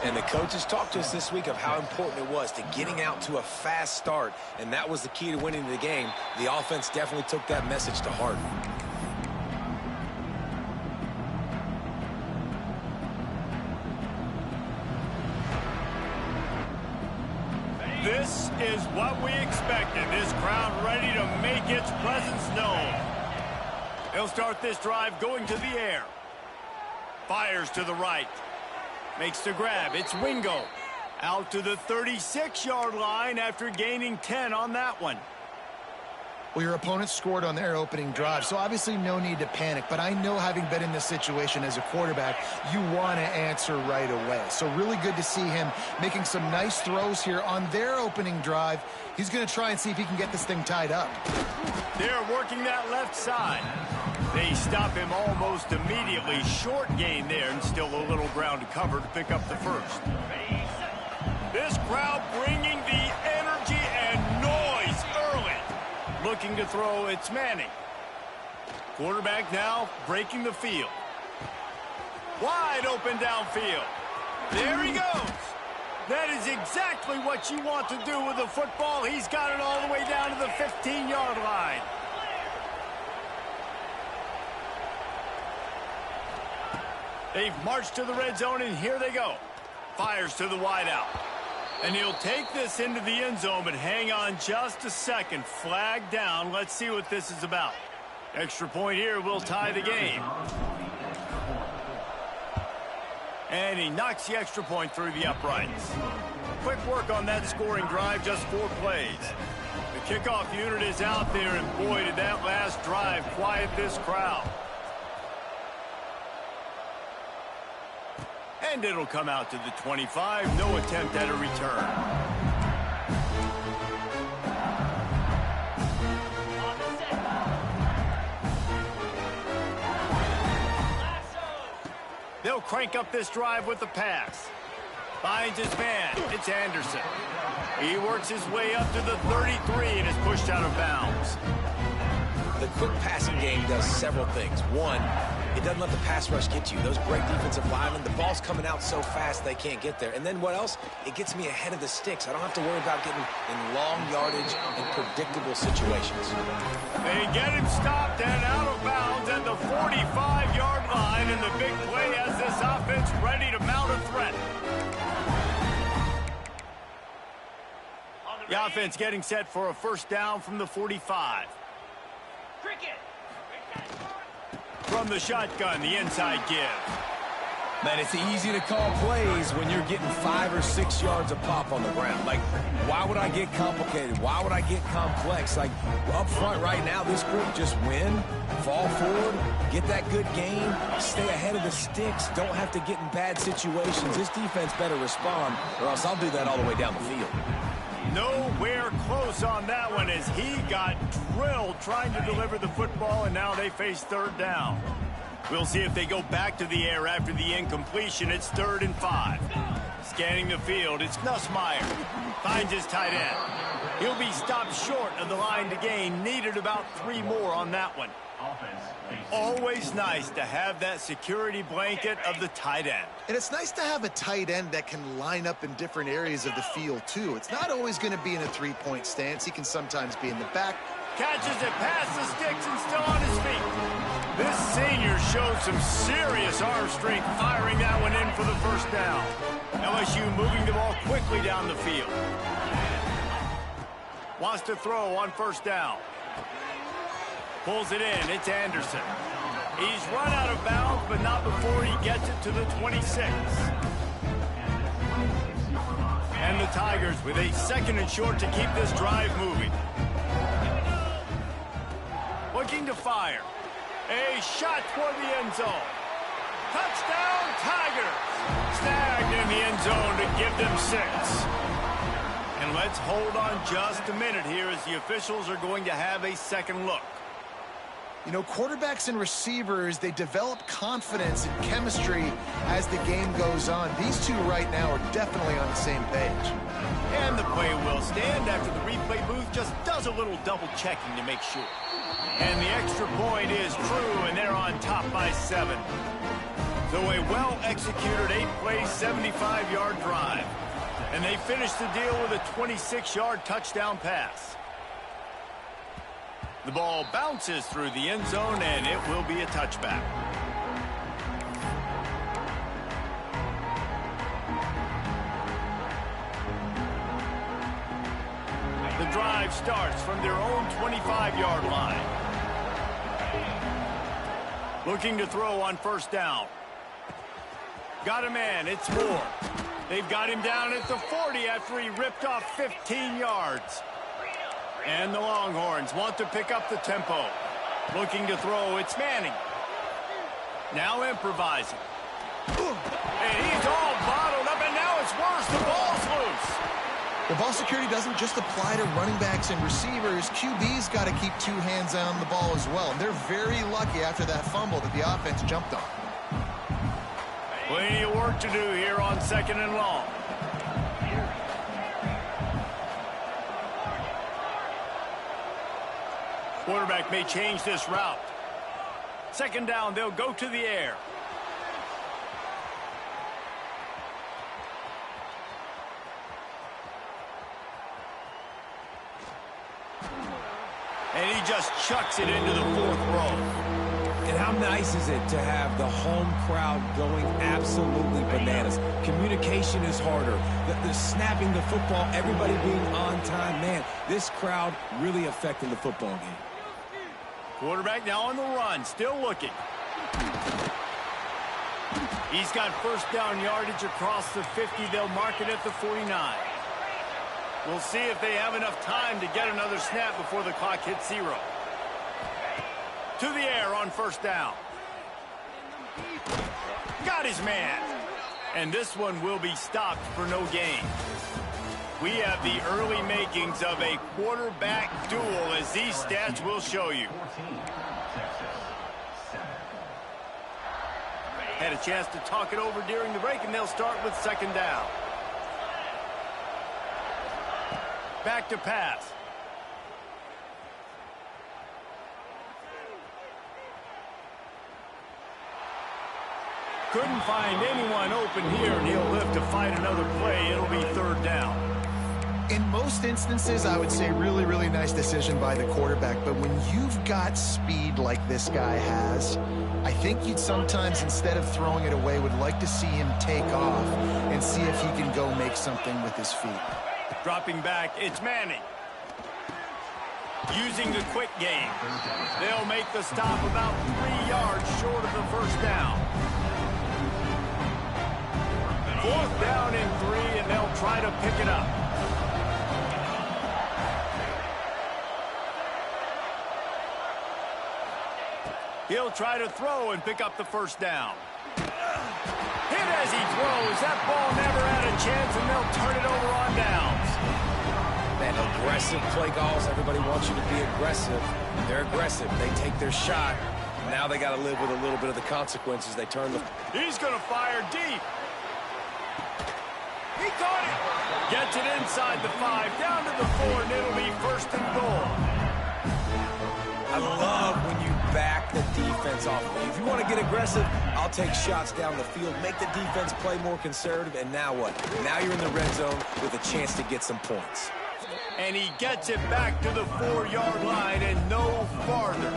And the coaches talked to us this week of how important it was to getting out to a fast start, and that was the key to winning the game. The offense definitely took that message to heart. This is what we expected. This crowd ready to make its presence known. They'll start this drive going to the air. Fires to the right. Makes the grab. It's Wingo. Out to the 36-yard line after gaining 10 on that one. Well, your opponent scored on their opening drive, so obviously no need to panic. But I know, having been in this situation as a quarterback, you want to answer right away. So really good to see him making some nice throws here on their opening drive. He's going to try and see if he can get this thing tied up. They're working that left side. They stop him almost immediately. Short gain there, and still a little ground to cover to pick up the first. This crowd bringing the energy and noise early. Looking to throw, it's Manning. Quarterback now breaking the field. Wide open downfield. There he goes. That is exactly what you want to do with the football. He's got it all the way down to the 15-yard line. They've marched to the red zone, and here they go. Fires to the wideout. And he'll take this into the end zone, but hang on just a second. Flag down. Let's see what this is about. Extra point here will tie the game. And he knocks the extra point through the uprights. Quick work on that scoring drive, just 4 plays. The kickoff unit is out there, and boy, did that last drive quiet this crowd. And it'll come out to the 25. No attempt at a return. They'll crank up this drive with the pass. Finds his man. It's Anderson. He works his way up to the 33 and is pushed out of bounds. The quick passing game does several things. One, it doesn't let the pass rush get you. Those great defensive linemen, the ball's coming out so fast they can't get there. And then what else? It gets me ahead of the sticks. I don't have to worry about getting in long yardage and predictable situations. They get him stopped and out of bounds at the 45-yard line, and the big play has this offense ready to mount a threat. The offense getting set for a first down from the 45. From the shotgun, the inside give. Man, it's easy to call plays when you're getting 5 or 6 yards a pop on the ground. Like, why would I get complicated? Why would I get complex? Like, up front right now, this group just win, fall forward, get that good gain, stay ahead of the sticks, don't have to get in bad situations. This defense better respond, or else I'll do that all the way down the field. Nowhere close on that one as he got drilled trying to deliver the football, and now they face third down. We'll see if they go back to the air after the incompletion. It's 3rd and 5. Scanning the field, it's Nussmeier. Finds his tight end. He'll be stopped short of the line to gain. Needed about 3 more on that one. Always nice to have that security blanket of the tight end. And it's nice to have a tight end that can line up in different areas of the field, too. It's not always going to be in a three-point stance. He can sometimes be in the back. Catches it past the sticks and still on his feet. This senior showed some serious arm strength firing that one in for the first down. LSU moving the ball quickly down the field. Wants to throw on first down. Pulls it in. It's Anderson. He's run out of bounds, but not before he gets it to the 26. And the Tigers with a 2nd and short to keep this drive moving. Looking to fire. A shot toward the end zone. Touchdown, Tigers! Snagged in the end zone to give them 6. And let's hold on just a minute here as the officials are going to have a second look. You know, quarterbacks and receivers, they develop confidence and chemistry as the game goes on. These two right now are definitely on the same page. And the play will stand after the replay booth just does a little double checking to make sure. And the extra point is true, and they're on top by 7. So a well-executed 8-play, 75-yard drive. And they finish the deal with a 26-yard touchdown pass. The ball bounces through the end zone, and it will be a touchback. The drive starts from their own 25-yard line. Looking to throw on first down. Got a man. It's Moore. They've got him down at the 40 after he ripped off 15 yards. And the Longhorns want to pick up the tempo. Looking to throw, it's Manning. Now improvising. And he's all bottled up, and now it's worse. The ball's loose. The ball security doesn't just apply to running backs and receivers. QB's got to keep 2 hands on the ball as well. And they're very lucky after that fumble that the offense jumped on. Plenty of work to do here on 2nd and long. Quarterback may change this route. 2nd down, they'll go to the air. And he just chucks it into the 4th row. And how nice is it to have the home crowd going absolutely bananas? Communication is harder. The snapping the football, everybody being on time. Man, this crowd really affecting the football game. Quarterback now on the run, still looking. He's got first down yardage across the 50. They'll mark it at the 49. We'll see if they have enough time to get another snap before the clock hits 0. To the air on first down. Got his man. And this one will be stopped for no gain. We have the early makings of a quarterback duel, as these stats will show you. Had a chance to talk it over during the break, and they'll start with 2nd down. Back to pass. Couldn't find anyone open here, and he'll live to fight another play. It'll be 3rd down. In most instances, I would say really, really nice decision by the quarterback. But when you've got speed like this guy has, I think you'd sometimes, instead of throwing it away, would like to see him take off and see if he can go make something with his feet. Dropping back, it's Manning. Using the quick game. They'll make the stop about 3 yards short of the first down. 4th down and 3, and they'll try to pick it up. He'll try to throw and pick up the first down. Hit as he throws. That ball never had a chance, and they'll turn it over on downs. Man, aggressive play calls. Everybody wants you to be aggressive. They're aggressive. They take their shot. Now they got to live with a little bit of the consequences. They turn the... He's going to fire deep. He caught it. Gets it inside the 5, down to the 4, and it'll be 1st and goal. I love when you back the defense off. If you want to get aggressive, I'll take shots down the field, make the defense play more conservative, and now what? Now you're in the red zone with a chance to get some points. And he gets it back to the 4-yard line and no farther.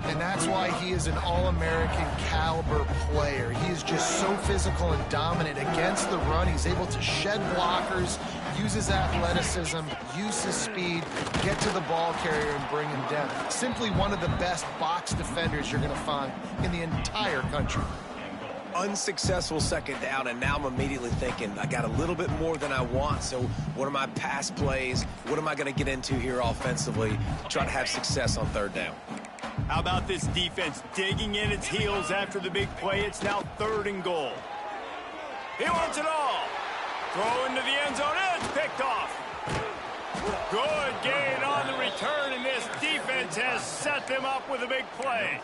And that's why he is an All-American caliber player. He is just so physical and dominant against the run. He's able to shed blockers, use his athleticism, use his speed, get to the ball carrier and bring him down. Simply one of the best box defenders you're going to find in the entire country. Unsuccessful 2nd down, and now I'm immediately thinking, I got a little bit more than I want, so what are my pass plays? What am I going to get into here offensively to try to have success on 3rd down? How about this defense digging in its heels after the big play? It's now 3rd and goal. He wants it all. Throw into the end zone. It's picked off. Good gain on the return, and this defense has set them up with a big play.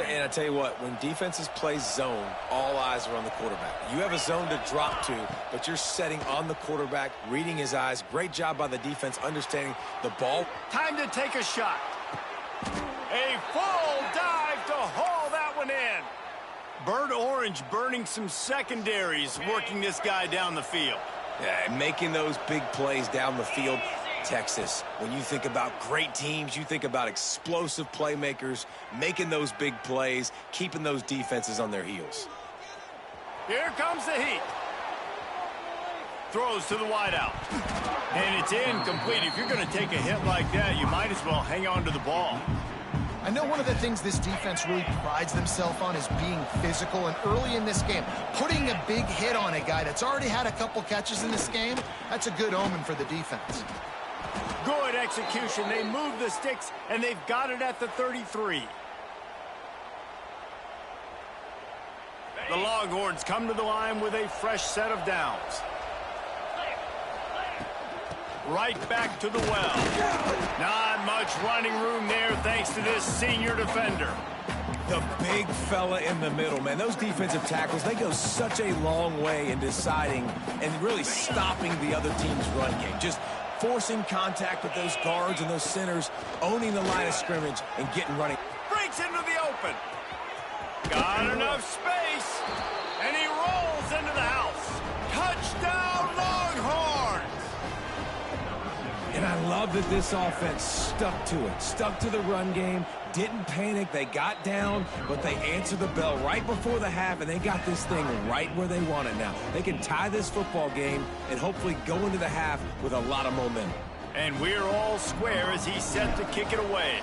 And I tell you what, when defenses play zone, all eyes are on the quarterback. You have a zone to drop to, but you're setting on the quarterback, reading his eyes. Great job by the defense, understanding the ball. Time to take a shot. A full dive to haul that one in. Bird Orange burning some secondaries, working this guy down the field. Yeah, and making those big plays down the field. Texas, when you think about great teams, you think about explosive playmakers, making those big plays, keeping those defenses on their heels. Here comes the heat. Throws to the wideout. And it's incomplete. If you're going to take a hit like that, you might as well hang on to the ball. I know one of the things this defense really prides themselves on is being physical, and early in this game, putting a big hit on a guy that's already had a couple catches in this game, that's a good omen for the defense. Good execution. They move the sticks, and they've got it at the 33. The Longhorns come to the line with a fresh set of downs. Right back to the well. Not much running room there thanks to this senior defender. The big fella in the middle, man. Those defensive tackles, they go such a long way in deciding and really stopping the other team's run game. Just forcing contact with those guards and those centers, owning the line of scrimmage and getting running. Breaks into the open. Got enough space. And he rolls into the house. Touchdown, Longhorns! And I love that this offense stuck to it, stuck to the run game, didn't panic. They got down, but they answered the bell right before the half, and they got this thing right where they want it now. They can tie this football game and hopefully go into the half with a lot of momentum. And we're all square as he's set to kick it away.